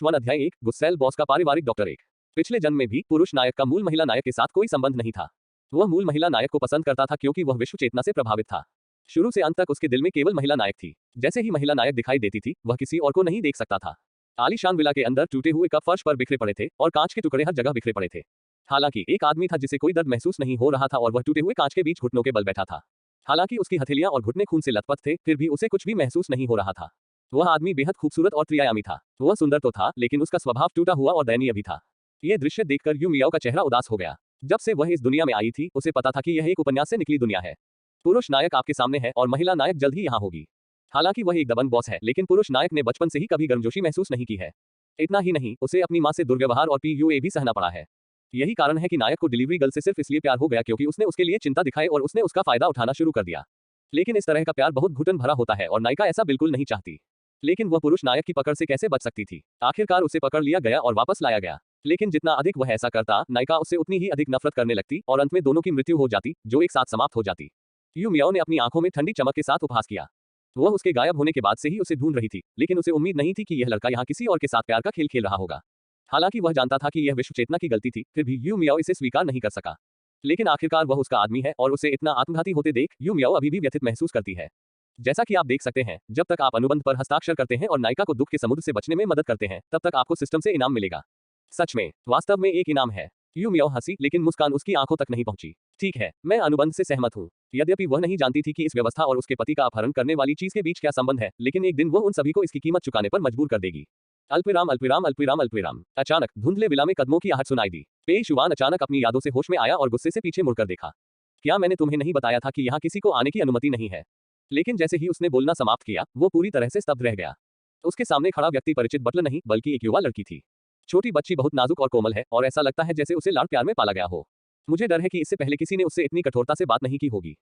One अध्याय 1 गुस्सैल boss का पारिवारिक डॉक्टर 1। पिछले जन्म में भी पुरुष नायक का मूल महिला नायक के साथ कोई संबंध नहीं था। वह मूल महिला नायक को पसंद करता था क्योंकि वह विश्व चेतना से प्रभावित था। शुरू से अंत तक उसके दिल में केवल महिला नायक थी। जैसे ही महिला नायक दिखाई देती थी वह किसी और को नहीं देख सकता था। आलीशान विला के अंदर टूटे हुए कप फर्श पर बिखरे पड़े थे और कांच के टुकड़े हर जगह बिखरे पड़े थे। हालांकि एक आदमी था जिसे कोई दर्द महसूस नहीं हो रहा था और वह टूटे हुए कांच के बीच घुटनों के बल बैठा था। हालांकि उसकी हथेलियां और घुटने खून से लथपथ थे, फिर भी उसे कुछ भी महसूस नहीं हो रहा था। वह आदमी बेहद खूबसूरत और त्रिआयामी था। वह सुंदर तो था, लेकिन उसका स्वभाव टूटा हुआ और दयनीय भी था। यह दृश्य देखकर यू मियाओ का चेहरा उदास हो गया। जब से वह इस दुनिया में आई थी, उसे पता था कि यह एक उपन्यास से निकली दुनिया है। पुरुष नायक आपके सामने है और महिला नायक जल्द ही यहाँ होगी। हालांकि वह एक दबंग बॉस है, लेकिन पुरुष नायक ने बचपन से ही कभी गर्मजोशी महसूस नहीं की है। इतना ही नहीं, उसे अपनी माँ से दुर्व्यवहार और पीयूए भी सहना पड़ा है। यही कारण है कि नायक को डिलीवरी गर्ल से सिर्फ इसलिए प्यार हो गया क्योंकि उसने उसके लिए चिंता दिखाई और उसने उसका फायदा उठाना शुरू कर दिया। लेकिन इस तरह का प्यार बहुत घुटन भरा होता है और नायिका ऐसा बिल्कुल नहीं चाहती। लेकिन वह पुरुष नायक की पकड़ से कैसे बच सकती थी? आखिरकार उसे पकड़ लिया गया और वापस लाया गया। लेकिन जितना अधिक वह ऐसा करता, नायिका उससे उतनी ही अधिक नफरत करने लगती और अंत में दोनों की मृत्यु हो जाती, जो एक साथ समाप्त हो जाती। यू मियाओ ने अपनी आंखों में ठंडी चमक के साथ उपहास किया। वह उसके गायब होने के बाद से ही उसे ढूंढ रही थी, लेकिन उसे उम्मीद नहीं थी कि यह लड़का यहाँ किसी और के साथ प्यार का खेल खेल रहा होगा। हालांकि वह जानता था कि यह विश्व चेतना की गलती थी, फिर भी यू मियाओ इसे स्वीकार नहीं कर सका। लेकिन आखिरकार वह उसका आदमी है और उसे इतना आत्मघाती होते देख यू मियाओ अभी भी व्यथित महसूस करती है। जैसा कि आप देख सकते हैं, जब तक आप अनुबंध पर हस्ताक्षर करते हैं और नायिका को दुख के समुद्र से बचने में मदद करते हैं, तब तक आपको सिस्टम से इनाम मिलेगा। सच में, वास्तव में एक इनाम है। यू मियाओ हंसी, लेकिन मुस्कान उसकी आंखों तक नहीं पहुंची। ठीक है, मैं अनुबंध से सहमत हूँ। यद्यपि वह नहीं जानती थी कि इस व्यवस्था और उसके पति का अपहरण करने वाली चीज के बीच क्या संबंध है, लेकिन एक दिन वह उन सभी को इसकी कीमत चुकाने पर मजबूर कर देगी। अल्पविराम अल्पविराम अल्पविराम अल्पविराम। अचानक धुंधले विला में कदमों की आहट सुनाई दी। पेई शुआन अचानक अपनी यादों से होश में आया और गुस्से से पीछे मुड़कर देखा। क्या मैंने तुम्हें नहीं बताया था कि यहाँ किसी को आने की अनुमति नहीं है? लेकिन जैसे ही उसने बोलना समाप्त किया, वो पूरी तरह से स्तब्ध रह गया। उसके सामने खड़ा व्यक्ति परिचित बटलर नहीं, बल्कि एक युवा लड़की थी। छोटी बच्ची बहुत नाजुक और कोमल है और ऐसा लगता है जैसे उसे लाड़ प्यार में पाला गया हो। मुझे डर है कि इससे पहले किसी ने उससे इतनी कठोरता से बात नहीं की होगी।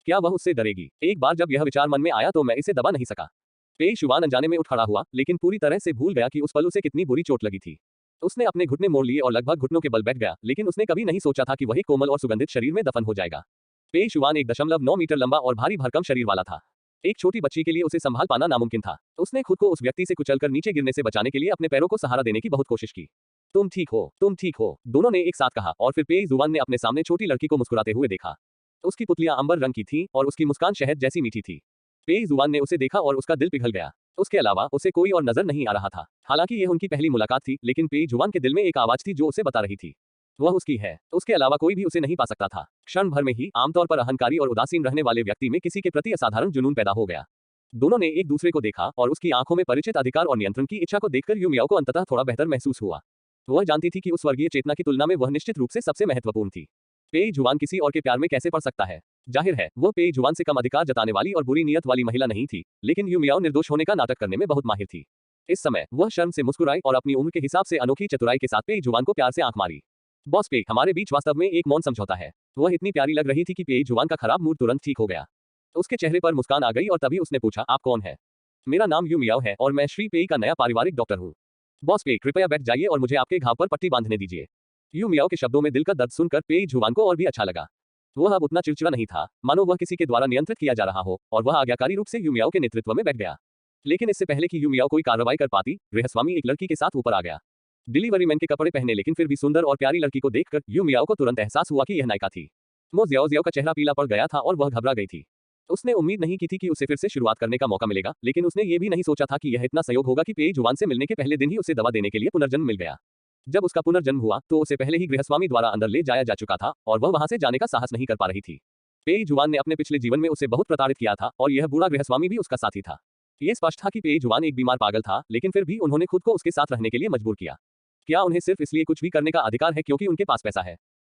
क्या वह उससे डरेगी? एक बार जब यह विचार मन में आया तो मैं इसे दबा नहीं सका। पेई शुआन अनजाने में उठ खड़ा हुआ, लेकिन पूरी तरह से भूल गया कि उस पल उसे कितनी बुरी चोट लगी थी। उसने अपने घुटने मोड़ लिए और लगभग घुटनों के बल बैठ गया, लेकिन उसने कभी नहीं सोचा था कि वही कोमल और सुगंधित शरीर में दफन हो जाएगा। पेई शुआन 1.9 मीटर लंबा और भारी भरकम शरीर वाला था। एक छोटी बच्ची के लिए उसे संभाल पाना नामुमकिन था। उसने खुद को उस व्यक्ति से कुचलकर नीचे गिरने से बचाने के लिए अपने पैरों को सहारा देने की बहुत कोशिश की। तुम ठीक हो, तुम ठीक हो, दोनों ने एक साथ कहा और फिर पेई जुआन ने अपने सामने छोटी लड़की को मुस्कुराते हुए देखा। उसकी पुतलियां अंबर रंग की थीं और उसकी मुस्कान शहद जैसी मीठी थी। पेई जुआन ने उसे देखा और उसका दिल पिघल गया। उसके अलावा उसे कोई और नजर नहीं आ रहा था। हालांकि यह उनकी पहली मुलाकात थी, लेकिन पेई जुआन के दिल में एक आवाज थी जो उसे बता रही थी वह उसकी है। उसके अलावा कोई भी उसे नहीं पा सकता था। क्षण भर में ही आमतौर पर अहंकारी और उदासीन रहने वाले व्यक्ति में किसी के प्रति असाधारण जुनून पैदा हो गया। दोनों ने एक दूसरे को देखा और उसकी आंखों में परिचित अधिकार और नियंत्रण की इच्छा को देखकर यू मियाओ को अंततः थोड़ा बेहतर महसूस हुआ। वह जानती थी कि उस वर्गीय चेतना की तुलना में वह निश्चित रूप से सबसे महत्वपूर्ण थी। पेई जुआन किसी और के प्यार में कैसे पड़ सकता है? जाहिर है, वह पेई जुआन से कम अधिकार जताने वाली और बुरी नीयत वाली महिला नहीं थी, लेकिन यू मियाओ निर्दोष होने का नाटक करने में बहुत माहिर थी। इस समय वह शर्म से मुस्कुराई और अपनी उम्र के हिसाब से अनोखी चतुराई के साथ पेई जुआन को प्यार से आंख मारी। बॉस पेई, हमारे बीच वास्तव में एक मौन समझौता है। वह इतनी प्यारी लग रही थी कि पेई जुआन का खराब मूड तुरंत ठीक हो गया। उसके चेहरे पर मुस्कान आ गई और तभी उसने पूछा, आप कौन है? मेरा नाम यू मियाओ है और मैं श्री पेई का नया पारिवारिक डॉक्टर हूँ। बॉस पेई, कृपया बैठ जाइए और मुझे आपके घाव पर पट्टी बांधने दीजिए। यू मियाओ के शब्दों में दिल का दर्द सुनकर पेई जुआन को और भी अच्छा लगा। वह अब उतना चिड़चिड़ा नहीं था, मानो वह किसी के द्वारा नियंत्रित किया जा रहा हो, और वह आज्ञाकारी रूप से यू मियाओ के नेतृत्व में बैठ गया। लेकिन इससे पहले कि यू मियाओ कोई कार्रवाई कर पाती, गृहस्वामी एक लड़की के साथ ऊपर आ गया। डिलीवरी मैन के कपड़े पहने लेकिन फिर भी सुंदर और प्यारी लड़की को देखकर यू मियाओ को तुरंत एहसास हुआ कि यह नायिका थी। मो जियाओ जियाओ का चेहरा पीला पड़ गया था और वह घबरा गई थी। उसने उम्मीद नहीं की थी कि उसे फिर से शुरुआत करने का मौका मिलेगा, लेकिन उसने ये भी नहीं सोचा था कि यह इतना संयोग होगा कि पेई जुआन से मिलने के पहले दिन ही उसे दवा देने के लिए पुनर्जन्म मिल गया। जब उसका पुनर्जन्म हुआ तो उसे पहले ही गृहस्वामी द्वारा अंदर ले जाया जा चुका था और वह वहां से जाने का साहस नहीं कर पा रही थी। पेई जुआन ने अपने पिछले जीवन में उसे बहुत प्रताड़ित किया था और यह बूढ़ा गृहस्वामी भी उसका साथी था। यह स्पष्ट था कि पेई जुआन एक बीमार पागल था, लेकिन फिर भी उन्होंने खुद को उसके साथ रहने के लिए मजबूर किया। क्या उन्हें सिर्फ इसलिए कुछ भी करने का अधिकार है क्योंकि उनके पास पैसा है?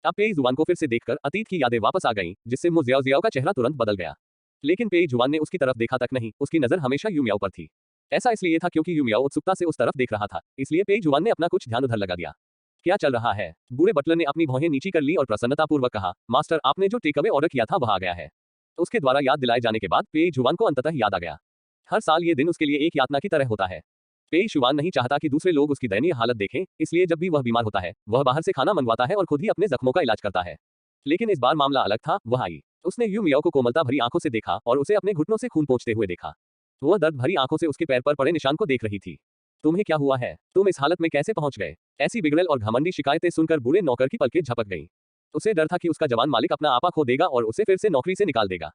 अब पेई जुआन को फिर से देखकर अतीत की यादें वापस आ गईं, जिससे मो जियाओ जियाओ का चेहरा तुरंत बदल गया। लेकिन पेई जुआन ने उसकी तरफ देखा तक नहीं, उसकी नजर हमेशा यू मियाओ पर थी। ऐसा इसलिए था क्योंकि यू मियाओ उत्सुकता से उस तरफ देख रहा था, इसलिए पेई जुआन ने अपना कुछ ध्यान उधर लगा दिया। क्या चल रहा है? बूढ़े बटलर ने अपनी भौहें नीची कर ली और प्रसन्नतापूर्वक कहा, मास्टर, आपने जो टेक अवे ऑर्डर किया था वह आ गया है। उसके द्वारा याद दिलाए जाने के बाद पेई जुआन को अंततः याद आ गया। हर साल ये दिन उसके लिए एक यातना की तरह होता है। पेई शुआन नहीं चाहता कि दूसरे लोग उसकी दयनीय हालत देखें, इसलिए जब भी वह बीमार होता है, वह बाहर से खाना मंगवाता है और खुद ही अपने जख्मों का इलाज करता है। लेकिन इस बार मामला अलग था। वह आई। उसने यू मियाओ को कोमलता भरी आंखों से देखा और उसे अपने घुटनों से खून पोंछते हुए देखा। वह दर्द भरी आंखों से उसके पैर पर पड़े निशान को देख रही थी। तुम्हें क्या हुआ है? तुम इस हालत में कैसे पहुंच गए? ऐसी बिगड़ैल और घमंडी शिकायतें सुनकर बूढ़े नौकर की पलकें झपक गईं। उसे डर था कि उसका जवान मालिक अपना आपा खो देगा और उसे फिर से नौकरी से निकाल देगा।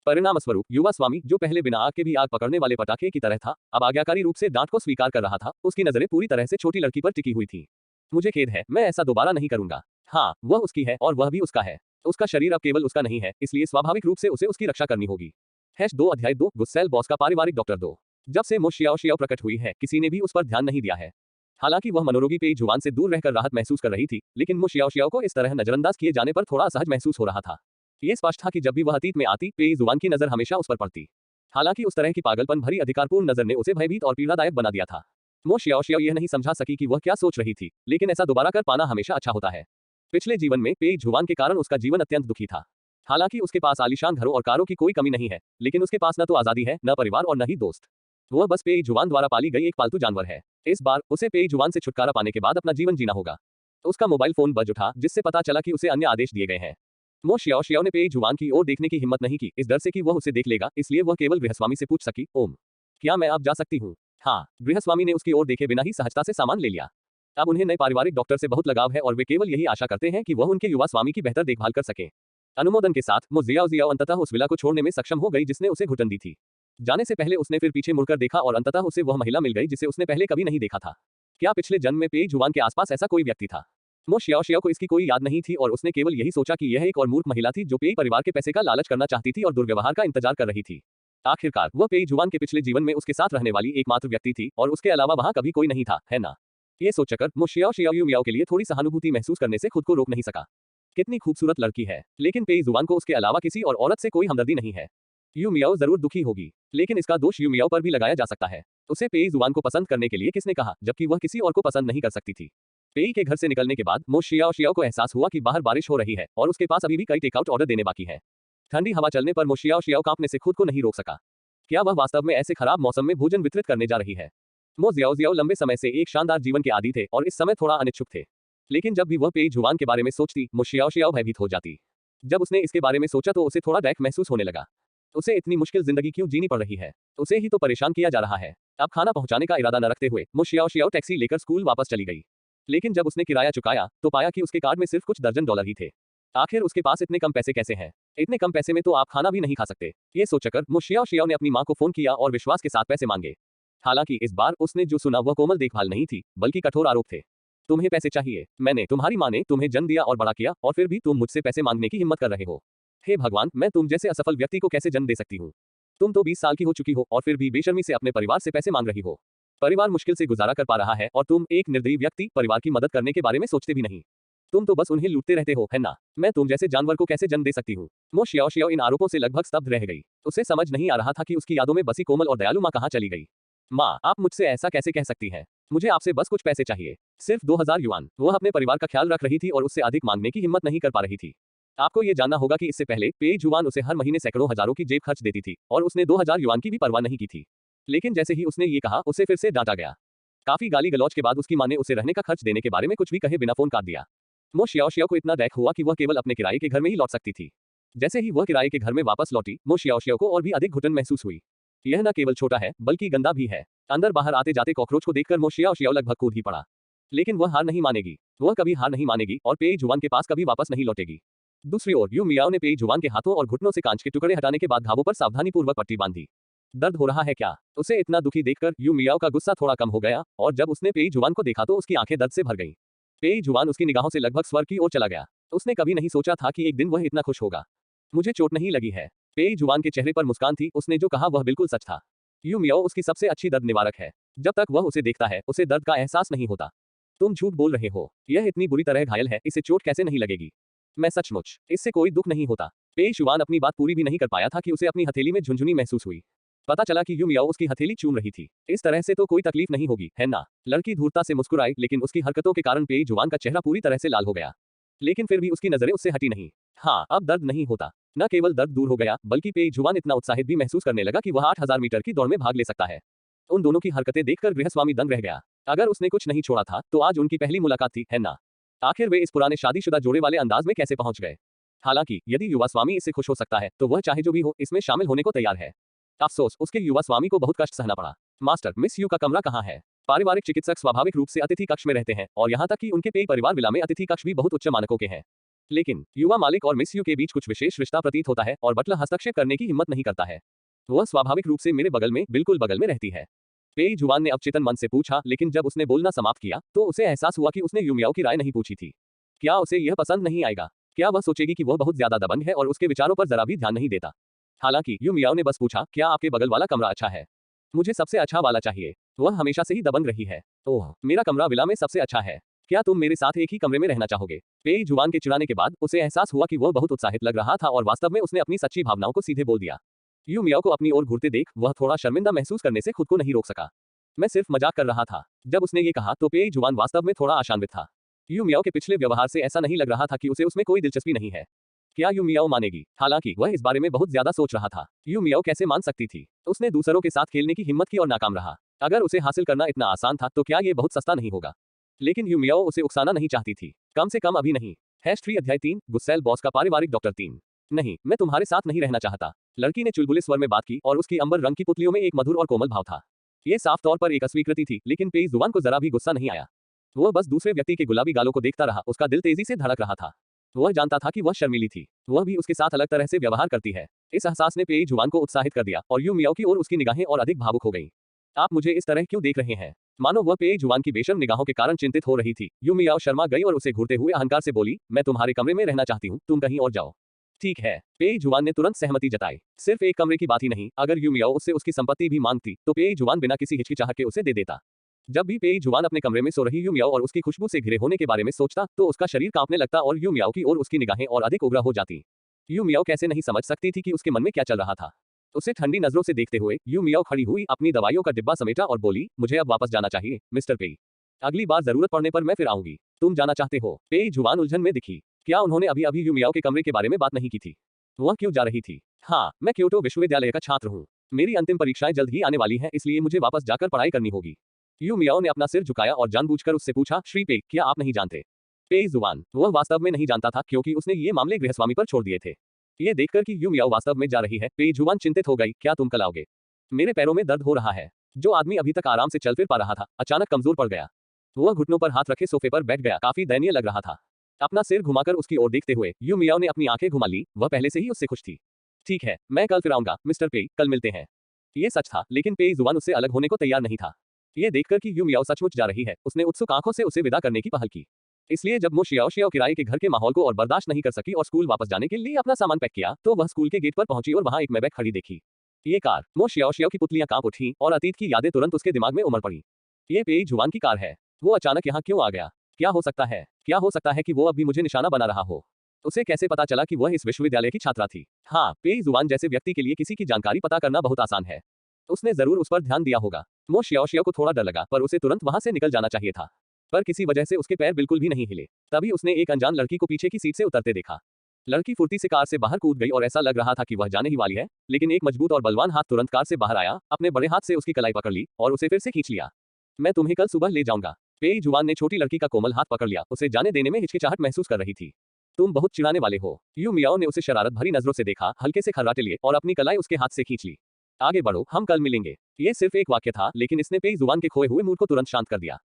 परिणाम स्वरूप युवा स्वामी, जो पहले बिना आग के भी आग पकड़ने वाले पटाखे की तरह था, अब आज्ञाकारी रूप से डांट को स्वीकार कर रहा था। उसकी नजरें पूरी तरह से छोटी लड़की पर टिकी हुई थी। मुझे खेद है, मैं ऐसा दोबारा नहीं करूंगा। हाँ, वह उसकी है और वह भी उसका है। उसका शरीर अब केवल उसका नहीं है, इसलिए स्वाभाविक रूप से उसे उसकी रक्षा करनी होगी। #2 अध्याय 2 गुस्सैल बॉस का पारिवारिक डॉक्टर 2। जब से मो शियाओ शियाओ प्रकट हुई है, किसी ने भी उस पर ध्यान नहीं दिया है। हालांकि वह मनोरोगी पेई जुवान से दूर रहकर राहत महसूस कर रही थी, लेकिन मो शियाओ शियाओ को इस तरह नजरअंदाज किए जाने पर थोड़ा असहज महसूस हो रहा था। ये स्पष्ट था कि जब भी वह अतीत में आती, पेई जुवान की नजर हमेशा उस पर पड़ती। हालांकि उस तरह की पागलपन भरी अधिकारपूर्ण नजर ने उसे भयभीत और पीड़ादायक बना दिया था। मो शियाओ शियाओ यह नहीं समझा सकी कि वह क्या सोच रही थी, लेकिन ऐसा दोबारा कर पाना हमेशा अच्छा होता है। पिछले जीवन में पेई जुवान के कारण उसका जीवन अत्यंत दुखी था। हालांकि उसके पास आलीशान घरों और कारों की कोई कमी नहीं है, लेकिन उसके पास न तो आजादी है, न परिवार और न ही दोस्त। वह बस पेई जुवान द्वारा पाली गई एक पालतू जानवर है। इस बार उसे पेई जुवान से छुटकारा पाने के बाद अपना जीवन जीना होगा। उसका मोबाइल फोन बज उठा, जिससे पता चला कि उसे अन्य आदेश दिए गए हैं। मो शियाओ शियाओ ने पेई जुवान की ओर देखने की हिम्मत नहीं की, इस डर से कि वह उसे देख लेगा, इसलिए वह केवल गृहस्वामी से पूछ सकी, ओम, क्या मैं अब जा सकती हूँ? हाँ, गृहस्वामी ने उसकी ओर देखे बिना ही सहजता से सामान ले लिया। अब उन्हें नए पारिवारिक डॉक्टर से बहुत लगाव है और वे केवल यही आशा करते हैं कि वह उनके युवा स्वामी की बेहतर देखभाल कर सके। अनुमोदन के साथ मो जियाओ जियाओ अंततः उस विला को छोड़ने में सक्षम हो गई जिसने उसे घुटन दी थी। जाने से पहले उसने फिर पीछे मुड़कर देखा और अंततः उसे वह महिला मिल गई जिसे उसने पहले कभी नहीं देखा था। क्या पिछले जन्म में पेई जुवान के आसपास ऐसा कोई व्यक्ति था? मो शियाओ शियाओ को इसकी कोई याद नहीं थी और उसने केवल यही सोचा कि यह एक और मूर्ख महिला थी जो पेई परिवार के पैसे का लालच करना चाहती थी और दुर्व्यवहार का इंतजार कर रही थी। आखिरकार वह पेई जुवान के पिछले जीवन में उसके साथ रहने वाली एकमात्र व्यक्ति थी और उसके अलावा वहां कभी कोई नहीं था, है ना? ये सोचकर मो शियाओ शियाओ यू मियाओ के लिए थोड़ी सहानुभूति महसूस करने से खुद को रोक नहीं सका। कितनी खूबसूरत लड़की है, लेकिन पेई जुवान को उसके अलावा किसी और औरत से कोई हमदर्दी नहीं है। यू मियाओ जरूर दुखी होगी, लेकिन इसका दोष यू मियाओ पर भी लगाया जा सकता है। उसे पेई जुवान को पसंद करने के लिए किसने कहा, जबकि वह किसी और को पसंद नहीं कर सकती थी? पेई के घर से निकलने के बाद मो शियाओ शियाओ को एहसास हुआ कि बाहर बारिश हो रही है और उसके पास अभी भी कई टेकआउट ऑर्डर देने बाकी है। ठंडी हवा चलने पर मो शियाओ शियाओ कांपने से खुद को नहीं रोक सका। क्या वह वास्तव में ऐसे खराब मौसम में भोजन वितरित करने जा रही है? मो जियाओ जियाओ लंबे समय से एक शानदार जीवन के आदी थे और इस समय थोड़ा अनिच्छुक थे। लेकिन जब भी वह पेई जुवान के बारे में सोचती, मो शियाओ शियाओ भयभीत हो जाती। जब उसने इसके बारे में सोचा तो उसे थोड़ा डैक महसूस होने लगा। उसे इतनी मुश्किल जिंदगी क्यों जीनी पड़ रही है? उसे ही तो परेशान किया जा रहा है। अब खाना पहुंचाने का इरादा न रखते हुए मो शियाओ शियाओ टैक्सी लेकर स्कूल वापस चली गई। लेकिन जब उसने किराया चुकाया तो पाया कि उसके कार्ड में सिर्फ कुछ दर्जन डॉलर ही थे। आखिर उसके पास इतने कम पैसे कैसे हैं? इतने कम पैसे में तो आप खाना भी नहीं खा सकते। ये सोचकर मो शियाओ शियाओ ने अपनी मां को फोन किया और विश्वास के साथ पैसे मांगे। हालांकि इस बार उसने जो सुना वह कोमल देखभाल नहीं थी, बल्कि कठोर आरोप थे। तुम्हें पैसे चाहिए? तुम्हारी मां ने तुम्हें जन्म दिया और बड़ा किया और फिर भी तुम मुझसे पैसे मांगने की हिम्मत कर रहे हो। हे भगवान, मैं तुम जैसे असफल व्यक्ति को कैसे जन्म दे सकती हूँ? तुम तो 20 साल की हो चुकी हो और फिर भी बेशर्मी से अपने परिवार से पैसे मांग रही हो। परिवार मुश्किल से गुजारा कर पा रहा है और तुम एक निर्दयी व्यक्ति परिवार की मदद करने के बारे में सोचते भी नहीं। तुम तो बस उन्हें लूटते रहते हो, है ना? मैं तुम जैसे जानवर को कैसे जन्म दे सकती हूँ? मो शियाओ शियाओ इन आरोपों से लगभग स्तब्ध रह गई। उसे समझ नहीं आ रहा था कि उसकी यादों में बसी कोमल और दयालु माँ कहाँ चली गई। माँ, आप मुझसे ऐसा कैसे कह सकती हैं? मुझे आपसे बस कुछ पैसे चाहिए, सिर्फ 2000 युआन। वह अपने परिवार का ख्याल रख रही थी और उससे अधिक मांगने की हिम्मत नहीं कर पा रही थी। आपको ये जानना होगा कि इससे पहले पेई जुवान उसे हर महीने सैकड़ों हजारों की जेब खर्च देती थी और उसने 2000 युआन की भी परवाह नहीं की थी। लेकिन जैसे ही उसने ये कहा, उसे फिर से डांटा गया। काफी गाली गलौज के बाद उसकी मां ने उसे रहने का खर्च देने के बारे में कुछ भी कहे बिना फोन काट दिया। मो शियाओ शियाओ को इतना डैक हुआ कि वह केवल अपने किराए के घर में ही लौट सकती थी। जैसे ही वह किराए के घर में वापस लौटी, मो शियाओ शियाओ को और भी अधिक घुटन महसूस हुई। यह न केवल छोटा है, बल्कि गंदा भी है। अंदर बाहर आते जाते कॉकरोच को देखकर मो शियाओ शियाओ लगभग कूद ही पड़ा। लेकिन वह हार नहीं मानेगी, वह कभी हार नहीं मानेगी और पेई जुवान के पास कभी वापस नहीं लौटेगी। दूसरी ओर यू मियाओ ने पेई जुवान के हाथों और घुटनों से कांच के टुकड़े हटाने के बाद घावों पर सावधानीपूर्वक पट्टी बांधी। दर्द हो रहा है क्या? उसे इतना दुखी देखकर यू मियाओ का गुस्सा थोड़ा कम हो गया और जब उसने पेई जुवान को देखा तो उसकी आंखें दर्द से भर गईं। पेई जुवान उसकी निगाहों से लगभग स्वर्ग की ओर चला गया। उसने कभी नहीं सोचा था कि एक दिन वह इतना खुश होगा। मुझे चोट नहीं लगी है। पेई जुवान के चेहरे पर मुस्कान थी, उसने जो कहा वह बिल्कुल सच था। यू मियाओ उसकी सबसे अच्छी दर्द निवारक है। जब तक वह उसे देखता है, उसे दर्द का एहसास नहीं होता। तुम झूठ बोल रहे हो, यह इतनी बुरी तरह घायल है, इसे चोट कैसे नहीं लगेगी? मैं सचमुच, इससे कोई दुख नहीं होता। पेई जुवान अपनी बात पूरी भी नहीं कर पाया था कि उसे अपनी हथेली में झुनझुनी महसूस हुई। पता चला कि यू मियाओ उसकी हथेली चूम रही थी। इस तरह से तो कोई तकलीफ नहीं होगी, है ना? लड़की धूर्ता से मुस्कुराई, लेकिन उसकी हरकतों के कारण पेई जुवान का चेहरा पूरी तरह से लाल हो गया। लेकिन फिर भी उसकी नजरें उससे हटी नहीं। हाँ, अब दर्द नहीं होता। न केवल दर्द दूर हो गया, बल्कि पेई जुवान इतना उत्साहित भी महसूस करने लगा कि वह 8000 मीटर की दौड़ में भाग ले सकता है। उन दोनों की हरकतें देखकर गृहस्वामी दंग रह गया। अगर उसने कुछ नहीं छोड़ा था तो आज उनकी पहली मुलाकात थी, है ना? आखिर वे इस पुराने शादीशुदा जोड़े वाले अंदाज में कैसे पहुंच गए? हालांकि यदि युवा स्वामी इससे खुश हो सकता है तो वह चाहे जो भी हो इसमें शामिल होने को तैयार है। अफसोस, उसके युवा स्वामी को बहुत कष्ट सहना पड़ा। मास्टर, मिस यू का कमरा कहाँ है? पारिवारिक चिकित्सक स्वाभाविक रूप से अतिथि कक्ष में रहते हैं और यहाँ तक कि उनके पेई परिवार विला में अतिथि कक्ष भी बहुत उच्च मानकों के हैं। लेकिन युवा मालिक और मिस यू के बीच कुछ विशेष रिश्ता प्रतीत होता है और बटलर हस्तक्षेप करने की हिम्मत नहीं करता है। वह स्वाभाविक रूप से मेरे बगल में, बिल्कुल बगल में रहती है। पेई जुआन ने अवचेतन मन से पूछा, लेकिन जब उसने बोलना समाप्त किया तो उसे एहसास हुआ कि उसने यूमियाओ की राय नहीं पूछी थी। क्या उसे यह पसंद नहीं आएगा? क्या वह सोचेगी कि वह बहुत ज्यादा दबंग है और उसके विचारों पर जरा भी ध्यान नहीं देता? हालांकि यूमियाओ ने बस पूछा, क्या आपके बगल वाला कमरा अच्छा है? मुझे सबसे अच्छा वाला चाहिए। वह हमेशा से ही दबंग रही है। ओह, मेरा कमरा विला में सबसे अच्छा है। क्या तुम मेरे साथ एक ही कमरे में रहना चाहोगे? पेई जुआन के चिढ़ाने के बाद उसे एहसास हुआ कि वह बहुत उत्साहित लग रहा था और वास्तव में उसने अपनी सच्ची भावनाओं को सीधे बोल दिया। यूमियाओ को अपनी ओर घूरते देख वह थोड़ा शर्मिंदा महसूस करने से खुद को नहीं रोक सका। मैं सिर्फ मजाक कर रहा था। जब उसने ये कहा तो पेई जुआन वास्तव में थोड़ा आशान्वित था। यूमियाओ के पिछले व्यवहार से ऐसा नहीं लग रहा था कि उसे उसमें कोई दिलचस्पी नहीं है। क्या यूमियाओ मानेगी? हालांकि वह इस बारे में बहुत ज्यादा सोच रहा था। यूमियाओ कैसे मान सकती थी? उसने दूसरों के साथ खेलने की हिम्मत की और नाकाम रहा। अगर उसे हासिल करना इतना आसान था तो क्या ये बहुत सस्ता नहीं होगा? लेकिन यूमियाओ उसे उकसाना नहीं चाहती थी, कम से कम अभी नहीं। #3 अध्याय 3 गुस्सैल बॉस का पारिवारिक डॉक्टर 3। नहीं, मैं तुम्हारे साथ नहीं रहना चाहता। लड़की ने चुलबुले स्वर में बात की और उसकी अंबर रंग की पुतलियों में एक मधुर और कोमल भाव था। ये साफ तौर पर एक अस्वीकृति थी, लेकिन पेई जुबान को जरा भी गुस्सा नहीं आया। वह बस दूसरे व्यक्ति के गुलाबी गालों को देखता रहा। उसका दिल तेजी से धड़क रहा था। वह जानता था कि वह शर्मीली थी। वह भी उसके साथ अलग तरह से व्यवहार करती है। इस एहसास ने पेई जुबान को उत्साहित कर दिया और यूमियाओ की ओर उसकी निगाहें और अधिक भावुक हो गईं। आप मुझे इस तरह क्यों देख रहे हैं? मानो वह पेई जुबान की बेशर्म निगाहों के कारण चिंतित हो रही थी। यूमियाओ शर्मा गई और उसे घूरते हुए अहंकार से बोली, मैं तुम्हारे कमरे में रहना चाहती हूँ, तुम कहीं और जाओ। ठीक है। पेई जुबान ने तुरंत सहमति जताई। सिर्फ एक कमरे की बात ही नहीं, अगर यूमियाओ उससे उसकी संपत्ति भी मांगती तो पेई जुबान बिना किसी हिचकिचाहट के उसे दे देता। जब भी पेई जुबान अपने कमरे में सो रही यूमियाओ और उसकी खुशबू से घिरे होने के बारे में सोचता तो उसका शरीर कांपने लगता और यूमियाओ की ओर उसकी निगाहें और अधिक उग्र हो जाती। यूमियाओ कैसे नहीं समझ सकती थी कि उसके मन में क्या चल रहा था। उसे ठंडी नजरों से देखते हुए यूमियाओ खड़ी हुई, अपनी दवाइयों का डिब्बा समेटा और बोली, मुझे अब वापस जाना चाहिए मिस्टर पेई। अगली बार जरूरत पड़ने पर मैं फिर आऊंगी। तुम जाना चाहते हो? पेई जुबान उलझन में दिखी। क्या उन्होंने अभी अभी यूमियाओ के कमरे के बारे में बात नहीं की थी? वह क्यों जा रही थी? हाँ, मैं क्योटो विश्वविद्यालय का छात्र हूँ। मेरी अंतिम परीक्षाएं जल्द ही आने वाली हैं, इसलिए मुझे वापस जाकर पढ़ाई करनी होगी। यूमियाओ ने अपना सिर झुकाया और जानबूझकर उससे पूछा, श्री पेई, क्या आप नहीं जानते? पेई जुबान, वह वास्तव में नहीं जानता था क्योंकि उसने ये मामले गृहस्वामी पर छोड़ दिए थे। ये देखकर कि यूमियाओ वास्तव में जा रही है, पेई जुबान चिंतित हो गई। क्या तुम कल आओगे? मेरे पैरों में दर्द हो रहा है। जो आदमी अभी तक आराम से चल फिर पा रहा था, अचानक कमजोर पड़ गया। वह घुटनों पर हाथ रखे सोफे पर बैठ गया, काफी दयनीय लग रहा था। अपना सिर घुमाकर उसकी ओर देखते हुए यूमियाओ ने अपनी आंखें घुमा ली। वह पहले से ही उससे खुश थी। ठीक है, मैं कल फिर आऊंगा मिस्टर पेई, कल मिलते हैं। ये सच था, लेकिन पेई जुबान उससे अलग होने को तैयार नहीं था। ये देखकर कि यूमियाओ सचमुच जा रही है, उसने उत्सुक आंखों से उसे विदा करने की पहल की। इसलिए जब मो शियाओ किराए के घर के माहौल को और बर्दाश्त नहीं कर सकी और स्कूल वापस जाने के लिए अपना सामान पैक किया तो वह स्कूल के गेट पर पहुंची और वहां एक मैबैक खड़ी देखी। ये कार, मो शियाओ की पुतलियां कांप उठी और अतीत की यादें तुरंत उसके दिमाग में उमड़ पड़ी। ये पेई जुबान की कार है। वो अचानक यहाँ क्यों आ गया? क्या हो सकता है? क्या हो सकता है कि वो अब भी मुझे निशाना बना रहा हो? उसे कैसे पता चला कि वह इस विश्वविद्यालय की छात्रा थी? हाँ, पेई जुबान जैसे व्यक्ति के लिए किसी की जानकारी पता करना बहुत आसान है। उसने जरूर उस पर ध्यान दिया होगा। मो शियाओ को थोड़ा डर लगा, पर उसे तुरंत वहां से निकल जाना चाहिए था। पर किसी वजह से उसके पैर बिल्कुल भी नहीं हिले। तभी उसने एक अनजान लड़की को पीछे की सीट से उतरते देखा। लड़की फुर्ती से कार से बाहर कूद गई और ऐसा लग रहा था कि वह जाने ही वाली है, लेकिन एक मजबूत और बलवान हाथ तुरंत कार से बाहर आया, अपने बड़े हाथ से उसकी कलाई पकड़ ली और उसे फिर से खींच लिया। मैं तुम्हें कल सुबह ले जाऊंगा। पेई जुबान ने छोटी लड़की का कोमल हाथ पकड़ लिया, उसे जाने देने में हिचकिचाहट महसूस कर रही थी। तुम बहुत चिढ़ाने वाले हो। यूमियाओ ने उसे शरारत भरी नजरों से देखा, हल्के से खर्राटे लिए और अपनी कलाई उसके हाथ से खींच ली। आगे बढ़ो, हम कल मिलेंगे। ये सिर्फ एक वाक्य था, लेकिन इसने पेई जुबान के खोए हुए मूड को तुरंत शांत कर दिया।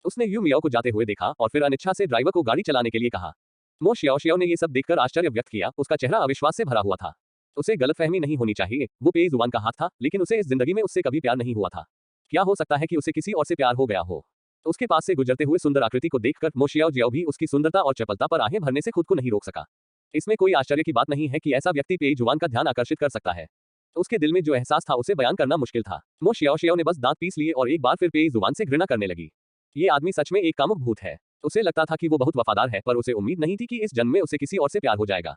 उसने यूमियाओ को जाते हुए देखा और फिर अनिच्छा से ड्राइवर को गाड़ी चलाने के लिए कहा। मो शियाओ ने ये सब देखकर आश्चर्य व्यक्त किया, उसका चेहरा अविश्वास से भरा हुआ था। उसे गलतफहमी नहीं होनी चाहिए, वो पेई जुबान का हाथ था, लेकिन उसे इस जिंदगी में उससे कभी प्यार नहीं हुआ था। क्या हो सकता है कि उसे किसी और से प्यार हो गया हो? उसके पास से गुजरते हुए सुंदर आकृति को देखकर मो शियाओ भी उसकी सुंदरता और चपलता पर आहें भरने से खुद को नहीं रोक सका। इसमें कोई आश्चर्य की बात नहीं है कि ऐसा व्यक्ति पेई जुबान का ध्यान आकर्षित कर सकता है। उसके दिल में जो एहसास था उसे बयान करना मुश्किल था। मो शियाओ ने बस दांत पीस लिए और एक बार फिर पेई जुबान से घृणा करने लगी। ये आदमी सच में एक कामुक भूत है। उसे लगता था कि वो बहुत वफादार है, पर उसे उम्मीद नहीं थी कि इस जन्म में उसे किसी और से प्यार हो जाएगा।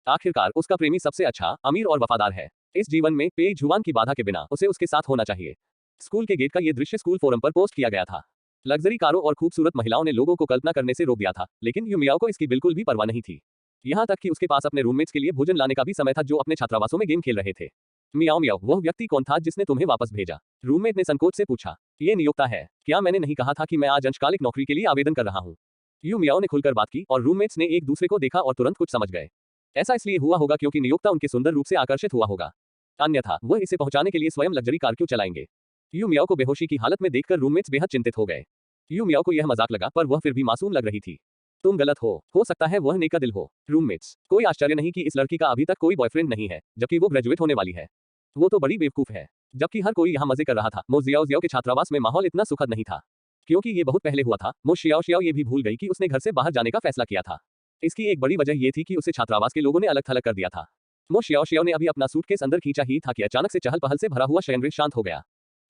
आखिरकार उसका प्रेमी सबसे अच्छा, अमीर और वफादार है। इस जीवन में पेई जुबान की बाधा के बिना उसे उसके साथ होना चाहिए। स्कूल के गेट का ये दृश्य स्कूल फोरम पर पोस्ट किया गया था। लग्जरी कारों और खूबसूरत महिलाओं ने लोगों को कल्पना करने से रोक दिया था, लेकिन यूमियाओ को इसकी बिल्कुल भी परवाह नहीं थी। यहाँ तक कि उसके पास अपने रूममेट्स के लिए भोजन लाने का भी समय था जो अपने छात्रावासों में गेम खेल रहे थे। मियाओ मियाओ, वह व्यक्ति कौन था जिसने तुम्हें वापस भेजा? रूममेट ने संकोच से पूछा। ये नियोक्ता है। क्या मैंने नहीं कहा था कि मैं आज अंशकालिक नौकरी के लिए आवेदन कर रहा हूँ? यूमियाओ ने खुलकर बात की और रूममेट्स ने एक दूसरे को देखा और तुरंत कुछ समझ गए। ऐसा इसलिए हुआ होगा क्योंकि नियोक्ता उनके सुंदर रूप से आकर्षित हुआ होगा, अन्यथा वह इसे पहुंचाने के लिए स्वयं लग्जरी कार क्यों चलाएंगे? यू मियाओ को बेहोशी की हालत में देखकर रूममेट्स बेहद चिंतित हो गए। यू मियाओ को यह मजाक लगा, पर वह फिर भी मासूम लग रही थी। तुम गलत हो सकता है वह नेका दिल हो। रूममेट्स, कोई आश्चर्य नहीं कि इस लड़की का अभी तक कोई बॉयफ्रेंड नहीं है, जबकि वो ग्रेजुएट होने वाली है। वो तो बड़ी बेवकूफ है। जबकि हर कोई यहाँ मजे कर रहा था, मो जियाओ के छात्रावास में माहौल इतना सुखद नहीं था। क्योंकि ये बहुत पहले हुआ था, मो शियाओ ये भी भूल गई कि उसने घर से बाहर जाने का फैसला किया था। इसकी एक बड़ी वजह ये थी कि उसे छात्रावास के लोगों ने अलग थलग कर दिया था। मो शियाओ ने अभी अपना सूटकेस अंदर खींचा ही था कि अचानक से चहल पहल से भरा हुआ शयनगृह शांत हो गया।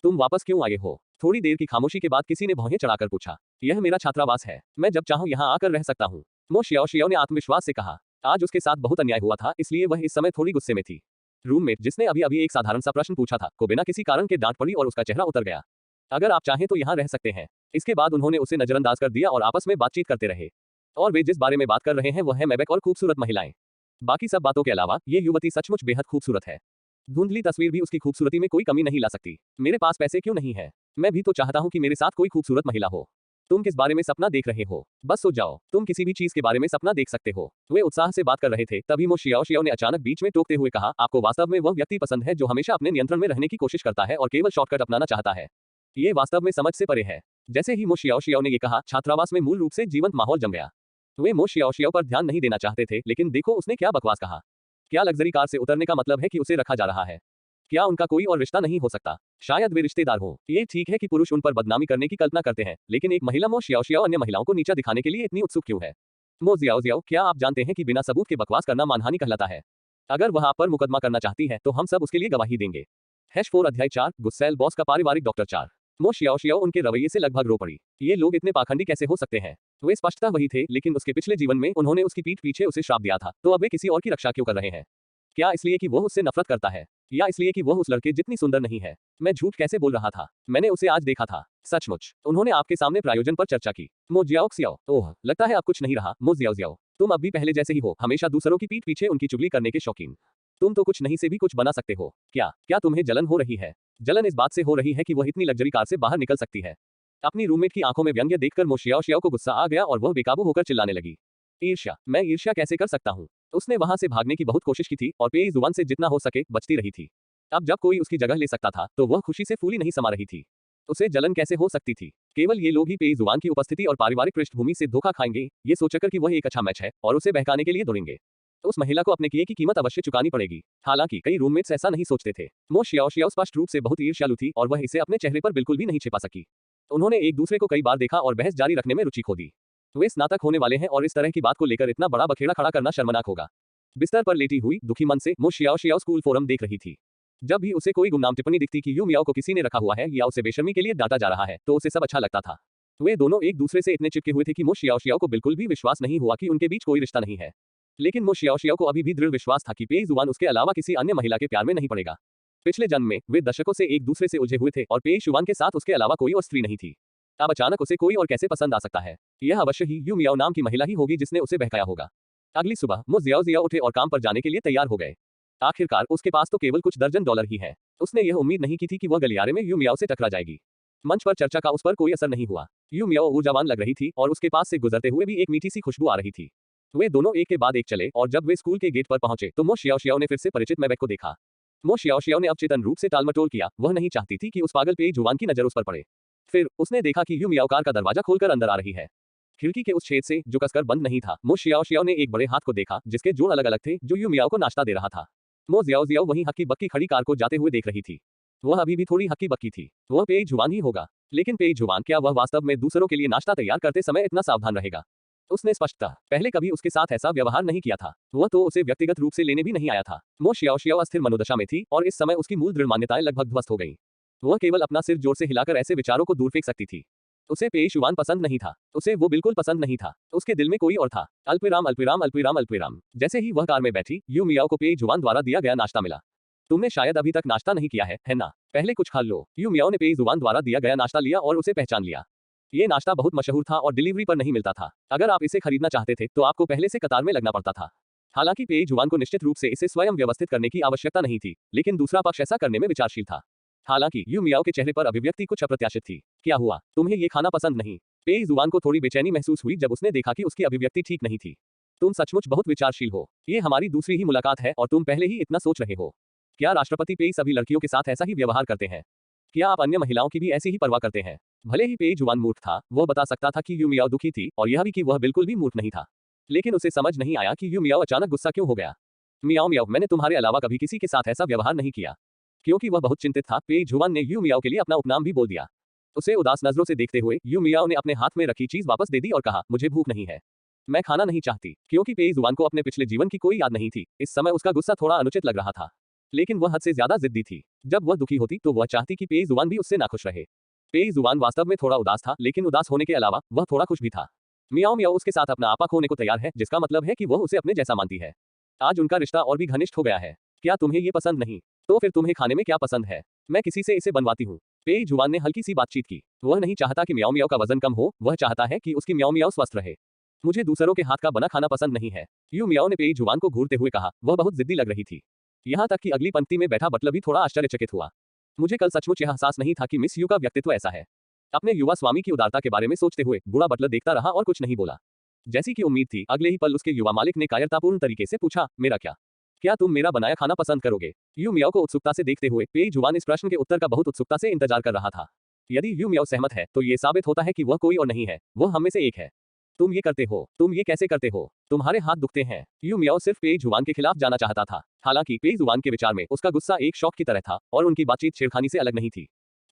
तुम वापस क्यों आए हो? थोड़ी देर की खामोशी के बाद किसी ने भौहें चढ़ाकर पूछा। यह मेरा छात्रावास है, मैं जब चाहूं यहाँ आकर रह सकता हूँ, मो शियाओ ने आत्मविश्वास से कहा। आज उसके साथ बहुत अन्याय हुआ था, इसलिए वह इस समय थोड़ी गुस्से में थी। रूममेट, जिसने अभी अभी एक साधारण सा प्रश्न पूछा था, को बिना किसी कारण के डांट पड़ी और उसका चेहरा उतर गया। अगर आप चाहें तो यहाँ रह सकते हैं। इसके बाद उन्होंने उसे नजरअंदाज कर दिया और आपस में बातचीत करते रहे। और वे जिस बारे में बात कर रहे हैं वह है मैबेक और खूबसूरत महिलाएं। बाकी सब बातों के अलावा ये युवती सचमुच बेहद खूबसूरत है। धुंधली तस्वीर भी उसकी खूबसूरती में कोई कमी नहीं ला सकती। मेरे पास पैसे क्यों नहीं है? मैं भी तो चाहता हूँ कि मेरे साथ कोई खूबसूरत महिला हो। तुम किस बारे में सपना देख रहे हो? बस सो जाओ, तुम किसी भी चीज के बारे में सपना देख सकते हो। वे उत्साह से बात कर रहे थे, तभी मो शियाओ ने अचानक बीच में टोकते हुए कहा, आपको वास्तव में वह व्यक्ति पसंद है जो हमेशा अपने नियंत्रण में रहने की कोशिश करता है और केवल शॉर्टकट अपनाना चाहता है। ये वास्तव में समझ से परे है। जैसे ही मो शियाओ ने ये कहा, छात्रावास में मूल रूप से जीवंत माहौल जम गया। वे मो शियाओ पर ध्यान नहीं देना चाहते थे, लेकिन देखो उसने क्या बकवास कहा। क्या लग्जरी कार से उतरने का मतलब है कि उसे रखा जा रहा है? क्या उनका कोई और रिश्ता नहीं हो सकता? शायद वे रिश्तेदार हों। ये ठीक है कि पुरुष उन पर बदनामी करने की कल्पना करते हैं, लेकिन एक महिला मो शियाओ अन्य महिलाओं को नीचा दिखाने के लिए इतनी उत्सुक क्यों है? मो जियाओ, क्या आप जानते हैं कि बिना सबूत के बकवास करना मानहानि कहलाता है? अगर वह आप पर मुकदमा करना चाहती है तो हम सब उसके लिए गवाही देंगे। #4 अध्याय 4 गुस्सैल बॉस का पारिवारिक डॉक्टर 4। मो शियाओ उनके रवैये से लगभग रो पड़ी। ये लोग इतने पाखंडी कैसे हो सकते हैं? वे स्पष्टतः वही थे, लेकिन उसके पिछले जीवन में उन्होंने उसकी पीठ पीछे उसे श्राप दिया था, तो अब वे किसी और की रक्षा क्यों कर रहे हैं? क्या इसलिए कि वह उससे नफरत करता है, या इसलिए कि वह उस लड़के जितनी सुंदर नहीं है? मैं झूठ कैसे बोल रहा था? मैंने उसे आज देखा था। सचमुच उन्होंने आपके सामने प्रायोजन पर चर्चा की। मो जियाओ, ओह लगता है अब कुछ नहीं रहा। मो जियाओ, तुम अब भी पहले जैसे ही हो, हमेशा दूसरों की पीठ पीछे उनकी चुगली करने के शौकीन। तुम तो कुछ नहीं से भी कुछ बना सकते हो। क्या तुम्हें जलन हो रही है? जलन इस बात से हो रही है कि वह इतनी लग्जरी कार से बाहर निकल सकती है। अपनी रूममेट की आंखों में व्यंग्य देखकर मो शियाओ को गुस्सा आ गया और वह बेकाबू होकर चिल्लाने लगी। ईर्ष्या? मैं ईर्ष्या कैसे कर सकता हूँ? उसने वहां से भागने की बहुत कोशिश की थी और पेई जुबान से जितना हो सके बचती रही थी। अब जब कोई उसकी जगह ले सकता था तो वह खुशी से फूली नहीं समा रही थी। उसे जलन कैसे हो सकती थी? केवल ये लोग ही पेई जुबान की उपस्थिति और पारिवारिक पृष्ठभूमि से धोखा खाएंगे, ये सोचकर कि वह एक अच्छा मैच है और उसे बहकाने के लिए दौड़ेंगे। तो उस महिला को अपने किए की कीमत अवश्य चुकानी पड़ेगी। हालांकि कई रूममेट्स ऐसा नहीं सोचते थे। मो शियाओ स्पष्ट रूप से बहुत ईर्ष्यालु थी और वह इसे अपने चेहरे पर बिल्कुल भी नहीं छिपा सकी। उन्होंने एक दूसरे को कई बार देखा और बहस जारी रखने में रुचि खो दी। वे स्नातक होने वाले हैं और इस तरह की बात को लेकर इतना बड़ा बखेड़ा खड़ा करना शर्मनाक होगा। बिस्तर पर लेटी हुई दुखी मन से मो शियाओ स्कूल फोरम देख रही थी। जब भी उसे कोई गुमनाम टिप्पणी दिखती कि यू मियाओ को किसी ने रखा हुआ है या उसे बेशर्मी के लिए डांटा जा रहा है, तो उसे सब अच्छा लगता था। वे दोनों एक दूसरे से इतने चिपके हुए थे कि मो शियाओ को बिल्कुल भी विश्वास नहीं हुआ कि उनके बीच कोई रिश्ता नहीं है। लेकिन मो शियाओ को अभी भी दृढ़ विश्वास था कि पेई जुबान उसके अलावा किसी अन्य महिला के प्यार में नहीं पड़ेगा। पिछले जन्म में वे दशकों से एक दूसरे से उलझे हुए थे और पेई जुबान के साथ उसके अलावा कोई और स्त्री नहीं थी। अब अचानक उसे कोई और कैसे पसंद आ सकता है? यह अवश्य ही यू मियाओ नाम की महिला ही होगी जिसने उसे बहकाया होगा। अगली सुबह मो जियाओ उठे और काम पर जाने के लिए तैयार हो गए। आखिरकार उसके पास तो केवल कुछ दर्जन डॉलर ही है। उसने यह उम्मीद नहीं की थी कि वह गलियारे में यू मियाओ से टकरा जाएगी। मंच पर चर्चा का उस पर कोई असर नहीं हुआ। यू मियाओ ऊर्जावान लग रही थी और उसके पास से गुजरते हुए भी एक मीठी सी खुशबू आ रही थी। वे दोनों एक के बाद एक चले और जब वे स्कूल के गेट पर पहुंचे तो मो शियाओ ने फिर से परिचित मैबेक को देखा। मो शियाओ ने अब चेतन रूप से टालमटोल किया। वह नहीं चाहती थी कि उस पागल पेई जुबान की नजर उस पर पड़े। फिर उसने देखा कि यू मियाओ कार का दरवाजा खोलकर अंदर आ रही है। खिड़की के उस छेद से जो कसकर बंद नहीं था, मो शियाओ ने एक बड़े हाथ को देखा जिसके जोड़ अलग अलग थे, जो यू मियाओ को नाश्ता दे रहा था। मो जियाओ वहीं हक्की बक्की खड़ी कार को जाते हुए देख रही थी। वह अभी भी थोड़ी हक्की बक्की थी। वह पेई जुबान ही होगा, लेकिन पेई जुबान क्या वह वास्तव में दूसरों के लिए नाश्ता तैयार करते समय इतना सावधान रहेगा? उसने स्पष्टतः पहले कभी उसके साथ ऐसा व्यवहार नहीं किया था। वह तो उसे व्यक्तिगत रूप से लेने भी नहीं आया था। मो शियाओ अस्थिर मनोदशा में थी और इस समय उसकी मूल दृढ़ मान्यताएं लगभग ध्वस्त हो गईं। वह केवल अपना सिर जोर से हिलाकर ऐसे विचारों को दूर फेंक सकती थी। उसे पेई जुबान पसंद नहीं था। उसे वो बिल्कुल पसंद नहीं था। उसके दिल में कोई और था। अल्पविराम। जैसे ही वह कार में बैठी, यू मियाओ को पेई जुबान द्वारा दिया गया नाश्ता मिला। तुमने शायद अभी तक नाश्ता नहीं किया है ना? पहले कुछ खा लो। यू मियाओ ने पेई जुबान द्वारा दिया गया नाश्ता लिया और उसे पहचान लिया। ये नाश्ता बहुत मशहूर था और डिलीवरी पर नहीं मिलता था। अगर आप इसे खरीदना चाहते थे तो आपको पहले से कतार में लगना पड़ता था। हालांकि पेई जुबान को निश्चित रूप से इसे स्वयं व्यवस्थित करने की आवश्यकता नहीं थी, लेकिन दूसरा पक्ष ऐसा करने में विचारशील था। हालांकि यू मियाओ के चेहरे पर अभिव्यक्ति कुछ अप्रत्याशित थी। क्या हुआ? तुम्हें ये खाना पसंद नहीं? पेई जुबान को थोड़ी बेचैनी महसूस हुई जब उसने देखा कि उसकी अभिव्यक्ति ठीक नहीं थी। तुम सचमुच बहुत विचारशील हो। ये हमारी दूसरी ही मुलाकात है और तुम पहले ही इतना सोच रहे हो। क्या राष्ट्रपति पेई सभी लड़कियों के साथ ऐसा ही व्यवहार करते हैं? क्या आप अन्य महिलाओं की भी ऐसी ही परवाह करते हैं? भले ही पेई जुआन मूर्ख था, वह बता सकता था कि यू मियाओ दुखी थी और यह भी कि वह बिल्कुल भी मूर्ख नहीं था। लेकिन उसे समझ नहीं आया कि यू मियाओ अचानक गुस्सा क्यों हो गया। मियाओ मियाओ, मैंने तुम्हारे अलावा कभी किसी के साथ ऐसा व्यवहार नहीं किया। क्योंकि वह बहुत चिंतित था, पेई जुआन ने यू मियाओ के लिए अपना उपनाम भी बोल दिया। उसे उदास नजरों से देखते हुए यू मियाओ ने अपने हाथ में रखी चीज वापस दे दी और कहा, मुझे भूख नहीं है। मैं खाना नहीं चाहती। क्योंकि पेई जुआन को अपने पिछले जीवन की कोई याद नहीं थी, इस समय उसका गुस्सा थोड़ा अनुचित लग रहा था। लेकिन वह हद से ज्यादा जिद्दी थी। जब वह दुखी होती तो वह चाहती कि पेई जुआन भी उससे नाखुश रहे। पेई जुआन वास्तव में थोड़ा उदास था, लेकिन उदास होने के अलावा वह थोड़ा खुश भी था। मियाओ मियाओ उसके साथ अपना आपा खोने को तैयार है, जिसका मतलब है कि वह उसे अपने जैसा मानती है। आज उनका रिश्ता और भी घनिष्ठ हो गया है। क्या तुम्हें ये पसंद नहीं? तो फिर तुम्हें खाने में क्या पसंद है? मैं किसी से इसे बनवाती हूँ। पेई जुआन ने हल्की सी बातचीत की। वह नहीं चाहता कि मियाओ मियाओ का वजन कम हो, वह चाहता है कि उसकी मियाओ मियाओ स्वस्थ रहे। मुझे दूसरों के हाथ का बना खाना पसंद नहीं है, यू मियाओ ने पेई जुआन को घूरते हुए कहा। वह बहुत जिद्दी लग रही थी। यहाँ तक कि अगली पंक्ति में बैठा बटलर भी थोड़ा आश्चर्यचकित हुआ। मुझे कल सचमुच यह एहसास नहीं था कि मिस यू का व्यक्तित्व ऐसा है। अपने युवा स्वामी की उदारता के बारे में सोचते हुए बूढ़ा बटलर देखता रहा और कुछ नहीं बोला। जैसी कि उम्मीद थी, अगले ही पल उसके युवा मालिक ने कायरतापूर्ण तरीके से पूछा, मेरा क्या? क्या तुम मेरा बनाया खाना पसंद करोगे? यू मियाओ को उत्सुकता से देखते हुए पेई जुआन इस प्रश्न के उत्तर का बहुत उत्सुकता से इंतजार कर रहा था। यदि यू मियाओ सहमत है, तो ये साबित होता है कि वह कोई और नहीं है, वह हम में से एक है। तुम ये करते हो, तुम ये कैसे करते हो? तुम्हारे हाथ दुखते हैं। यू मियाओ सिर्फ पेई जुआन के खिलाफ जाना चाहता था। हालांकि पेई जुआन के विचार में उसका गुस्सा एक शौक की तरह था और उनकी बातचीत छेड़खानी से अलग नहीं थी।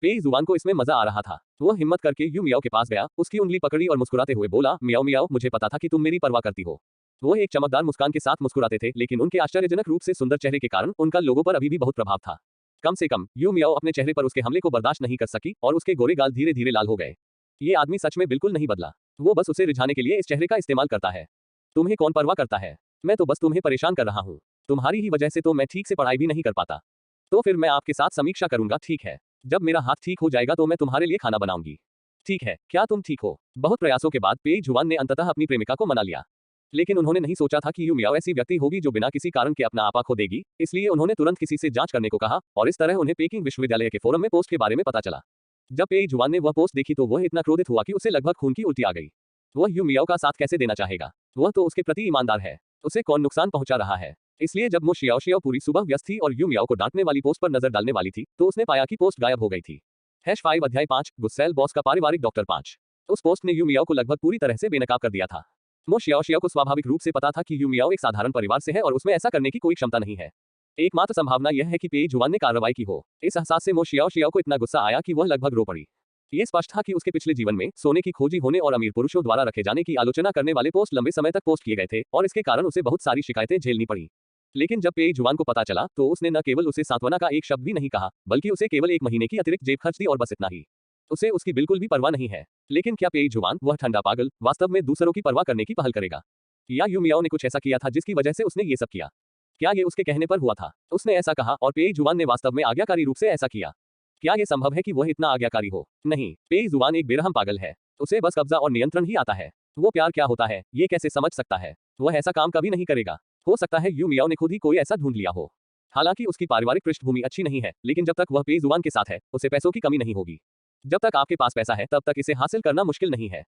पेई जुआन को इसमें मजा आ रहा था। वह हिम्मत करके यू मियाओ के पास गया, उसकी उंगली पकड़ी और मुस्कुराते हुए बोला, मियाओ मियाओ, मुझे पता था कि तुम मेरी परवाह करती हो। वो एक चमकदार मुस्कान के साथ मुस्कुराते थे, लेकिन उनके आश्चर्यजनक रूप से सुंदर चेहरे के कारण उनका लोगों पर अभी भी बहुत प्रभाव था। कम से कम यू मियाओ अपने चेहरे पर उसके हमले को बर्दाश्त नहीं कर सकी और उसके गोरे गाल धीरे धीरे लाल हो गए। ये आदमी सच में बिल्कुल नहीं बदला। वो बस उसे रिझाने के लिए इस चेहरे का इस्तेमाल करता है। तुम्हें कौन परवाह करता है? मैं तो बस तुम्हें परेशान कर रहा हूँ। तुम्हारी ही वजह से तो मैं ठीक से पढ़ाई भी नहीं कर पाता। तो फिर मैं आपके साथ समीक्षा करूंगा, ठीक है? जब मेरा हाथ ठीक हो जाएगा तो मैं तुम्हारे लिए खाना बनाऊंगी। ठीक है, क्या तुम ठीक हो? बहुत प्रयासों के बाद पेई जुआन ने अंततः अपनी प्रेमिका को मना लिया। लेकिन उन्होंने नहीं सोचा था कि यू मियाओ ऐसी व्यक्ति होगी जो बिना किसी कारण के अपना आपा खो देगी, इसलिए उन्होंने तुरंत किसी से जांच करने को कहा और इस तरह उन्हें पेकिंग विश्वविद्यालय के फोरम में पोस्ट के बारे में पता चला। जब पेई जुआन ने वह पोस्ट देखी तो वह इतना क्रोधित हुआ कि उसे लगभग खून की उल्टी आ गई। वह यू मियाओ का साथ कैसे देना चाहेगा? वह तो उसके प्रति ईमानदार है। उसे कौन नुकसान पहुंचा रहा है? इसलिए जब मो शियाओ शियाओ पूरी सुबह व्यस्त थी और यू मियाओ को डांटने वाली पोस्ट पर नजर डालने वाली थी, तो उसने पाया कि पोस्ट गायब हो गई थी। #5 अध्याय 5 गुस्सैल बॉस का पारिवारिक डॉक्टर 5। उस पोस्ट ने यू मियाओ को लगभग पूरी तरह से बेनकाब कर दिया था। मो शियाओ शियाओ को स्वाभाविक रूप से पता था कि यू मियाओ एक साधारण परिवार से है और उसमें ऐसा करने की कोई क्षमता नहीं है। एकमात्र संभावना यह है कि पेई जुआन ने कार्रवाई की हो। इस एहसास से मो शियाओ शियाओ को इतना गुस्सा आया कि वह लगभग रो पड़ी। ये स्पष्ट था कि उसके पिछले जीवन में सोने की खोजी होने और अमीर पुरुषों द्वारा रखे जाने की आलोचना करने वाले पोस्ट लंबे समय तक पोस्ट किए गए थे और इसके कारण उसे बहुत सारी शिकायतें झेलनी पड़ी। लेकिन जब पेई जुआन को पता चला तो उसने न केवल उसे सांत्वना का एक शब्द भी नहीं कहा, बल्कि उसे केवल 1 महीने की अतिरिक्त जेब खर्च दी और बस इतना ही। उसे उसकी बिल्कुल भी परवाह नहीं है। लेकिन क्या पेई जुआन, वह ठंडा पागल, वास्तव में दूसरों की परवाह करने की पहल करेगा? या यू मियाओ ने कुछ ऐसा किया था जिसकी वजह से उसने ये सब किया? क्या ये उसके कहने पर हुआ था? उसने ऐसा कहा और पेई जुआन ने वास्तव में आज्ञाकारी रूप से ऐसा किया। क्या यह संभव है कि वह इतना आज्ञाकारी हो? नहीं, पेई जुआन एक बेरहम पागल है। उसे बस कब्जा और नियंत्रण ही आता है। वो प्यार क्या होता है ये कैसे समझ सकता है? वह ऐसा काम कभी नहीं करेगा। हो सकता है यू मियाओ ने खुद ही कोई ऐसा ढूंढ लिया हो। हालांकि उसकी पारिवारिक पृष्ठभूमि अच्छी नहीं है, लेकिन जब तक वह पेई जुआन के साथ है, उसे पैसों की कमी नहीं होगी। जब तक आपके पास पैसा है तब तक इसे हासिल करना मुश्किल नहीं है।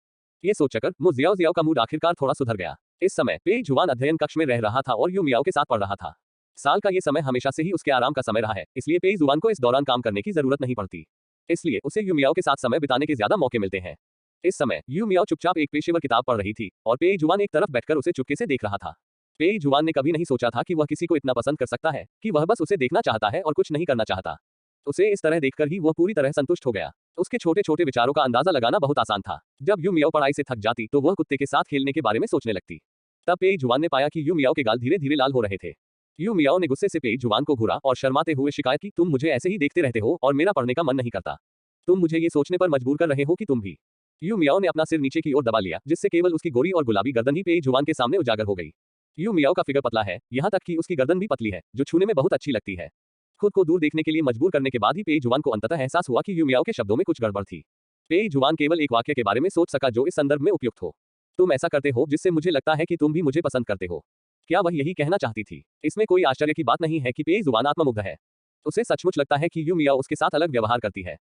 ये सोचकर मो जियाओ जियाओ का मूड आखिरकार थोड़ा सुधर गया। इस समय पेई जुआन अध्ययन कक्ष में रह रहा था और यू मियाओ के साथ पढ़ रहा था। साल का ये समय हमेशा से ही उसके आराम का समय रहा है, इसलिए पेई जुआन को इस दौरान काम करने की जरूरत नहीं पड़ती। इसलिए उसे यू मियाओ के साथ समय बिताने के ज्यादा मौके मिलते हैं। इस समय यू मियाओ चुपचाप एक पेशेवर किताब पढ़ रही थी और पेई जुआन एक तरफ बैठकर उसे चुपके से देख रहा था। पेई जुआन ने कभी नहीं सोचा था कि वह किसी को इतना पसंद कर सकता है कि वह बस उसे देखना चाहता है और कुछ नहीं करना चाहता। उसे इस तरह देखकर ही वह पूरी तरह संतुष्ट हो गया। उसके छोटे छोटे विचारों का अंदाजा लगाना बहुत आसान था। जब यू मियाओ पढ़ाई से थक जाती तो वह कुत्ते के साथ खेलने के बारे में सोचने लगती। तब पेई जुआन ने पाया कि यू मियाओ के गाल धीरे धीरे लाल हो रहे थे। यू मियाओ ने गुस्से से पेई जुआन को घूरा और शर्माते हुए शिकायत की, तुम मुझे ऐसे ही देखते रहते हो और मेरा पढ़ने का मन नहीं करता। तुम मुझे ये सोचने पर मजबूर कर रहे हो कि तुम भी। यू मियाओ ने अपना सिर नीचे की ओर दबा लिया, जिससे केवल उसकी गोरी और गुलाबी गर्दन ही पेई जुआन के सामने उजागर हो गई। यू मियाओ का फिगर पतला है, यहाँ तक कि उसकी गर्दन भी पतली है, जो छूने में बहुत अच्छी लगती है। खुद को दूर देखने के लिए मजबूर करने के बाद ही पेई जुआन को अंततः एहसास हुआ कि यू मियाओ के शब्दों में कुछ गड़बड़ थी। पेई जुआन केवल एक वाक्य के बारे में सोच सका जो इस संदर्भ में उपयुक्त हो। तुम ऐसा करते हो जिससे मुझे लगता है कि तुम भी मुझे पसंद करते हो। क्या वह यही कहना चाहती थी? इसमें कोई आश्चर्य की बात नहीं है कि पेई जुआन आत्ममुग्ध है। उसे सचमुच लगता है कि यू मियाओ उसके साथ अलग व्यवहार करती है।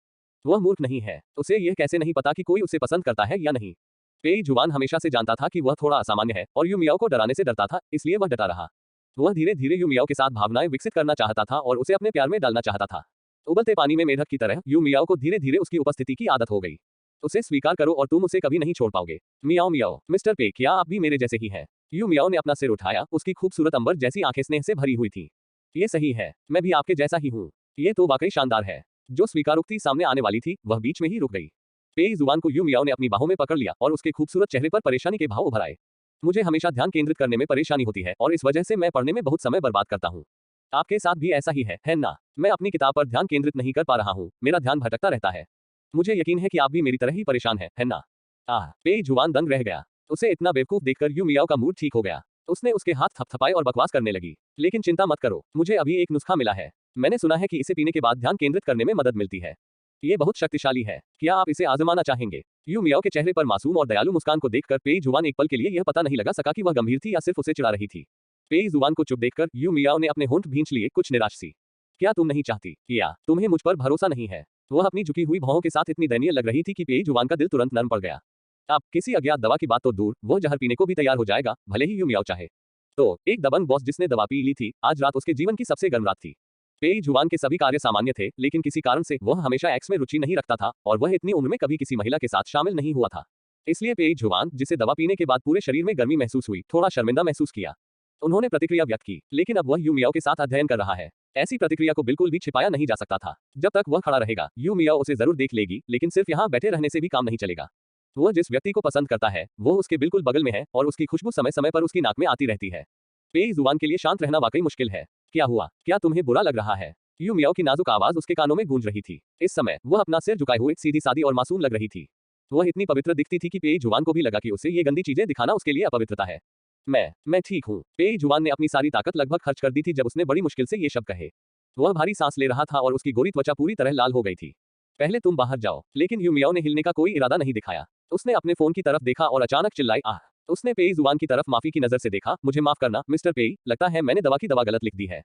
वह मूर्ख नहीं है। उसे यह कैसे नहीं पता कि कोई उसे पसंद करता है या नहीं? पेई जुआन हमेशा से जानता था कि वह थोड़ा असामान्य है और यू मियाओ को डराने से डरता था, इसलिए वह डटा रहा। वह धीरे धीरे यू मियाओ के साथ भावनाएं विकसित करना चाहता था और उसे अपने प्यार में डालना चाहता था। उबलते पानी में मेढक की तरह यू मियाओ को धीरे धीरे उसकी उपस्थिति की आदत हो गई। उसे स्वीकार करो और तुम उसे कभी नहीं छोड़ पाओगे। मियाओ मियाओ, मिस्टर पे, क्या आप भी मेरे जैसे ही हैं? यू मियाओ ने अपना सिर उठाया, उसकी खूबसूरत अंबर जैसी आंखें स्नेह से भरी हुई थी। ये सही है, मैं भी आपके जैसा ही हूँ। ये तो वाकई शानदार है। जो स्वीकारोक्ति सामने आने वाली थी, वह बीच में ही रुक गई। पेई जुबान को यू मियाओ ने अपनी बाहों में पकड़ लिया और उसके खूबसूरत चेहरे पर परेशानी के भाव उभर आए। मुझे हमेशा ध्यान केंद्रित करने में परेशानी होती है और इस वजह से मैं पढ़ने में बहुत समय बर्बाद करता हूँ। आपके साथ भी ऐसा ही है ना? मैं अपनी किताब पर ध्यान केंद्रित नहीं कर पा रहा हूँ, मेरा ध्यान भटकता रहता है। मुझे यकीन है कि आप भी मेरी तरह ही परेशान है ना? पेई जुबान दंग रह गया। उसे इतना बेवकूफ देखकर यू मियाओ का मूड ठीक हो गया। उसने उसके हाथ थपथपाए और बकवास करने लगी। लेकिन चिंता मत करो, मुझे अभी एक नुस्खा मिला है। मैंने सुना है कि इसे पीने के बाद ध्यान केंद्रित करने में मदद मिलती है। ये बहुत शक्तिशाली है। क्या आप इसे आजमाना चाहेंगे? यू मियाओ के चेहरे पर मासूम और दयालु मुस्कान को देखकर पेई जुबान एक पल के लिए यह पता नहीं लगा सका कि वह गंभीर थी या सिर्फ उसे चिढ़ा रही थी। पेई जुबान को चुप देखकर यू मियाओ ने अपने होंठ भींच लिए, कुछ निराश सी। क्या तुम नहीं चाहती, या तुम्हें मुझ पर भरोसा नहीं है? वह अपनी झुकी हुई भौहों के साथ इतनी दयनीय लग रही थी कि पेई जुबान का दिल तुरंत नर्म पड़ गया। अब किसी अज्ञात दवा की बात तो दूर, वह जहर पीने को भी तैयार हो जाएगा, भले ही यू मियाओ चाहे। तो एक दबंग बॉस जिसने दवा पी ली थी, आज रात उसके जीवन की सबसे गर्म रात थी। पेई जुबान के सभी कार्य सामान्य थे, लेकिन किसी कारण से वह हमेशा एक्स में रुचि नहीं रखता था और वह इतनी उम्र में कभी किसी महिला के साथ शामिल नहीं हुआ था। इसलिए पेई जुबान, जिसे दवा पीने के बाद पूरे शरीर में गर्मी महसूस हुई, थोड़ा शर्मिंदा महसूस किया। उन्होंने प्रतिक्रिया व्यक्त की, लेकिन अब वह यू मियाओ के साथ अध्ययन कर रहा है। ऐसी प्रतिक्रिया को बिल्कुल भी छिपाया नहीं जा सकता था। जब तक वह खड़ा रहेगा, यू मियाओ उसे जरूर देख लेगी, लेकिन सिर्फ यहाँ बैठे रहने से भी काम नहीं चलेगा। वह जिस व्यक्ति को पसंद करता है, वो उसके बिल्कुल बगल में है और उसकी खुशबू समय समय पर उसकी नाक में आती रहती है। पेई जुबान के लिए शांत रहना वाकई मुश्किल है। क्या हुआ? क्या तुम्हें बुरा लग रहा है? यू मियाओ की नाजुक आवाज उसके कानों में गूंज रही थी। इस समय वह अपना सिर झुकाए हुए सीधी सादी और मासूम लग रही थी। वह इतनी पवित्र दिखती थी कि पेई जुबान को भी लगा कि उसे ये गंदी चीजें दिखाना उसके लिए अपवित्रता है। मैं ठीक हूँ। पेई जुबान ने अपनी सारी ताकत लगभग खर्च कर दी थी जब उसने बड़ी मुश्किल से ये शब्द कहे। वह भारी सांस ले रहा था और उसकी गोरी त्वचा पूरी तरह लाल हो गई थी। पहले तुम बाहर जाओ, लेकिन यू मियाओ ने हिलने का कोई इरादा नहीं दिखाया। उसने अपने फोन की तरफ देखा और अचानक चिल्लाई, आह! उसने पेई जुबान की तरफ माफी की नजर से देखा। मुझे माफ करना मिस्टर पेई, लगता है मैंने दवा गलत लिख दी है।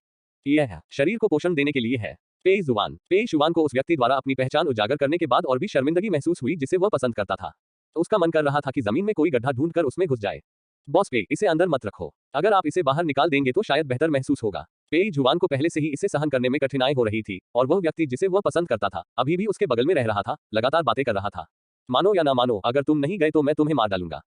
यह शरीर को पोषण देने के लिए है। पेई जुबान को उस व्यक्ति द्वारा अपनी पहचान उजागर करने के बाद और भी शर्मिंदगी महसूस हुई जिसे वह पसंद करता था। उसका मन कर रहा था कि जमीन में कोई गड्ढा ढूंढकर उसमें घुस जाए। बॉस पे, इसे अंदर मत रखो। अगर आप इसे बाहर निकाल देंगे तो शायद बेहतर महसूस होगा। पेई जुबान को पहले से ही इसे सहन करने में कठिनाई हो रही थी और वह व्यक्ति जिसे वह पसंद करता था अभी भी उसके बगल में रह रहा था, लगातार बातें कर रहा था। मानो या ना मानो, अगर तुम नहीं गए तो मैं तुम्हें मार डालूंगा।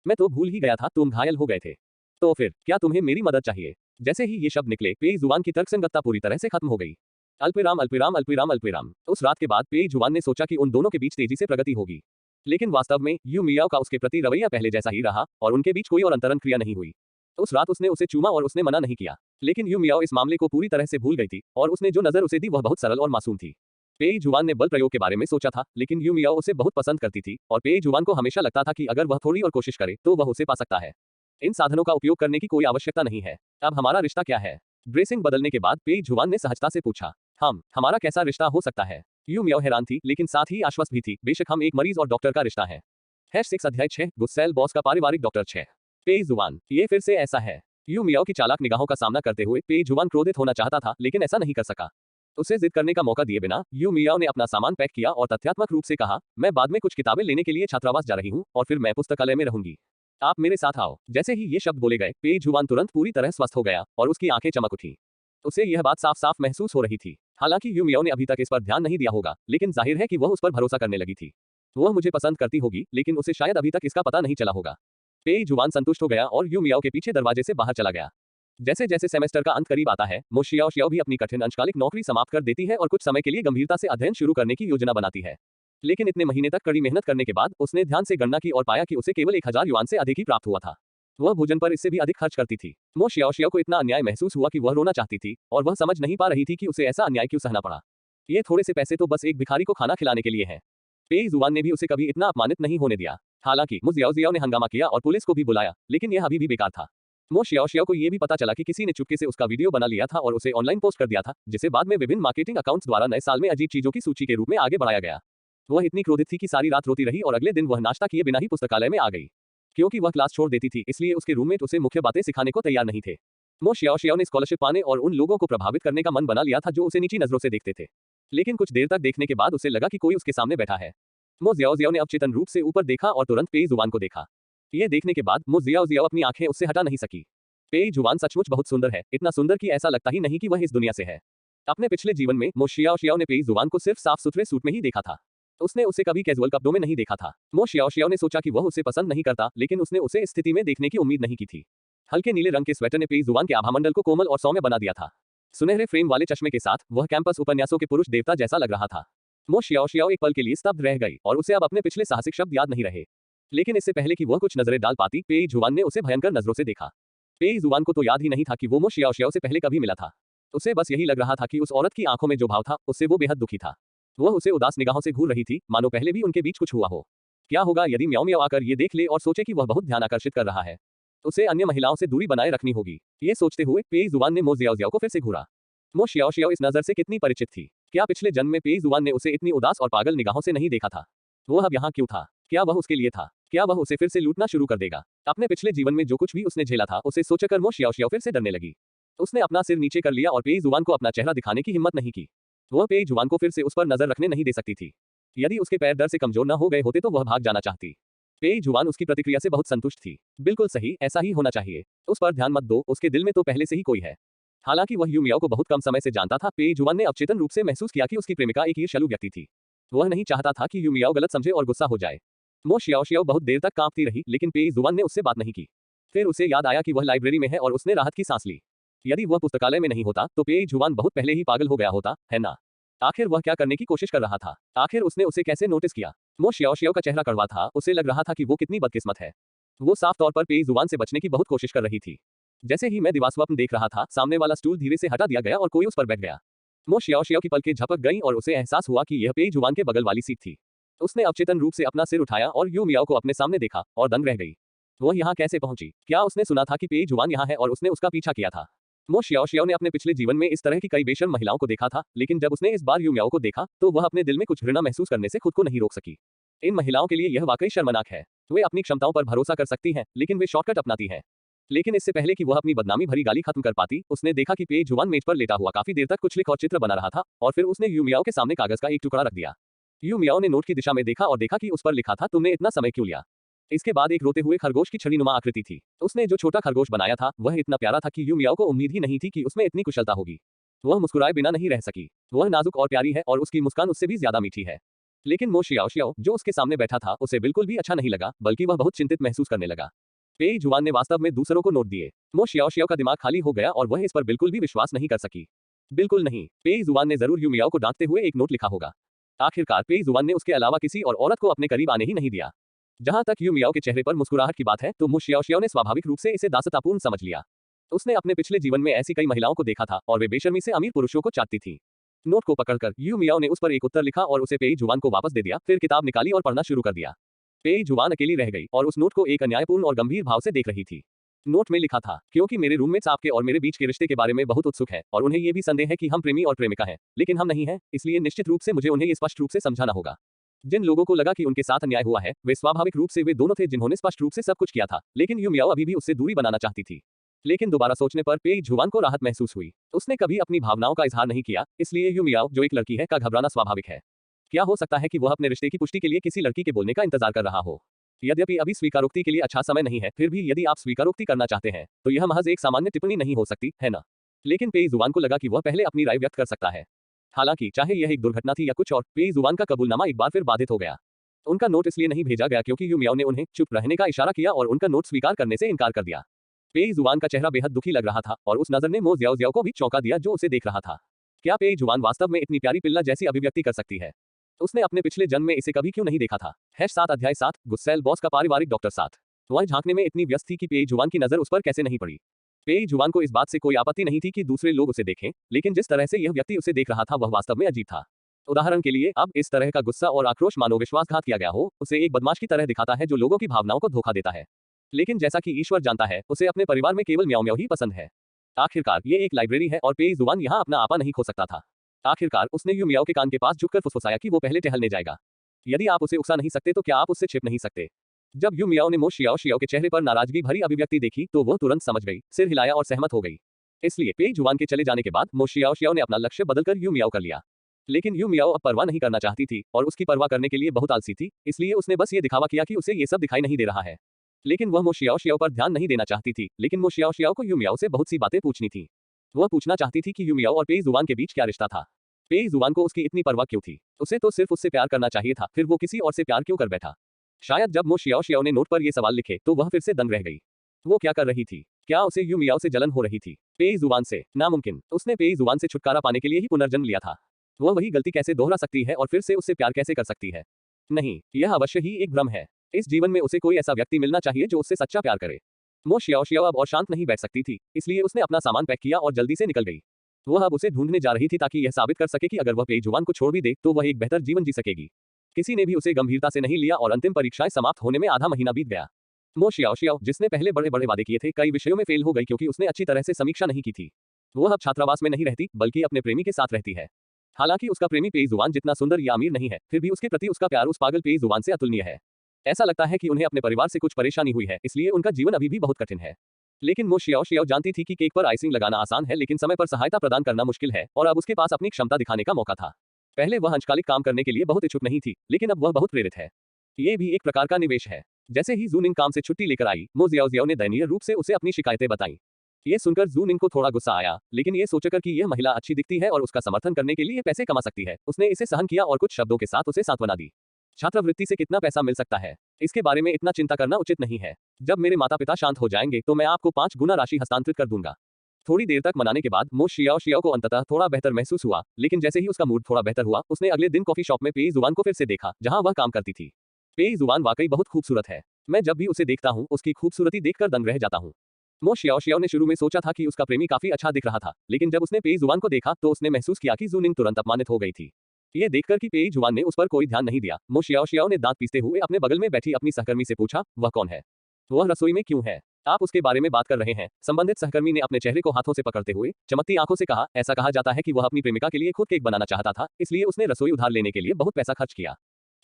मैं तो भूल ही गया था, तुम घायल हो गए थे। तो फिर क्या तुम्हें मेरी मदद चाहिए? जैसे ही ये शब्द निकले, पेई जुबान की तर्कसंगतता पूरी तरह से खत्म हो गई। अल्पविराम अल्पविराम अल्पविराम अल्पविराम। उस रात के बाद पेई जुबान ने सोचा कि उन दोनों के बीच तेजी से प्रगति होगी। लेकिन वास्तव में यू मियाओ का उसके प्रति रवैया पहले जैसा ही रहा और उनके बीच कोई और अंतरण क्रिया नहीं हुई। उस रात उसने उसे चूमा और उसने मना नहीं किया, लेकिन यू मियाओ इस मामले को पूरी तरह से भूल गई थी और उसने जो नजर उसे दी वह बहुत सरल और मासूम थी। पेई जुबान ने बल प्रयोग के बारे में सोचा था, लेकिन यू मियाओ उसे बहुत पसंद करती थी और पेई जुबान को हमेशा लगता था कि अगर वह थोड़ी और कोशिश करे तो वह उसे पा सकता है। इन साधनों का उपयोग करने की कोई आवश्यकता नहीं है। अब हमारा रिश्ता क्या है? ड्रेसिंग बदलने के बाद पेई जुबान ने सहजता से पूछा। हमारा कैसा रिश्ता हो सकता है? यू मियाओ हैरान थी, लेकिन साथ ही आश्वस्त भी थी। बेशक हम एक मरीज और डॉक्टर का रिश्ता है। #6 अध्याय 6 गुस्सैल बॉस का पारिवारिक डॉक्टर 6। पेई जुबान, ये फिर से ऐसा है। यू मियाओ की चालाक निगाहों का सामना करते हुए पेई जुबान क्रोधित होना चाहता था, लेकिन ऐसा नहीं कर सका। उसे जिद करने का मौका दिए बिना यू मियाओ ने अपना सामान पैक किया और तथ्यात्मक रूप से कहा, मैं बाद में कुछ किताबें लेने के लिए छात्रावास जा रही हूँ और फिर मैं पुस्तकालय में रहूंगी। आप मेरे साथ आओ। जैसे ही ये शब्द बोले गए, पेई जुबान तुरंत पूरी तरह स्वस्थ हो गया और उसकी आंखें चमक उठी। उसे यह बात साफ साफ महसूस हो रही थी। हालांकि यू मियाओ ने अभी तक इस पर ध्यान नहीं दिया होगा, लेकिन जाहिर है कि वह उस पर भरोसा करने लगी थी। वह मुझे पसंद करती होगी, लेकिन उसे शायद अभी तक इसका पता नहीं चला होगा। पेई जुबान संतुष्ट हो गया और यू मियाओ के पीछे दरवाजे से बाहर चला गया। जैसे जैसे सेमेस्टर का अंत करीब आता है, मो शियाओ भी अपनी कठिन अंशकालिक नौकरी समाप्त कर देती है और कुछ समय के लिए गंभीरता से अध्ययन शुरू करने की योजना बनाती है। लेकिन इतने महीने तक कड़ी मेहनत करने के बाद उसने ध्यान से गणना की और पाया कि उसे केवल 1000 युआन से अधिक ही प्राप्त हुआ था। वह भोजन पर इससे भी अधिक खर्च करती थी। मो शियाओ को इतना अन्याय महसूस हुआ कि वह रोना चाहती थी और वह समझ नहीं पा रही थी कि उसे ऐसा अन्याय क्यों सहना पड़ा। ये थोड़े से पैसे तो बस एक भिखारी को खाना खिलाने के लिए हैं। पेई जुबान ने भी उसे कभी इतना अपमानित नहीं होने दिया। हालांकि मो जियाओ ने हंगामा किया और पुलिस को भी बुलाया, लेकिन यह अभी भी बेकार था। मो शियाओ को यह भी पता चला कि किसी ने चुपके से उसका वीडियो बना लिया था और उसे ऑनलाइन पोस्ट कर दिया था, जिसे बाद में विभिन्न मार्केटिंग अकाउंट्स द्वारा नए साल में अजीब चीजों की सूची के रूप में आगे बढ़ाया गया। वह इतनी क्रोधित थी कि सारी रात रोती रही और अगले दिन वह नाश्ता किए बिना ही पुस्तकालय में आ गई। क्योंकि वह क्लास छोड़ देती थी, इसलिए उसके रूममेट उसे मुख्य बातें सिखाने को तैयार नहीं थे। मो शियाओ ने स्कॉलरशिप पाने और उन लोगों को प्रभावित करने का मन बना लिया था जो उसे नीची नजरों से देखते थे। लेकिन कुछ देर तक देखने के बाद उसे लगा कि कोई उसके सामने बैठा है। मो जियाओ ने अवचेतन रूप से ऊपर देखा और तुरंत पेई जुबान को देखा। यह देखने के बाद मो जियाओ अपनी आंखें उससे हटा नहीं सकी। पेई जुबान सचमुच बहुत सुंदर है, इतना सुंदर कि ऐसा लगता ही नहीं कि वह इस दुनिया से है। अपने पिछले जीवन में मो शियाओ ने पेई जुआन को सिर्फ साफ सुथरे सूट में ही देखा था। उसने उसे कभी कैजुअल कपड़ों में नहीं देखा था। मो शियाओ ने सोचा कि वह उसे पसंद नहीं करता, लेकिन उसने उसे इस स्थिति में देखने की उम्मीद नहीं की थी। हल्के नीले रंग के स्वेटर ने पेई जुआन के आभामंडल को कोमल और सौम्य बना दिया था। सुनहरे फ्रेम वाले चश्मे के साथ वह कैंपस उपन्यासों के पुरुष देवता जैसा लग रहा था। मो शियाओ एक पल के लिए स्तब्ध रह गई और उसे अब अपने पिछले साहसिक शब्द याद नहीं रहे। लेकिन इससे पहले कि वह कुछ नजरें डाल पाती, पेई जुआन ने उसे भयंकर नजरों से देखा। पेई जुआन को तो याद ही नहीं था कि वो मो शियाओ से पहले कभी मिला था। उसे बस यही लग रहा था कि उस औरत की आंखों में जो भाव था, उससे वो बेहद दुखी था। वह उसे उदास निगाहों से घूर रही थी, मानो पहले भी उनके बीच कुछ हुआ हो। क्या होगा यदि म्याओ म्याओ आकर ये देख ले और सोचे कि वह बहुत ध्यान आकर्षित कर रहा है। उसे अन्य महिलाओं से दूरी बनाए रखनी होगी। ये सोचते हुए पेई जुआन ने मो जियाओ को फिर से घूरा। मो शियाओ इस नजर से कितनी परिचित थी। क्या पिछले जन्म में पेई जुआन ने उसे इतनी उदास और पागल निगाहों से नहीं देखा था? वह अब यहाँ क्यों था? क्या वह उसके लिए था? क्या वह उसे फिर से लूटना शुरू कर देगा? अपने पिछले जीवन में जो कुछ भी उसने झेला था, उसे सोचकर मो शियाओ फिर से डरने लगी। उसने अपना सिर नीचे कर लिया और पेई जुआन को अपना चेहरा दिखाने की हिम्मत नहीं की। वह पेई जुआन को फिर से उस पर नजर रखने नहीं दे सकती थी। यदि उसके पैर डर से कमजोर न हो गए होते तो वह भाग जाना चाहती। पेई जुआन उसकी प्रतिक्रिया से बहुत संतुष्ट थी। बिल्कुल सही, ऐसा ही होना चाहिए। उस पर ध्यान मत दो, उसके दिल में तो पहले से ही कोई है। हालांकि वह यू मियाओ को बहुत कम समय से जानता था, पेई जुआन ने अवचेतन रूप से महसूस किया कि उसकी प्रेमिका एक ईर्ष्यालु व्यक्ति थी। वह नहीं चाहता था कि यू मियाओ गलत समझे और गुस्सा हो जाए। मो शियाओ बहुत देर तक कांपती रही, लेकिन पेई जुआन ने उससे बात नहीं की। फिर उसे याद आया कि वह लाइब्रेरी में है और उसने राहत की सांस ली। यदि वह पुस्तकालय में नहीं होता तो पेई जुआन बहुत पहले ही पागल हो गया होता, है ना? आखिर वह क्या करने की कोशिश कर रहा था? आखिर उसने उसे कैसे नोटिस किया? मो शियाओ का चेहरा कड़वा था। उसे लग रहा था कि वो कितनी बदकिस्मत है। वो साफ तौर पर पेई जुआन से बचने की बहुत कोशिश कर रही थी। जैसे ही मैं दिवास्वप्न देख रहा था, सामने वाला स्टूल धीरे से हटा दिया गया और कोई उस पर बैठ गया। मो शियाओ की पलकें झपक गईं और उसे एहसास हुआ कि यह पेई जुआन के बगल वाली सीट थी। उसने अवचेतन रूप से अपना सिर उठाया और यू मियाओ को अपने सामने देखा और दंग रह गई। वह यहाँ कैसे पहुंची? क्या उसने सुना था कि पेई जुआन यहाँ है और उसने उसका पीछा किया था? मो शियाओ ने अपने पिछले जीवन में इस तरह की कई बेशर्म महिलाओं को देखा था, लेकिन जब उसने इस बार यू मियाओ को देखा तो वह अपने दिल में कुछ घृणा महसूस करने से खुद को नहीं रोक सकी। इन महिलाओं के लिए यह वाकई शर्मनाक है। वे अपनी क्षमताओं पर भरोसा कर सकती हैं, लेकिन वे शॉर्टकट अपनाती हैं। लेकिन इससे पहले कि वह अपनी बदनामी भरी गाली खत्म कर पाती, उसने देखा कि पेई जुआन मेज पर लेटा हुआ काफी देर तक कुछ लिख और चित्र बना रहा था और फिर उसने यू मियाओ के सामने कागज का एक टुकड़ा रख दिया। यू मियाओ ने नोट की दिशा में देखा और देखा कि उस पर लिखा था, तुमने इतना समय क्यों लिया? इसके बाद एक रोते हुए खरगोश की छड़ीनुमा आकृति थी। उसने जो छोटा खरगोश बनाया था वह इतना प्यारा था कि यू मियाओ को उम्मीद ही नहीं थी कि उसमें इतनी कुशलता होगी। वह मुस्कुराए बिना नहीं रह सकी। वह नाजुक और प्यारी है और उसकी मुस्कान उससे भी ज्यादा मीठी है। लेकिन मो शियाओ जो उसके सामने बैठा था, उसे बिल्कुल भी अच्छा नहीं लगा, बल्कि वह बहुत चिंतित महसूस करने लगा। पेई जुआन ने वास्तव में दूसरों को नोट दिए। मो शियाओ का दिमाग खाली हो गया और वह इस पर बिल्कुल भी विश्वास नहीं कर सकी। बिल्कुल नहीं, पेई जुआन ने जरूर यू मियाओ को डांटते हुए एक नोट लिखा होगा। आखिरकार पेई जुआन ने उसके अलावा किसी और औरत को अपने करीब आने ही नहीं दिया। जहां तक यू मियाओ के चेहरे पर मुस्कुराहट की बात है, तो मो शियाओ ने स्वाभाविक रूप से इसे दासतापूर्ण समझ लिया। उसने अपने पिछले जीवन में ऐसी कई महिलाओं को देखा था और वे बेशर्मी से अमीर पुरुषों को चाहती थी। नोट को पकड़कर यू मियाओ ने उस पर एक उत्तर लिखा और उसे पेई जुआन को वापस दे दिया। फिर किताब निकाली और पढ़ना शुरू कर दिया। पेई जुआन अकेली रह गई और उस नोट को एक अन्यायपूर्ण और गंभीर भाव से देख रही थी। नोट में लिखा था, क्योंकि मेरे रूममेट्स आपके और मेरे बीच के रिश्ते के बारे में बहुत उत्सुक हैं और उन्हें ये भी संदेह है कि हम प्रेमी और प्रेमिका हैं, लेकिन हम नहीं हैं, इसलिए निश्चित रूप से मुझे उन्हें ये स्पष्ट रूप से समझाना होगा। जिन लोगों को लगा कि उनके साथ अन्याय हुआ है, वे स्वाभाविक रूप से वे दोनों थे जिन्होंने स्पष्ट रूप से सब कुछ किया था, लेकिन यू मियाओ अभी भी उससे दूरी बनाना चाहती थी। लेकिन दोबारा सोचने पर पेई जुआन को राहत महसूस हुई। उसने कभी अपनी भावनाओं का इजहार नहीं किया, इसलिए यू मियाओ जो एक लड़की है का घबराना स्वाभाविक है। क्या हो सकता है कि वह अपने रिश्ते की पुष्टि के लिए किसी लड़की के बोलने का इंतजार कर रहा हो? यद्यपि अभी स्वीकारोक्ति के लिए अच्छा समय नहीं है, फिर भी यदि आप स्वीकारोक्ति करना चाहते हैं तो यह महज एक सामान्य टिप्पणी नहीं हो सकती, है ना? लेकिन पेई जुआन को लगा कि वह पहले अपनी राय व्यक्त कर सकता है। हालांकि चाहे यह एक दुर्घटना थी या कुछ और, पेई जुआन का कबूलनामा एक बार फिर बाधित हो गया। उनका नोट इसलिए नहीं भेजा गया क्योंकि यू मियाओ ने उन्हें चुप रहने का इशारा किया और उनका नोट स्वीकार करने से इनकार कर दिया। पेई जुआन का चेहरा बेहद दुखी लग रहा था और उस नजर ने मो जियाओ को भी चौंका दिया जो उसे देख रहा था। क्या पेई जुआन वास्तव में इतनी प्यारी पिल्ला जैसी अभिव्यक्ति कर सकती है? उसने अपने पिछले जन्म में इसे कभी क्यों नहीं देखा था? #7 अध्याय 7 गुस्सैल बॉस का पारिवारिक डॉक्टर 7। वह झांकने में इतनी व्यस्त थी कि पेई जुआन की नजर उस पर कैसे नहीं पड़ी। पेई जुआन को इस बात से कोई आपत्ति नहीं थी कि दूसरे लोग उसे देखें, लेकिन जिस तरह से यह व्यक्ति उसे देख रहा था वह वास्तव में अजीब था। उदाहरण के लिए, अब इस तरह का गुस्सा और आक्रोश मानो विश्वासघात किया गया हो, उसे एक बदमाश की तरह दिखाता है जो लोगों की भावनाओं को धोखा देता है। लेकिन जैसा कि ईश्वर जानता है, उसे अपने परिवार में केवल म्याओ म्याओ ही पसंद है। आखिरकार ये एक लाइब्रेरी है और पेई जुआन यहाँ अपना आपा नहीं खो सकता था। आखिरकार उसने यू मियाओ के कान के पास झुककर फुसफुसाया कि वो पहले टहलने जाएगा। यदि आप उसे उकसा नहीं सकते तो क्या आप उससे छिप नहीं सकते? जब यू मियाओ ने मो शियाओ के चेहरे पर नाराजगी भरी अभिव्यक्ति देखी तो वह तुरंत समझ गई, सिर हिलाया और सहमत हो गई। इसलिए पेई जुआन के चले जाने के बाद मो शियाओ ने अपना लक्ष्य बदलकर यू मियाओ कर लिया। लेकिन यू मियाओ अब परवाह नहीं करना चाहती थी और उसकी परवाह करने के लिए बहुत आलसी थी, इसलिए उसने बस ये दिखावा किया कि उसे ये सब दिखाई नहीं दे रहा है। लेकिन वह मो शियाओ पर ध्यान नहीं देना चाहती थी, लेकिन मो शियाओ को यू मियाओ से बहुत सी बातें पूछनी थी। वह पूछना चाहती थी कि यूमियाओ और पेई जुआन के बीच क्या रिश्ता था। पेई जुआन को उसकी इतनी परवाह क्यों थी? उसे तो सिर्फ उससे प्यार करना चाहिए था, फिर वो किसी और से प्यार क्यों कर बैठा? शायद जब मो शियाओ शियाओ ने नोट पर ये सवाल लिखे तो वह फिर से दंग रह गई। वो क्या कर रही थी? क्या उसे यूमियाओ से जलन हो रही थी? पेई जुआन से? नामुमकिन। उसने पेई जुआन से छुटकारा पाने के लिए ही पुनर्जन्म लिया था। वह वही गलती कैसे दोहरा सकती है और फिर से उससे प्यार कैसे कर सकती है? नहीं, यह अवश्य ही एक भ्रम है। इस जीवन में उसे कोई ऐसा व्यक्ति मिलना चाहिए जो उससे सच्चा प्यार करे। मो शियाओ शियाओ अब और शांत नहीं बैठ सकती थी, इसलिए उसने अपना सामान पैक किया और जल्दी से निकल गई। वह अब उसे ढूंढने जा रही थी ताकि यह साबित कर सके कि अगर वह पेई जुआन को छोड़ भी दे तो वह एक बेहतर जीवन जी सकेगी। किसी ने भी उसे गंभीरता से नहीं लिया और अंतिम परीक्षाएं समाप्त होने में आधा महीना बीत गया। मो शियाओ शियाओ, जिसने पहले बड़े बड़े वादे किए थे, कई विषयों में फेल हो गई क्योंकि उसने अच्छी तरह से समीक्षा नहीं की थी। वह अब छात्रावास में नहीं रहती बल्कि अपने प्रेमी के साथ रहती है। हालांकि उसका प्रेमी पेई जुआन जितना सुंदर या अमीर नहीं है, फिर भी उसके प्रति उसका प्यार उस पागल पेई जुआन से अतुलनीय है। ऐसा लगता है कि उन्हें अपने परिवार से कुछ परेशानी हुई है, इसलिए उनका जीवन अभी भी बहुत कठिन है। लेकिन मो शियाओ शियाओ जानती थी कि केक पर आइसिंग लगाना आसान है लेकिन समय पर सहायता प्रदान करना मुश्किल है, और अब उसके पास अपनी क्षमता दिखाने का मौका था। पहले वह अंशकालिक काम करने के लिए बहुत इच्छुक नहीं थी, लेकिन अब वह बहुत प्रेरित है। ये भी एक प्रकार का निवेश है। जैसे ही जूनिंग काम से छुट्टी लेकर आई, मो जियाओ जियाओ ने दयनीय रूप से उसे अपनी शिकायतें बताईं। ये सुनकर जूनिंग को थोड़ा गुस्सा आया, लेकिन ये सोचकर कि यह महिला अच्छी दिखती है और उसका समर्थन करने के लिए पैसे कमा सकती है, उसने इसे सहन किया और कुछ शब्दों के साथ उसे सांत्वना दी। छात्रवृत्ति से कितना पैसा मिल सकता है, इसके बारे में इतना चिंता करना उचित नहीं है। जब मेरे माता पिता शांत हो जाएंगे तो मैं आपको 5 गुना राशि हस्तांतरित कर दूंगा। थोड़ी देर तक मनाने के बाद मो शियाओ शियाओ को अंततः थोड़ा बेहतर महसूस हुआ, लेकिन जैसे ही उसका मूड थोड़ा बेहतर हुआ, उसने अगले दिन कॉफी शॉप में पेई जुआन को फिर से देखा जहां वह काम करती थी। पेई जुआन वाकई बहुत खूबसूरत है। मैं जब भी उसे देखता हूँ उसकी खूबसूरती देखकर दंग रह जाता हूँ। मो शियाओ शियाओ ने शुरू में सोचा था कि उसका प्रेमी काफी अच्छा दिख रहा था, लेकिन जब उसने पेई जुआन को देखा तो उसने महसूस किया कि जूनिंग तुरंत अपमानित हो गई थी। ये देखकर कि पेई जुआन ने उस पर कोई ध्यान नहीं दिया, मो शियाओ शियाओ ने दांत पीसते हुए अपने बगल में बैठी अपनी सहकर्मी से पूछा, वह कौन है? वह रसोई में क्यों है? आप उसके बारे में बात कर रहे हैं? संबंधित सहकर्मी ने अपने चेहरे को हाथों से पकड़ते हुए चमकती आंखों से कहा, ऐसा कहा जाता है कि वह अपनी प्रेमिका के लिए खुद केक बनाना चाहता था, इसलिए उसने रसोई उधार लेने के लिए बहुत पैसा खर्च किया।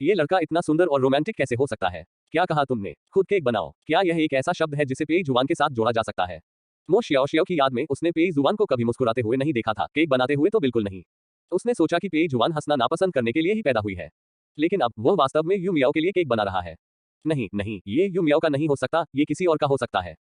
ये लड़का इतना सुंदर और रोमांटिक कैसे हो सकता है? क्या कहा तुमने? खुद केक बनाओ? क्या यह एक ऐसा शब्द है जिसे पेई जुआन के साथ जोड़ा जा सकता है? मो शियाओ शियाओ की याद में उसने पेई जुआन को कभी मुस्कुराते हुए नहीं देखा था, केक बनाते हुए तो बिल्कुल नहीं। उसने सोचा कि पेई जुआन हंसना नापसंद करने के लिए ही पैदा हुई है, लेकिन अब वह वास्तव में यू मियाओ के लिए केक बना रहा है। नहीं नहीं, ये यू मियाओ का नहीं हो सकता, ये किसी और का हो सकता है।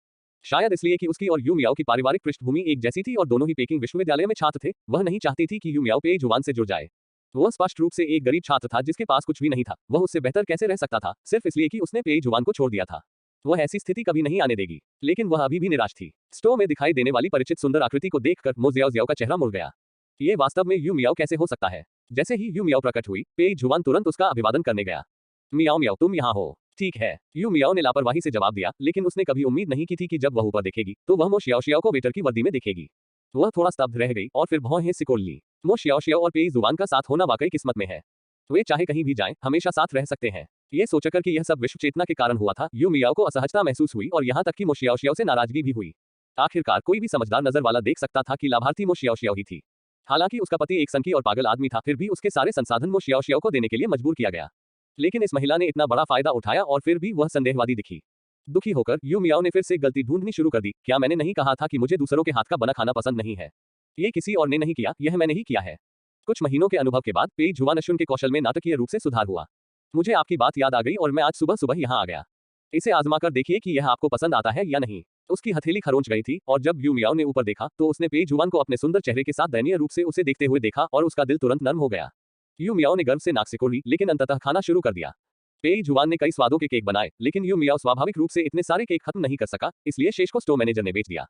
शायद इसलिए कि उसकी और यू मियाओ की पारिवारिक पृष्ठभूमि एक जैसी थी और दोनों ही पेकिंग विश्वविद्यालय में छात्र थे। वह नहीं चाहती थी कि यू मियाओ पेई जुआन से जुड़ जाए। वह स्पष्ट रूप से एक गरीब छात्र था जिसके पास कुछ भी नहीं था। वह उससे बेहतर कैसे रह सकता था, सिर्फ इसलिए कि उसने पेई जुआन को छोड़ दिया था। वह ऐसी स्थिति कभी नहीं आने देगी। लेकिन वह अभी भी निराश थी। स्टोव में दिखाई देने वाली परिचित सुंदर आकृति को देखकर मो जियाओ जियाओ का चेहरा मुड़ गया। ये वास्तव में यू मियाओ कैसे हो सकता है? जैसे ही यू मियाओ प्रकट हुई, पेई जुआन तुरंत उसका अभिवादन करने गया। मियाओ मियाओ, तुम यहाँ हो? ठीक है, यू मियाओ ने लापरवाही से जवाब दिया, लेकिन उसने कभी उम्मीद नहीं की थी कि जब वह ऊपर देखेगी तो वह मो शियाओ शियाओ को वेटर की वर्दी में देखेगी। वह थोड़ा स्तब्ध रह गई और फिर भौहें सिकोड़ ली। मो शियाओ शियाओ और पेई जुआन का साथ होना वाकई किस्मत में है। वे चाहे कहीं भी जाएं, हमेशा साथ रह सकते हैं। ये सोचकर कि यह सब विश्व चेतना के कारण हुआ था, यू मियाओ को असहजता महसूस हुई और यहाँ तक कि मो शियाओ शियाओ से नाराजगी भी हुई। आखिरकार कोई भी समझदार नजर वाला देख सकता था कि लाभार्थी मो शियाओ शियाओ ही थी। हालांकि उसका पति एक सनकी और पागल आदमी था, फिर भी उसके सारे संसाधन मो शियाओ शियाओ को देने के लिए मजबूर किया गया। लेकिन इस महिला ने इतना बड़ा फायदा उठाया और फिर भी वह संदेहवादी दिखी। दुखी होकर यू मियाओ ने फिर से गलती ढूंढनी शुरू कर दी। क्या मैंने नहीं कहा था कि मुझे दूसरों के हाथ का बना खाना पसंद नहीं है? ये किसी और ने नहीं किया, यह मैंने ही किया है। कुछ महीनों के अनुभव के बाद पेई जुआन अशुन के कौशल में नाटकीय रूप से सुधार हुआ। मुझे आपकी बात याद आ गई और मैं आज सुबह सुबह यहाँ आ गया। इसे आजमाकर देखिए कि यह आपको पसंद आता है या नहीं। उसकी हथेली खरोंच गई थी और जब यू मियाओ ने ऊपर देखा तो उसने पेई जुआन को अपने सुंदर चेहरे के साथ दयनीय रूप से उसे देखते हुए देखा और उसका दिल तुरंत नर्म हो गया। यू मियाओ ने गर्व से नाक सिकोड़ी, लेकिन अंततः खाना शुरू कर दिया। पेई जुआन ने कई स्वादों के केक बनाए, लेकिन यू मियाओ स्वाभाविक रूप से इतने सारे केक खत्म नहीं कर सका, इसलिए शेष को स्टोव मैनेजर ने बेच दिया।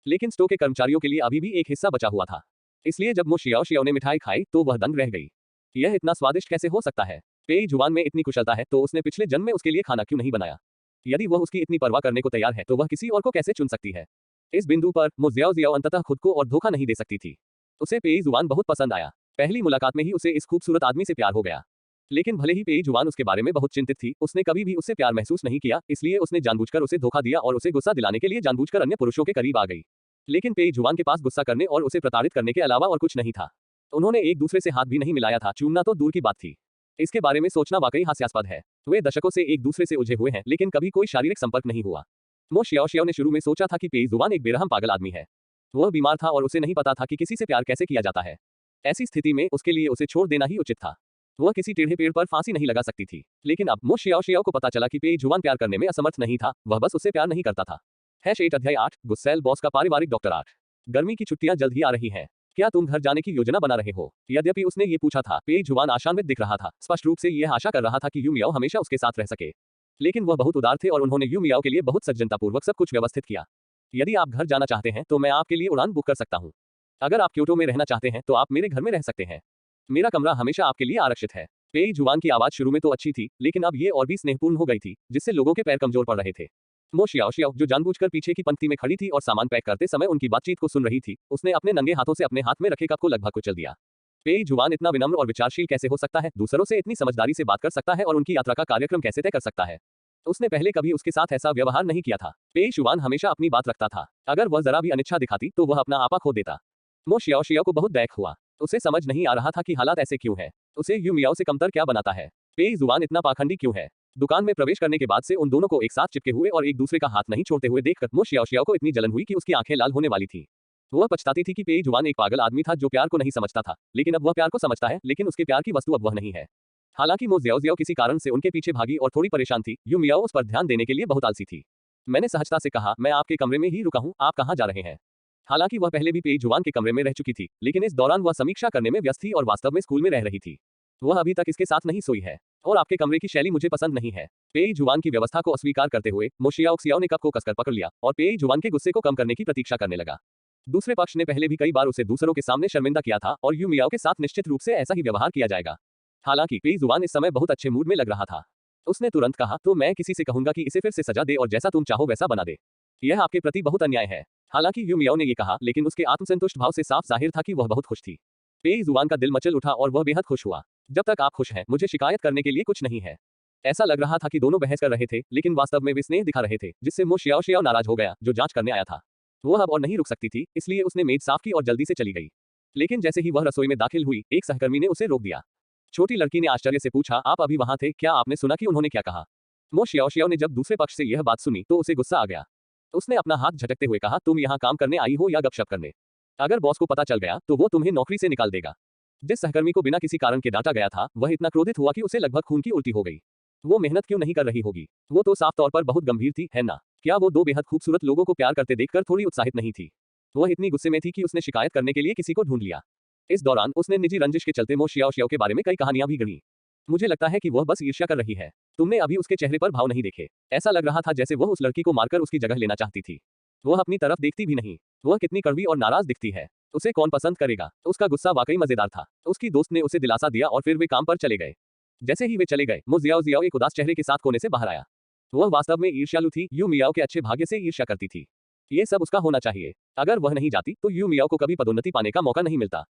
लेकिन स्टोव के कर्मचारियों के लिए अभी भी एक हिस्सा बचा हुआ था। इसलिए जब मो शियाओ शियाओ ने मिठाई खाई तो वह दंग रह गई। यह इतना स्वादिष्ट कैसे हो सकता है? पेई जुआन में इतनी कुशलता है तो उसने पिछले जन्म में उसके लिए खाना क्यों नहीं बनाया? यदि वह उसकी इतनी परवाह करने को तैयार है तो वह किसी और को कैसे चुन सकती है? इस बिंदु पर मो जियाओ जियाओ अंततः खुद को और धोखा नहीं दे सकती थी। उसे पेई जुआन बहुत पसंद आया। पहली मुलाकात में ही उसे इस खूबसूरत आदमी से प्यार हो गया। लेकिन भले ही पेई जुआन उसके बारे में बहुत चिंतित थी, उसने कभी भी उससे प्यार महसूस नहीं किया, इसलिए उसने जानबूझकर उसे धोखा दिया और उसे गुस्सा दिलाने के लिए जानबूझकर अन्य पुरुषों के करीब आ गई। लेकिन पेई जुआन के पास गुस्सा करने और उसे प्रताड़ित करने के अलावा और कुछ नहीं था। उन्होंने एक दूसरे से हाथ भी नहीं मिलाया था, चूमना तो दूर की बात थी। इसके बारे में सोचना वाकई हास्यास्पद है। वे दशकों से एक दूसरे से उलझे हुए हैं, लेकिन कभी कोई शारीरिक संपर्क नहीं हुआ। मो शियाओ शियाओ ने शुरू में सोचा था कि पेई जुआन एक बेरहम पागल आदमी है। वह बीमार था और उसे नहीं पता था कि किसी से प्यार कैसे किया जाता है। ऐसी स्थिति में उसके लिए उसे छोड़ देना ही उचित था। वह किसी टेढ़े पेड़ पर फांसी नहीं लगा सकती थी। लेकिन अब मो शियाओ शियाओ को पता चला कि पेई जुआन प्यार करने में असमर्थ नहीं था, वह बस उससे प्यार नहीं करता था। #8 अध्याय 8 गुस्सैल बॉस का पारिवारिक डॉक्टर 8। गर्मी की छुट्टियां जल्द ही आ रही हैं। क्या तुम घर जाने की योजना बना रहे हो? यद्यपि उसने ये पूछा था, पेई जुआन आशान्वित दिख रहा था, स्पष्ट रूप से यह आशा कर रहा था कि यू मियाओ हमेशा उसके साथ रह सके। लेकिन वह बहुत उदार थे और उन्होंने यू मियाओ के लिए बहुत सज्जनतापूर्वक सब कुछ व्यवस्थित किया। यदि आप घर जाना चाहते हैं तो मैं आपके लिए उड़ान बुक कर सकता हूँ। अगर आप क्योटो में रहना चाहते हैं तो आप मेरे घर में रह सकते हैं। मेरा कमरा हमेशा आपके लिए आरक्षित है। पेई जुआन की आवाज शुरू में तो अच्छी थी, लेकिन अब ये और भी स्नेहपूर्ण हो गई थी, जिससे लोगों के पैर कमजोर पड़ रहे थे। मो शियाओ शियाओ, जो जानबूझकर पीछे की पंक्ति में खड़ी थी और सामान पैक करते समय उनकी बातचीत को सुन रही थी, उसने अपने नंगे हाथों से अपने हाथ में रखे कप को लगभग कुचल दिया। पेई जुआन इतना विनम्र और विचारशील कैसे हो सकता है, दूसरों से इतनी समझदारी से बात कर सकता है और उनकी यात्रा का कार्यक्रम कैसे तय कर सकता है। उसने पहले कभी उसके साथ ऐसा व्यवहार नहीं किया था। पेई जुआन हमेशा अपनी बात रखता था। अगर वह जरा भी अनिच्छा दिखाती तो वह अपना आपा खो देता। मो शियाओ शियाओ को बहुत दैख हुआ। उसे समझ नहीं आ रहा था कि हालात ऐसे क्यों हैं। उसे यू मियाओ से कमतर क्या बनाता है? पेई जुआन इतना पाखंडी क्यों है? दुकान में प्रवेश करने के बाद से उन दोनों को एक साथ चिपके हुए और एक दूसरे का हाथ नहीं छोड़ते हुए देखकर मो शियाओ शियाओ को इतनी जलन हुई कि उसकी आंखें लाल होने वाली थी। वह पछताती थी कि पेई जुआन एक पागल आदमी था जो प्यार को नहीं समझता था, लेकिन अब वह प्यार को समझता है, लेकिन उसके प्यार की वस्तु अब वह नहीं है। हालांकि मो जियाओ जियाओ किसी कारण से उनके पीछे भागी और थोड़ी परेशान थी, यू मियाओ उस पर ध्यान देने के लिए बहुत आलसी थी। मैंने सहजता से कहा, मैं आपके कमरे में ही रुका हूँ, आप कहाँ जा रहे हैं? हालांकि वह पहले भी पेई जुआन के कमरे में रह चुकी थी, लेकिन इस दौरान वह समीक्षा करने में व्यस्त थी और वास्तव में स्कूल में रह रही थी। वह अभी तक इसके साथ नहीं सोई है और आपके कमरे की शैली मुझे पसंद नहीं है। पेई जुआन की व्यवस्था को अस्वीकार करते हुए मो शियाओ शियाओ ने कप को कसकर पकड़ लिया और पेई जुआन के गुस्से को कम करने की प्रतीक्षा करने लगा। दूसरे पक्ष ने पहले भी कई बार उसे दूसरों के सामने शर्मिंदा किया था और यू मियाओ के साथ निश्चित रूप से ऐसा ही व्यवहार किया जाएगा। हालांकि पेई जुआन इस समय बहुत अच्छे मूड में लग रहा था। उसने तुरंत कहा, तो मैं किसी से कहूंगा कि इसे फिर से सजा दे और जैसा तुम चाहो वैसा बना दे। यह आपके प्रति बहुत अन्याय है। हालांकि यू मियाओ ने यह कहा, लेकिन उसके आत्मसंतुष्ट भाव से साफ जाहिर था कि वह बहुत खुश थी। पेई जुआन का दिल मचल उठा और वह बेहद खुश हुआ। जब तक आप खुश हैं, मुझे शिकायत करने के लिए कुछ नहीं है। ऐसा लग रहा था कि दोनों बहस कर रहे थे, लेकिन वास्तव में वे स्नेह दिखा रहे थे, जिससे मो शियाओ शियाओ नाराज हो गया, जो जांच करने आया था। वह अब और नहीं रुक सकती थी, इसलिए उसने मेज साफ की और जल्दी से चली गई। लेकिन जैसे ही वह रसोई में दाखिल हुई, एक सहकर्मी ने उसे रोक दिया। छोटी लड़की ने आश्चर्य से पूछा, आप अभी वहां थे? क्या आपने सुना कि उन्होंने क्या कहा? मो शियाओ शियाओ ने जब दूसरे पक्ष से यह बात सुनी तो उसे गुस्सा आ गया। उसने अपना हाथ झटकते हुए कहा, तुम यहाँ काम करने आई हो या गपशप करने? अगर बॉस को पता चल गया तो वो तुम्हें नौकरी से निकाल देगा। जिस सहकर्मी को बिना किसी कारण के डांटा गया था, वह इतना क्रोधित हुआ कि उसे लगभग खून की उल्टी हो गई। वो मेहनत क्यों नहीं कर रही होगी? वो तो साफ तौर पर बहुत गंभीर थी, है ना? क्या वो दो बेहद खूबसूरत लोगों को प्यार करते देखकर थोड़ी उत्साहित नहीं थी? वह इतनी गुस्से में थी कि उसने शिकायत करने के लिए किसी को ढूंढ लिया। इस दौरान उसने निजी रंजिश के चलते मो शियाओ शियाओ के बारे में कई कहानियां भी गढ़ी। मुझे लगता है कि वह बस ईर्ष्या कर रही है। तुमने अभी उसके चेहरे पर भाव नहीं देखे। ऐसा लग रहा था जैसे वह उस लड़की को मारकर उसकी जगह लेना चाहती थी। वह अपनी तरफ देखती भी नहीं। वह कितनी कड़वी और नाराज दिखती है। उसे कौन पसंद करेगा? उसका गुस्सा वाकई मजेदार था। उसकी दोस्त ने उसे दिलासा दिया और फिर वे काम पर चले गए। जैसे ही वे चले गए, मो जियाओ जियाओ एक उदास चेहरे के साथ कोने से बाहर आया। वह वास्तव में ईर्ष्यालु थी, यू मियाओ के अच्छे भाग्य से ईर्ष्या करती थी। ये सब उसका होना चाहिए। अगर वह नहीं जाती तो यू मियाओ को कभी पदोन्नति पाने का मौका नहीं मिलता।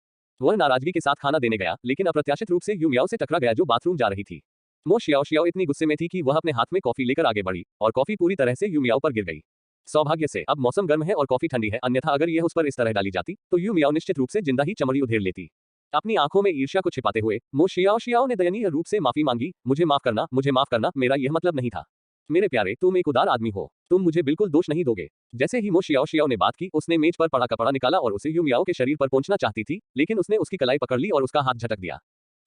वह नाराजगी के साथ खाना देने गया, लेकिन अप्रत्याशित रूप से यू मियाओ से टकरा गया जो बाथरूम जा रही थी। मो शियाओ शियाओ इतनी गुस्से में थी कि वह अपने हाथ में कॉफी लेकर आगे बढ़ी और कॉफी पूरी तरह से यू मियाओ पर गिर गई। सौभाग्य से अब मौसम गर्म है और कॉफी ठंडी है, अन्यथा अगर यह उस पर इस तरह डाली जाती तो यू मियाओ निश्चित रूप से जिंदा ही चमड़ी उधेड़ लेती। अपनी आंखों में ईर्ष्या को छिपाते हुए मो शियाओ शियाओ ने दयनीय रूप से माफी मांगी, मुझे माफ करना, मेरा यह मतलब नहीं था। मेरे प्यारे, तुम एक उदार आदमी हो, तुम मुझे बिल्कुल दोष नहीं दोगे। जैसे ही मो शियाओ शियाओ ने बात की, उसने मेज पर पड़ा कपड़ा निकाला और उसे यू मियाओ के शरीर पर पोंछना चाहती थी, लेकिन उसने उसकी कलाई पकड़ ली और उसका हाथ झटक दिया।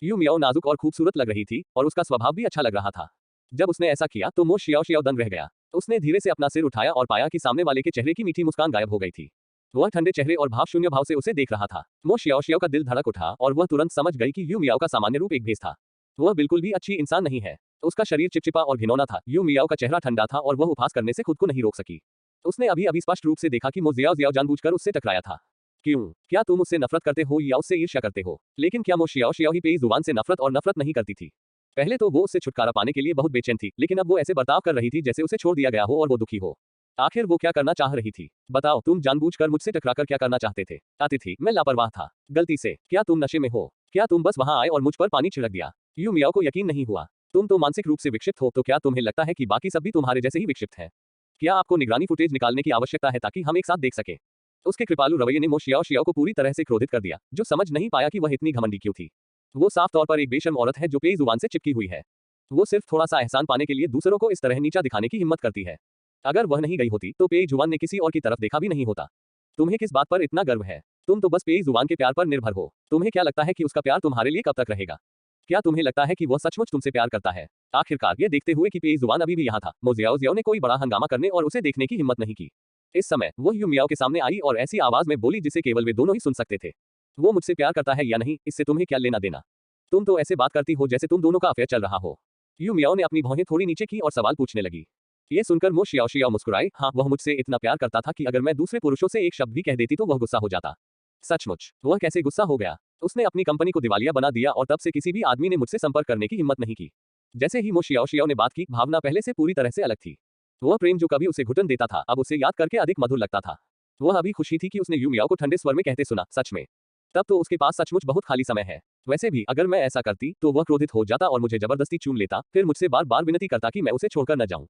यू मियाओ नाजुक और खूबसूरत लग रही थी और उसका स्वभाव भी अच्छा लग रहा था। जब उसने ऐसा किया तो मो शियाओ शियाओ दंग रह गया। उसने धीरे से अपना सिर उठाया और पाया कि सामने वाले के चेहरे की मीठी मुस्कान गायब हो गई थी। वह ठंडे चेहरे और भावशून्य भाव से उसे देख रहा था। मो शियाओ शियाओ का दिल धड़क उठा और वह तुरंत समझ गई कि यू मियाओ का सामान्य रूप एक भेष था। वह बिल्कुल भी अच्छी इंसान नहीं है। उसका शरीर चिपचिपा और घिनौना था। यू मियाओ का चेहरा ठंडा था और वह उपहास करने से खुद को नहीं रोक सकी। उसने अभी अभी स्पष्ट रूप से देखा कि मो जियाओ जियाओ जानबूझकर उससे टकराया था। क्यों? क्या तुम उससे नफरत करते हो या उससे ईर्ष्या करते हो? लेकिन क्या मो शियाओ शियाओ ही पेई जुबान से नफरत नहीं करती थी? पहले तो वो उससे छुटकारा पाने के लिए बहुत बेचैन थी, लेकिन अब वो ऐसे बर्ताव कर रही थी जैसे उसे छोड़ दिया गया हो और वो दुखी हो। आखिर वो क्या करना चाह रही थी? बताओ, तुम जानबूझकर मुझसे टकराकर क्या करना चाहते थे? अतिथि, मैं लापरवाह था। गलती से। क्या तुम नशे में हो? क्या तुम बस वहां आए और मुझ पर पानी छिड़क दिया? यू मियाओ को यकीन नहीं हुआ। तुम तो मानसिक रूप से विक्षिप्त हो, तो क्या तुम्हें लगता है कि बाकी सब भी तुम्हारे जैसे ही विक्षिप्त हैं? क्या आपको निगरानी फुटेज निकालने की आवश्यकता है ताकि हम एक साथ देख सके? उसके कृपालु रवैये ने मो शियाओ शियाओ को पूरी तरह से क्रोधित कर दिया, जो समझ नहीं पाया कि वह इतनी घमंडी क्यों थी। वो साफ तौर पर एक बेशर्म औरत है जो पेई जुबान से चिपकी हुई है। वो सिर्फ थोड़ा सा एहसान पाने के लिए दूसरों को इस तरह नीचा दिखाने की हिम्मत करती है। अगर वह नहीं गई होती तो पेई जुबान ने किसी और की तरफ देखा भी नहीं होता। तुम्हें किस बात पर इतना गर्व है? तुम तो बस पेई जुबान के प्यार पर निर्भर हो। तुम्हें क्या लगता है कि उसका प्यार तुम्हारे लिए कब तक रहेगा? क्या तुम्हें लगता है कि वह सचमुच तुमसे प्यार करता है? आखिरकार ये देखते हुए कि पेई जुबान अभी भी यहाँ था, मो जियाओ जियाओ ने कोई बड़ा हंगामा करने और उसे देखने की हिम्मत नहीं की। इस समय वो यू मियाओ के सामने आई और ऐसी आवाज में बोली जिसे केवल वे दोनों ही सुन सकते थे। वो मुझसे प्यार करता है या नहीं, इससे तुम्हें क्या लेना देना? तुम तो ऐसे बात करती हो जैसे तुम दोनों का अफेयर चल रहा हो। यू मियाओ ने अपनी भौहें थोड़ी नीचे की और सवाल पूछने लगी। ये सुनकर मो शियाओ शियाओ मुस्कुराए। हाँ, वह मुझसे इतना प्यार करता था कि अगर मैं दूसरे पुरुषों से एक शब्द भी कह देती तो वह गुस्सा हो जाता। सचमुच, वह कैसे गुस्सा हो गया? उसने अपनी कंपनी को दिवालिया बना दिया और तब से किसी भी आदमी ने मुझसे संपर्क करने की हिम्मत नहीं की। जैसे ही मो शियाओ शियाओ ने बात की, भावना पहले से पूरी तरह से अलग थी। वह प्रेम जो कभी उसे घुटन देता था, अब उसे याद करके अधिक मधुर लगता था। वह अभी खुशी थी कि उसने यू मियाओ को ठंडे स्वर में कहते सुना, सच में। तब तो उसके पास सचमुच बहुत खाली समय है। वैसे भी अगर मैं ऐसा करती तो वह क्रोधित हो जाता और मुझे जबरदस्ती चूम लेता, फिर मुझसे बार बार विनती करता कि मैं उसे छोड़कर न जाऊं।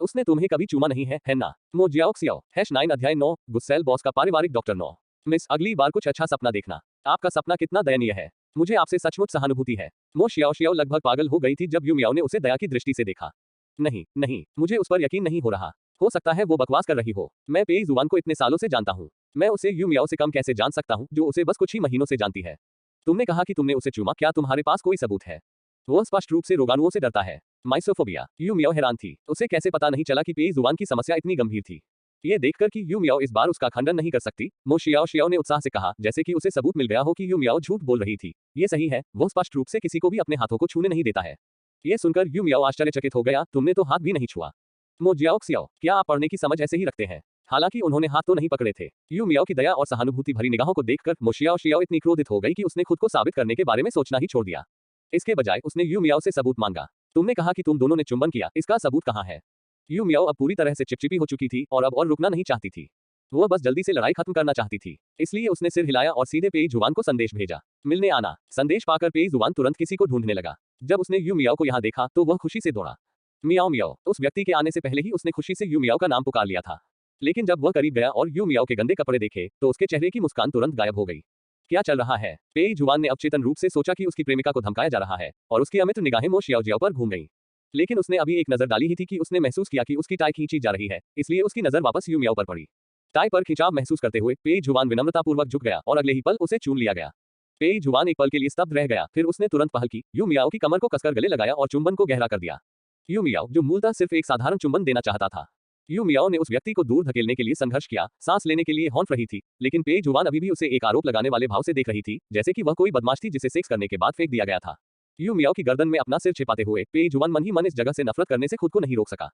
उसने तुम्हें कभी चूमा नहीं है ना? मो जियाओ xiao #9 अध्याय 9 गुस्सैल बॉस का पारिवारिक डॉक्टर 9। मिस, अगली बार कुछ अच्छा सपना देखना। आपका सपना कितना दयनीय है। मुझे आपसे सचमुच सहानुभूति है। मो शियाओ शियाओ लगभग पागल हो गई थी जब यू मियाओ ने उसे दया की दृष्टि से देखा। नहीं नहीं, मुझे उस पर यकीन नहीं हो रहा। हो सकता है वो बकवास कर रही हो। मैं पेई जुआन को इतने सालों से जानता हूँ। मैं उसे यू मियाओ से कम कैसे जान सकता हूँ जो उसे बस कुछ ही महीनों से जानती है। तुमने कहा कि तुमने उसे चूमा, क्या तुम्हारे पास कोई सबूत है? वह स्पष्ट रूप से रोगाणुओं से डरता है। माइसोफोबिया। यू मियाओ हैरान थी। उसे कैसे पता नहीं चला कि पेई जुआन की समस्या इतनी गंभीर थी। ये देखकर कि यू मियाओ इस बार उसका खंडन नहीं कर सकती, मो शियाओ शियाओ ने उत्साह से कहा, जैसे कि उसे सबूत मिल गया हो कि यू मियाओ झूठ बोल रही थी। ये सही है, वह स्पष्ट रूप से किसी को भी अपने हाथों को छूने नहीं देता है। ये सुनकर यू मियाओ आश्चर्यचकित हो गया, तुमने तो हाथ भी नहीं छुआ। मो जियाओ xiao, क्या आप पढ़ने की समझ ऐसे ही रखते हैं? हालांकि उन्होंने हाथ तो नहीं पकड़े थे। यू मियाओ की दया और सहानुभूति भरी निगाहों को देखकर मो शियाओ शियाओ इतनी क्रोधित हो गई कि उसने खुद को साबित करने के बारे में सोचना ही छोड़ दिया। इसके बजाय उसने यू मियाओ से सबूत मांगा। तुमने कहा कि तुम दोनों ने चुंबन किया, इसका सबूत कहाँ है? यू मियाओ अब पूरी तरह से चिपचिपी हो चुकी थी और अब और रुकना नहीं चाहती थी। वह बस जल्दी से लड़ाई खत्म करना चाहती थी। इसलिए उसने सिर हिलाया और सीधे पेई जुआन को संदेश भेजा। मिलने आना। संदेश पाकर पेई जुआन तुरंत किसी को ढूंढने लगा। जब उसने यू मियाओ को यहाँ देखा तो वह खुशी से दौड़ा। मियाओ मियाओ। उस व्यक्ति के आने से पहले ही उसने खुशी से यू मियाओ का नाम पुकार लिया था। लेकिन जब वह करीब गया और यू मियाओ के गंदे कपड़े देखे तो उसके चेहरे की मुस्कान तुरंत गायब हो गई। क्या चल रहा है? पेई जुआन ने अवचेतन रूप से सोचा कि उसकी प्रेमिका को धमकाया जा रहा है और उसकी अमित्र निगाहें मो शियाओ जियाओ पर घूम गईं। लेकिन उसने अभी एक नजर डाली ही थी कि उसने महसूस किया कि उसकी टाई खींची जा रही है, इसलिए उसकी नजर वापस यू मियाओ पर पड़ी। टाई पर खिंचाव महसूस करते हुए पेई जुआन विनम्रतापूर्वक झुक गया और अगले ही पल उसे चूम लिया गया। पेई जुआन एक पल के लिए स्तब्ध रह गया, फिर उसने तुरंत पहल की, यू मियाओ की कमर को कसकर गले लगाया और चुंबन को गहरा कर दिया। यू मियाओ, जो मूलतः सिर्फ एक साधारण चुंबन देना चाहता था। यू मियाओ ने उस व्यक्ति को दूर धकेलने के लिए संघर्ष किया, सांस लेने के लिए हॉन्ट रही थी, लेकिन पेई जुआन अभी भी उसे एक आरोप लगाने वाले भाव से देख रही थी, जैसे कि वह कोई बदमाश थी जिसे सेक्स करने के बाद फेंक दिया गया था। यू मियाओ की गर्दन में अपना सिर छिपाते हुए पेई जुआन मन ही मन इस जगह से नफरत करने से खुद को नहीं रोक सका।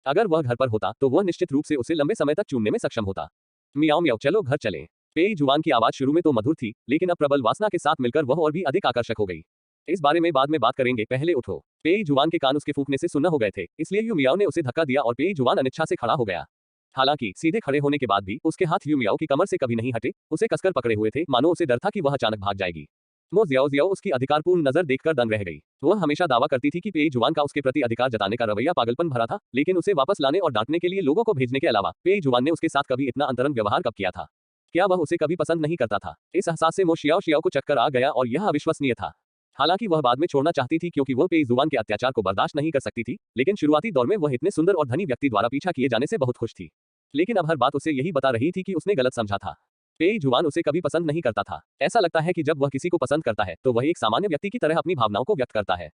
अगर वह घर पर होता तो वह निश्चित रूप से उसे लंबे समय तक चूमने में सक्षम होता। मियाओ मियाओ, चलो घर चलें। पेई जुआन की आवाज शुरू में तो मधुर थी, लेकिन अब प्रबल वासना के साथ मिलकर वह और भी अधिक आकर्षक हो गई। इस बारे में बाद में बात करेंगे, पहले उठो। पेई जुआन के कान उसके फूंकने से सुन्न हो गए थे, इसलिए यू मियाओ ने उसे धक्का दिया और पेई जुआन अनिच्छा से खड़ा हो गया। हालांकि सीधे खड़े होने के बाद भी उसके हाथ यू मियाओ की कमर से कभी नहीं हटे, उसे कसकर पकड़े हुए थे, मानो उसे डर था कि वह अचानक भाग जाएगी। मो जियाओ जियाओ उसकी अधिकारपूर्ण नजर देखकर दंग रह गई। वह हमेशा दावा करती थी कि पेई जुआन का उसके प्रति अधिकार जताने का रवैया पागलपन भरा था, लेकिन उसे वापस लाने और डांटने के लिए लोगों को भेजने के अलावा पेई जुआन ने उसके साथ कभी इतना अंतरंग व्यवहार कब किया था? क्या वह उसे कभी पसंद नहीं करता था? इस एहसास से मो शियाओ शियाओ को चक्कर आ गया और यह अविश्वसनीय था। हालांकि वह बाद में छोड़ना चाहती थी क्योंकि वह पेई जुआन के अत्याचार को बर्दाश्त नहीं कर सकती थी, लेकिन शुरुआती दौर में वह इतने सुंदर और धनी व्यक्ति द्वारा पीछा किए जाने से बहुत खुश थी। लेकिन अब हर बात उसे यही बता रही थी कि उसने गलत समझा था। पेई जुआन उसे कभी पसंद नहीं करता था। ऐसा लगता है कि जब वह किसी को पसंद करता है तो वह एक सामान्य व्यक्ति की तरह अपनी भावनाओं को व्यक्त करता है।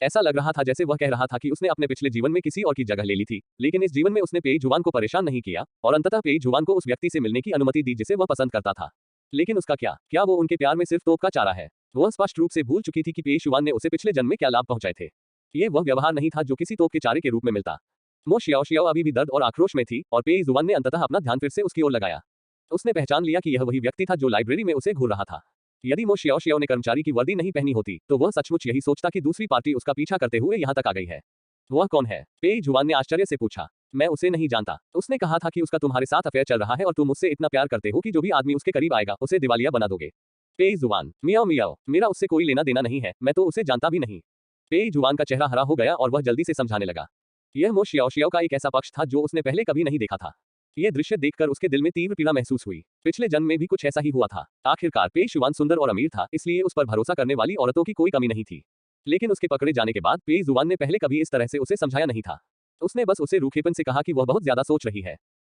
ऐसा लग रहा था जैसे वह कह रहा था कि उसने अपने पिछले जीवन में किसी और की जगह ले ली थी, लेकिन इस जीवन में उसने पेई जुआन को परेशान नहीं किया और अंततः पेई जुआन को उस व्यक्ति से मिलने की अनुमति दी जिसे वह पसंद करता था। लेकिन उसका क्या वो उनके प्यार में सिर्फ तोप का चारा है? वह स्पष्ट रूप से भूल चुकी थी कि पेई जुआन ने उसे पिछले जन्म में क्या लाभ पहुंचाए थे। ये वह व्यवहार नहीं था जो किसी तोप के चारे के रूप में मिलता। मो शियाओ शियाओ अभी भी दर्द और आक्रोश में थी और पेई जुआन ने अंततः अपना ध्यान फिर से उसकी ओर लगाया। उसने पहचान लिया कि यह वही व्यक्ति था जो लाइब्रेरी में उसे घूर रहा था। यदि मो शियाओ शियाओ ने कर्मचारी की वर्दी नहीं पहनी होती तो वह सचमुच यही सोचता कि दूसरी पार्टी उसका पीछा करते हुए यहाँ तक आ गई है। वह कौन है? पेई जुआन ने आश्चर्य से पूछा। मैं उसे नहीं जानता। उसने कहा था कि उसका तुम्हारे साथ अफेयर चल रहा है और तुम उससे इतना प्यार करते हो कि जो भी आदमी उसके करीब आएगा उसे दिवालिया बना दोगे। पेई जुआन। मियाओ मियाओ, मेरा उससे कोई लेना देना नहीं है, मैं तो उसे जानता भी नहीं। पेई जुआन का चेहरा हरा हो गया और वह जल्दी से समझाने लगा। यह मो शियाओ शियाओ का एक ऐसा पक्ष था जो उसने पहले कभी नहीं देखा था। यह दृश्य देखकर उसके दिल में तीव्र पीड़ा महसूस हुई। पिछले जन्म में भी कुछ ऐसा ही हुआ था। आखिरकार पेई जुआन सुंदर और अमीर था, इसलिए उस पर भरोसा करने वाली औरतों की कोई कमी नहीं थी। लेकिन उसके पकड़े जाने के बाद पेई जुआन ने पहले कभी इस तरह से उसे समझाया नहीं था। उसने बस उसे रूखेपन से कहा कि वह बहुत ज्यादा सोच रही है।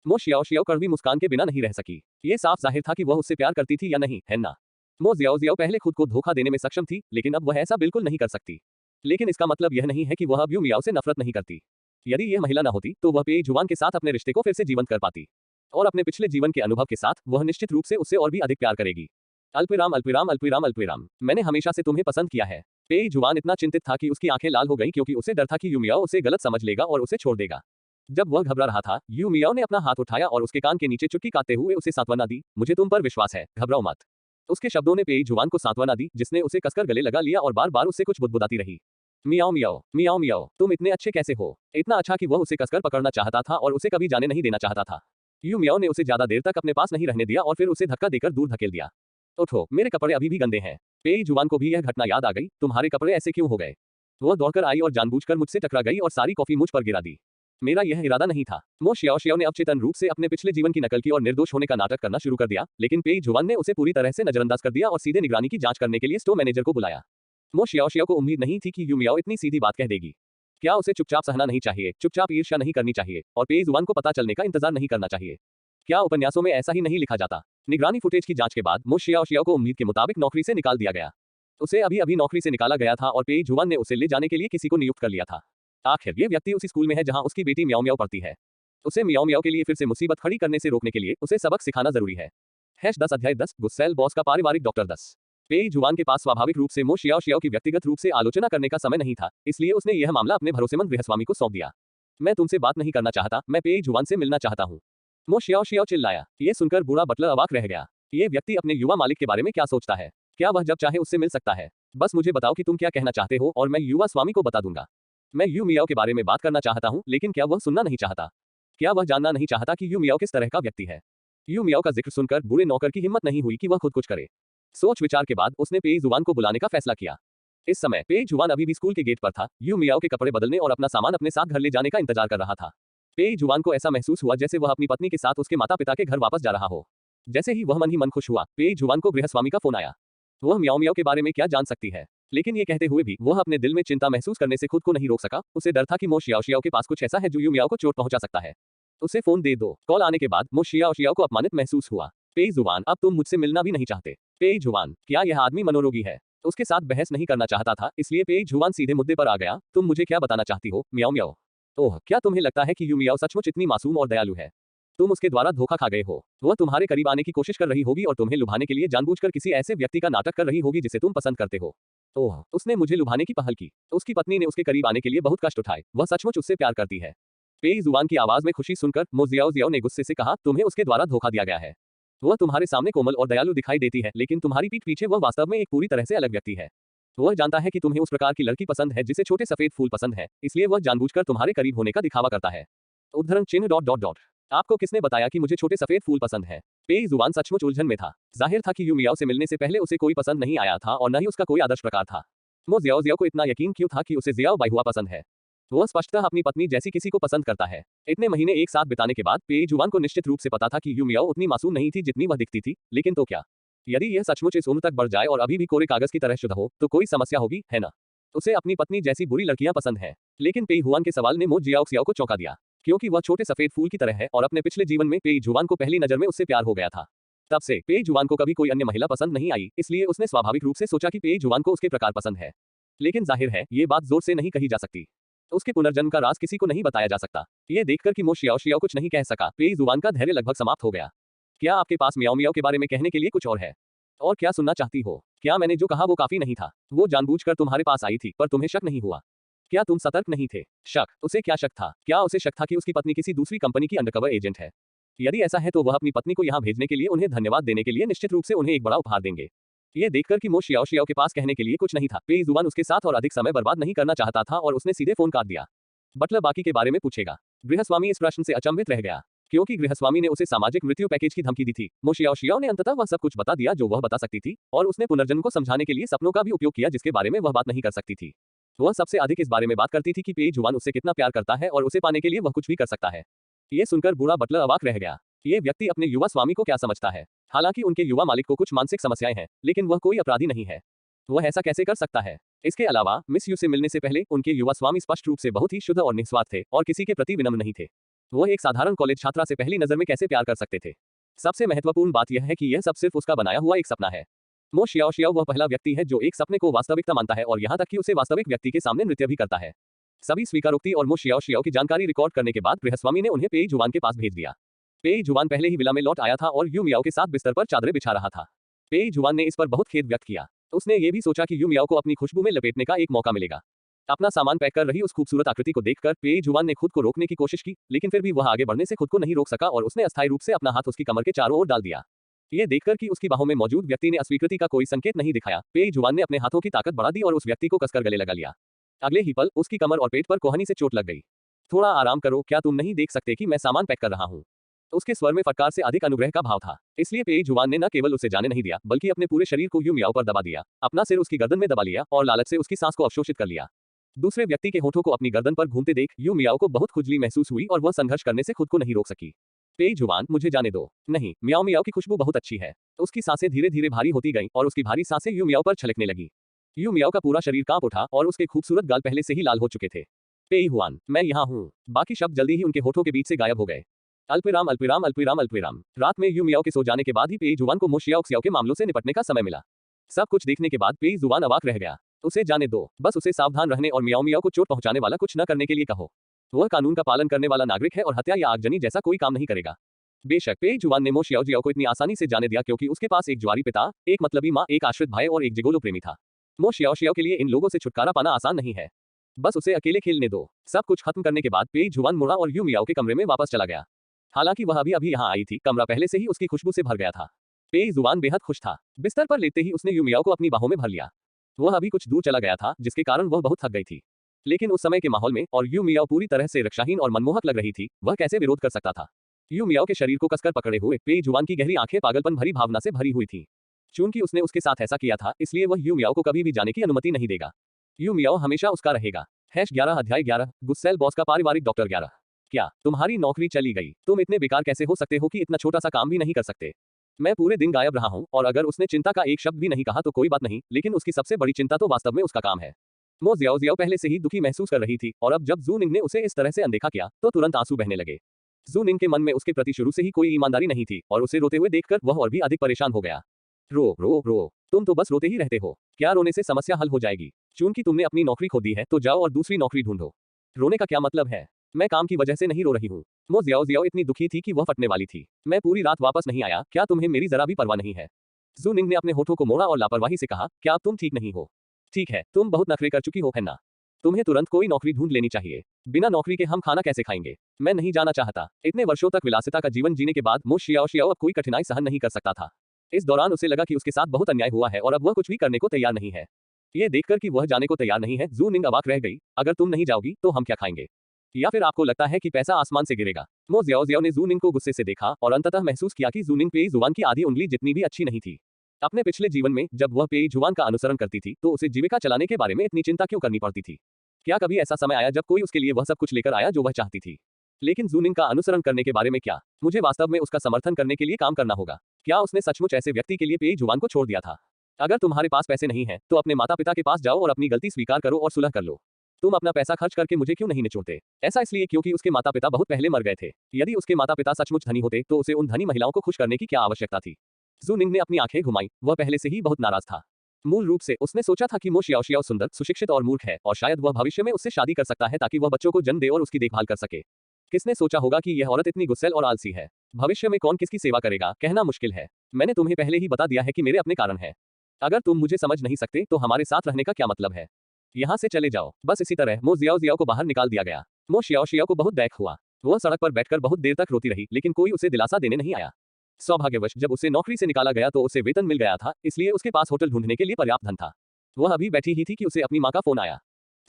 मो शियाओ शियाओ कड़वी मुस्कान के बिना नहीं रह सकी। ये साफ जाहिर था कि वह उससे प्यार करती थी या नहीं, है ना? मो जियाओ जियाओ पहले खुद को धोखा देने में सक्षम थी, लेकिन अब वह ऐसा बिल्कुल नहीं कर सकती। लेकिन इसका मतलब यह नहीं है कि वह अब यू मियाओ से नफरत नहीं करती। यदि यह महिला न होती तो वह पेई जुआन के साथ अपने रिश्ते को फिर से जीवंत कर पाती। और अपने पिछले जीवन के अनुभव के साथ वह निश्चित रूप से उससे और भी अधिक प्यार करेगी। अल्पविराम अल्पविराम अल्पविराम अल्पविराम। मैंने हमेशा से तुम्हें पसंद किया है। पेई जुआन इतना चिंतित था कि उसकी आंखें लाल हो गईं क्योंकि उसे डर था कि यूमियाओ उसे गलत समझ लेगा और उसे छोड़ देगा। जब वह घबरा रहा था, यूमियाओ ने अपना हाथ उठाया और उसके कान के नीचे चुटकी काटते हुए उसे सांत्वना दी, मुझे तुम पर विश्वास है, घबराओ मत। उसके शब्दों ने पेई जुआन को सांत्वना दी, जिसने उसे कसकर गले लगा लिया और बार बार उससे कुछ बुदबुदाती रही। मियाओ मियाओ मियाओ मियाओ, तुम इतने अच्छे कैसे हो? इतना अच्छा कि वह उसे कसकर पकड़ना चाहता था और उसे कभी जाने नहीं देना चाहता था। यूमियाओ ने उसे ज्यादा देर तक अपने पास नहीं रहने दिया और फिर उसे धक्का देकर दूर धकेल दिया। उठो, मेरे कपड़े अभी भी गंदे हैं। पेई जुआन को भी यह घटना याद आ गई, तुम्हारे कपड़े ऐसे क्यों हो गए? वह दौड़कर आई और जानबूझकर मुझसे टकरा गई और सारी कॉफी मुझ पर गिरा दी। मेरा यह इरादा नहीं था। मो शियाओ शियाओ ने अवचेतन रूप से अपने पिछले जीवन की नकल की और निर्दोष होने का नाटक करना शुरू कर दिया, लेकिन पेई जुआन ने उसे पूरी तरह से नजरअंदाज कर दिया और सीधे निगरानी की जांच करने के लिए स्टोर मैनेजर को बुलाया। मो शियाओ शियाओ को उम्मीद नहीं थी कि यूमियाओ इतनी सीधी बात कह देगी। क्या उसे चुपचाप सहना नहीं चाहिए, चुपचाप ईर्ष्या नहीं करनी चाहिए और पेई जुआन को पता चलने का इंतजार नहीं करना चाहिए? क्या उपन्यासों में ऐसा ही नहीं लिखा जाता? निगरानी फुटेज की जांच के बाद मो शियाओ शियाओ को उम्मीद के मुताबिक नौकरी से निकाल दिया गया। उसे अभी अभी नौकरी से निकाला गया था और पेई जुआन ने उसे ले जाने के लिए किसी को नियुक्त कर लिया था। आखिर ये व्यक्ति उसी स्कूल में है जहां उसकी बेटी मियाओ मियाओ पढ़ती है। उसे मियाओ मियाओ के लिए फिर से मुसीबत खड़ी करने से रोकने के लिए उसे सबक सिखाना जरूरी है। 10 अध्याय 10 गुस्सैल बॉस का पारिवारिक डॉक्टर 10। पेई जुआन के पास स्वाभाविक रूप से मो शियाओ शियाओ की व्यक्तिगत रूप से आलोचना करने का समय नहीं था, इसलिए उसने यह मामला अपने भरोसेमंद गृहस्वामी को सौंप दिया। मैं तुमसे बात नहीं करना चाहता, मैं पेई जुआन से मिलना चाहता हूँ। मो शियाओ शियाओ चिल्लाया। ये सुनकर बूढ़ा बटलर अवाक रह गया। ये व्यक्ति अपने युवा मालिक के बारे में क्या सोचता है? क्या वह जब चाहे उससे मिल सकता है? बस मुझे बताओ कि तुम क्या कहना चाहते हो और मैं युवा स्वामी को बता दूंगा। मैं यू मियाओ के बारे में बात करना चाहता हूँ, लेकिन क्या वह सुनना नहीं चाहता? क्या वह जानना नहीं चाहता कि यू मियाओ किस तरह का व्यक्ति है? यू मियाओ का जिक्र सुनकर बूढ़े नौकर की हिम्मत नहीं हुई कि वह खुद कुछ करे। सोच विचार के बाद उसने पेई जुआन को बुलाने का फैसला किया। इस समय पेई जुआन अभी भी स्कूल के गेट पर था, यू मियाओ के कपड़े बदलने और अपना सामान अपने साथ घर ले जाने का इंतजार कर रहा था। पेई जुआन को ऐसा महसूस हुआ जैसे वह अपनी पत्नी के साथ उसके माता पिता के घर वापस जा रहा हो। जैसे ही वह मन ही मन खुश हुआ, पेई जुआन को गृहस्वामी का फोन आया। वह मियाओ मियाओ के बारे में क्या जान सकती है? लेकिन ये कहते हुए भी वह अपने दिल में चिंता महसूस करने से खुद को नहीं रोक सका। उसे डर था कि मो शियाओ शियाओ के पास कुछ ऐसा है जो यू मियाओ को चोट पहुंचा सकता है। उसे फोन दे दो। कॉल आने के बाद मो शियाओ शियाओ को अपमानित महसूस हुआ। पेई जुआन, अब तुम मुझसे मिलना भी नहीं चाहते। पेई जुआन, क्या यह आदमी मनोरोगी है? उसके साथ बहस नहीं करना चाहता था, इसलिए पेई जुआन सीधे मुद्दे पर आ गया। तुम मुझे क्या बताना चाहती हो, मियाओ मियाओ? ओह, क्या तुम्हें लगता है कि यू मियाओ सचमुच इतनी मासूम और दयालु है? तुम उसके द्वारा धोखा खा गए हो। वह तुम्हारे करीब आने की कोशिश कर रही होगी और तुम्हें लुभाने के लिए जानबूझकर किसी ऐसे व्यक्ति का नाटक कर रही होगी जिसे तुम पसंद करते हो। ओह, उसने मुझे लुभाने की पहल की। उसकी पत्नी ने उसके करीब आने के लिए बहुत कष्ट उठाए। वह सचमुच उससे प्यार करती है। पेई जुआन की आवाज में खुशी सुनकर मो जियाओ जियाओ ने गुस्से से कहा, तुम्हें उसके द्वारा धोखा दिया गया है। वह तुम्हारे सामने कोमल और दयालु दिखाई देती है, लेकिन तुम्हारी पीठ पीछे वह वास्तव में एक पूरी तरह से अलग व्यक्ति है। वह जानता है कि तुम्हें उस प्रकार की लड़की पसंद है जिसे छोटे सफेद फूल पसंद है, इसलिए वह जानबूझकर तुम्हारे करीब होने का दिखावा करता है। उद्धरण चिन्ह डॉट डॉट डॉट। आपको किसने बताया कि मुझे छोटे सफेद फूल पसंद है? पेई जुआन सचमुच उलझन में था। जाहिर था कि यू मियाओ से मिलने से पहले उसे कोई पसंद नहीं आया था और न ही उसका कोई आदर्श प्रकार था। मो जियाओ जियाओ को इतना यकीन क्यों था कि उसे जियाओ बाइहुआ पसंद है? वह स्पष्टतः अपनी पत्नी जैसी किसी को पसंद करता है। इतने महीने एक साथ बिताने के बाद पेई जुआन को निश्चित रूप से पता था कि यू मियाओ उतनी मासूम नहीं थी जितनी वह दिखती थी, लेकिन तो क्या? यदि यह सचमुच इस उम्र तक बढ़ जाए और अभी भी कोरे कागज की तरह शुद्ध हो, तो कोई समस्या होगी, है ना? उसे अपनी पत्नी जैसी बुरी लड़कियां पसंद है। लेकिन पेई हुआन के सवाल ने मो जियाओ सियाओ को चौंका दिया, क्योंकि वह छोटे सफेद फूल की तरह है और अपने पिछले जीवन में पेई जुआन को पहली नजर में उससे प्यार हो गया था। तब से पेई जुआन को कभी कोई अन्य महिला पसंद नहीं आई, इसलिए उसने स्वाभाविक रूप से सोचा कि पेई जुआन को उसके प्रकार पसंद है। लेकिन जाहिर है, ये बात जोर से नहीं कही जा सकती। उसके पुनर्जन्म का राज किसी को नहीं बताया जा सकता। ये देखकर कि मो शियाओ शियाओ कुछ नहीं कह सका, पेई जुआन का धैर्य लगभग समाप्त हो गया। क्या आपके पास मियाओ मियाओ के बारे में कहने के लिए कुछ और है? और क्या सुनना चाहती हो? क्या मैंने जो कहा वो काफी नहीं था? वो जानबूझकर तुम्हारे पास आई थी, पर तुम्हें शक नहीं हुआ? क्या तुम सतर्क नहीं थे? शक? उसे क्या शक था? क्या उसे शक था कि उसकी पत्नी किसी दूसरी कंपनी की अंडरकवर एजेंट है? यदि ऐसा है तो वह अपनी पत्नी को यहाँ भेजने के लिए उन्हें धन्यवाद देने के लिए निश्चित रूप से उन्हें एक बड़ा उपहार देंगे। ये देखकर कि मो शियाओ शियाओ के पास कहने के लिए कुछ नहीं था, पेई जुआन उसके साथ और अधिक समय बर्बाद नहीं करना चाहता था और उसने सीधे फोन काट दिया। बटलर बाकी के बारे में पूछेगा। गृहस्वामी इस प्रश्न से अचंभित रह गया, क्योंकि गृहस्वामी ने उसे सामाजिक मृत्यु पैकेज की धमकी दी थी। मो शियाओ शियाओ ने अंततः वह सब कुछ बता दिया जो वह बता सकती थी, और उसने पुनर्जन्म को समझाने के लिए सपनों का भी उपयोग किया जिसके बारे में वह बात नहीं कर सकती थी। वह सबसे अधिक इस बारे में बात करती थी कि पेई जुआन उससे कितना प्यार करता है और उसे पाने के लिए वह कुछ भी कर सकता है। ये सुनकर बूढ़ा बटलर अवाक रह गया। ये व्यक्ति अपने युवा स्वामी को क्या समझता है? हालांकि उनके युवा मालिक को कुछ मानसिक समस्याएं हैं, लेकिन वह कोई अपराधी नहीं है। वह ऐसा कैसे कर सकता है? इसके अलावा मिस यू से मिलने से पहले उनके युवा स्वामी स्पष्ट रूप से बहुत ही शुद्ध और निस्वार्थ थे और किसी के प्रति विनम्र नहीं थे। वह एक साधारण कॉलेज छात्रा से पहली नजर में कैसे प्यार कर सकते थे? सबसे महत्वपूर्ण बात यह है कि यह सब सिर्फ उसका बनाया हुआ एक सपना है। मो शियाओ शियाओ वह पहला व्यक्ति है जो एक सपने को वास्तविकता मानता है और यहाँ तक कि उसे वास्तविक व्यक्ति के सामने नृत्य भी करता है। सभी स्वीकारोक्ति और मो शियाओ शियाओ की जानकारी रिकॉर्ड करने के बाद गृहस्वामी ने उन्हें पेई जुआन के पास भेज दिया। पेई जुआन पहले ही विला में लौट आया था और यू मियाओ के साथ बिस्तर पर चादरें बिछा रहा था। पेई जुआन ने इस पर बहुत खेद व्यक्त किया। उसने ये भी सोचा कि यू मियाओ को अपनी खुशबू में लपेटने का एक मौका मिलेगा। अपना सामान पैक कर रही उस खूबसूरत आकृति को देखकर पेई जुआन ने खुद को रोकने की कोशिश की, लेकिन फिर भी वह आगे बढ़ने से खुद को नहीं रोक सका और उसने अस्थायी रूप से अपना हाथ उसकी कमर के चारों ओर डाल दिया। ये देखकर कि उसकी बाहों में मौजूद व्यक्ति ने अस्वीकृति का कोई संकेत नहीं दिखाया, पेई जुआन ने अपने हाथों की ताकत बढ़ा दी और उस व्यक्ति को कसकर गले लगा लिया। अगले ही पल उसकी कमर और पेट पर कोहनी से चोट लग गई। थोड़ा आराम करो, क्या तुम नहीं देख सकते कि मैं सामान पैक कर रहा हूँ? उसके स्वर में फटकार से अधिक अनुग्रह का भाव था। इसलिए पेई जुआन ने न केवल उसे जाने नहीं दिया, बल्कि अपने पूरे शरीर को यू मियाओ पर दबा दिया, अपना सिर उसकी गर्दन में दबा लिया और लालच से उसकी सांस को अवशोषित कर लिया। दूसरे व्यक्ति के होठों को अपनी गर्दन पर घूमते देख यू मियाओ को बहुत खुजली महसूस हुई और वह संघर्ष करने से खुद को नहीं रोक सकी। पेई जुआन, मुझे जाने दो। नहीं, मियाओ मियाओ की खुशबू बहुत अच्छी है। उसकी सांसें धीरे धीरे भारी होती गईं और उसकी भारी सांसें यू मियाओ पर छलकने लगी। यू मियाओ का पूरा शरीर कांप उठा और उसके खूबसूरत गाल पहले से ही लाल हो चुके थे। पेई हुआन, मैं यहाँ हूँ। बाकी शब्द जल्दी ही उनके होठों के बीच से गायब हो गए। अल्पविराम अल्पविराम अल्पविराम अल्पविराम। रात में यू मियाओ के सो जाने के बाद ही पेई जुआन को मो शियाओ के मामलों से निपटने का समय मिला। सब कुछ देखने के बाद पेई जुआन अवाक रह गया। उसे जाने दो, बस उसे सावधान रहने और मियाओ मियाओ को चोट पहुंचाने वाला कुछ न करने के लिए कहो। वह कानून का पालन करने वाला नागरिक है और हत्या या आगजनी जैसा कोई काम नहीं करेगा। बेशक पेई जुआन ने मो शियाओ को इतनी आसानी से जाने दिया क्योंकि उसके पास एक जुआरी पिता, एक मतलबी माँ, एक आश्रित भाई और एक जिगोलो प्रेमी था। मो शियाओ के लिए इन लोगों से छुटकारा पाना आसान नहीं है। बस उसे अकेले खेलने दो। सब कुछ खत्म करने के बाद पेई जुआन मुड़ा और यू मियाओ के कमरे में वापस चला गया। हालांकि वह अभी यहाँ आई थी, कमरा पहले से ही उसकी खुशबू से भर गया था। पेई जुआन बेहद खुश था। बिस्तर पर लेटते ही उसने यू मियाओ को अपनी बाहों में भर लिया। वह अभी कुछ दूर चला गया था, जिसके कारण वह बहुत थक गई थी। लेकिन उस समय के माहौल में और यू मियाओ पूरी तरह से रक्षाहीन और मनमोहक लग रही थी, वह कैसे विरोध कर सकता था। यू मियाओ के शरीर को कसकर पकड़े हुए पेई जुआन की गहरी आंखें पागलपन भरी भावना से भरी हुई थी। चूंकि उसने उसके साथ ऐसा किया था, इसलिए वह यू मियाओ को कभी भी जाने की अनुमति नहीं देगा। यू मियाओ हमेशा उसका रहेगा। 11 अध्याय 11 गुस्सैल बॉस का पारिवारिक डॉक्टर 11। क्या तुम्हारी नौकरी चली गई? तुम इतने बेकार कैसे हो सकते हो कि इतना छोटा सा काम भी नहीं कर सकते? मैं पूरे दिन गायब रहा हूं और अगर उसने चिंता का एक शब्द भी नहीं कहा तो कोई बात नहीं, लेकिन उसकी सबसे बड़ी चिंता तो वास्तव में उसका काम है। मो जियाओ पहले से ही दुखी महसूस कर रही थी और अब जब जू निंग ने उसे इस तरह से अनदेखा किया तो तुरंत आंसू बहने लगे। जू निंग के मन में उसके प्रति शुरू से ही कोई ईमानदारी नहीं थी और उसे रोते हुए देखकर वह और भी अधिक परेशान हो गया। रो रो रो, तुम तो बस रोते ही रहते हो। क्या रोने से समस्या हल हो जाएगी? चूंकि तुमने अपनी नौकरी खो दी है तो जाओ और दूसरी नौकरी ढूंढो। रोने का क्या मतलब है? मैं काम की वजह से नहीं रो रही हूँ। मो जियाओ इतनी दुखी थी कि वह फटने वाली थी। मैं पूरी रात वापस नहीं आया, क्या तुम्हें मेरी जरा भी परवाह नहीं है? जू निंग ने अपने होठों को मोड़ा और लापरवाही से कहा, क्या अब तुम ठीक नहीं हो? ठीक है, तुम बहुत नखरे कर चुकी हो है ना? तुम्हें तुरंत कोई नौकरी ढूंढ लेनी चाहिए। बिना नौकरी के हम खाना कैसे खाएंगे? मैं नहीं जाना चाहता। इतने वर्षों तक विलासिता का जीवन जीने के बाद मो शियाओ अब कोई कठिनाई सहन नहीं कर सकता था। इस दौरान उसे लगा कि उसके साथ बहुत अन्याय हुआ है और अब वह कुछ भी करने को तैयार नहीं है। ये देखकर कि वह जाने को तैयार नहीं है, जू निंग अवाक रह गई। अगर तुम नहीं जाओगी तो हम क्या खाएंगे? या फिर आपको लगता है कि पैसा आसमान से गिरेगा? मो जियाओ ने जू निंग को गुस्से से देखा और अंततः महसूस किया कि जू निंग पेई जुआन की आधी उंगली जितनी भी अच्छी नहीं थी। अपने पिछले जीवन में जब वह पेई जुआन का अनुसरण करती थी तो उसे जीविका चलाने के बारे में इतनी चिंता क्यों करनी पड़ती थी? क्या कभी ऐसा समय आया जब कोई उसके लिए वह सब कुछ लेकर आया जो वह चाहती थी? लेकिन जू निंग का अनुसरण करने के बारे में क्या? मुझे वास्तव में उसका समर्थन करने के लिए काम करना होगा। क्या उसने सचमुच ऐसे व्यक्ति के लिए पेई जुआन को छोड़ दिया था? अगर तुम्हारे पास पैसे नहीं हैं, तो अपने माता पिता के पास जाओ और अपनी गलती स्वीकार करो और सुलह कर लो। तुम अपना पैसा खर्च करके मुझे क्यों नहीं निचोड़ते? ऐसा इसलिए क्योंकि उसके माता पिता बहुत पहले मर गए थे। यदि उसके माता पिता सचमुच धनी होते तो उसे उन धनी महिलाओं को खुश करने की क्या आवश्यकता थी? जू निंग ने अपनी आंखें घुमाई। वह पहले से ही बहुत नाराज था। मूल रूप से उसने सोचा था कि मो शियाओ सुंदर, सुशिक्षित और मूर्ख है और शायद वह भविष्य में उससे शादी कर सकता है ताकि वह बच्चों को जन्म दे और उसकी देखभाल कर सके। किसने सोचा होगा कि यह औरत इतनी गुस्सैल और आलसी है? भविष्य में कौन किसकी सेवा करेगा, कहना मुश्किल है। मैंने तुम्हें पहले ही बता दिया है कि मेरे अपने कारण है। अगर तुम मुझे समझ नहीं सकते तो हमारे साथ रहने का क्या मतलब है? यहाँ से चले जाओ। बस इसी तरह मो जियाओ को बाहर निकाल दिया गया। मो शियाओ को बहुत दैख हुआ। वह सड़क पर बैठकर बहुत देर तक रोती रही, लेकिन कोई उसे दिलासा देने नहीं आया। सौभाग्यवश जब उसे नौकरी से निकाला गया तो उसे वेतन मिल गया था, इसलिए उसके पास होटल ढूंढने के लिए पर्याप्त धन था। वह अभी बैठी ही थी कि उसे अपनी माँ का फोन आया।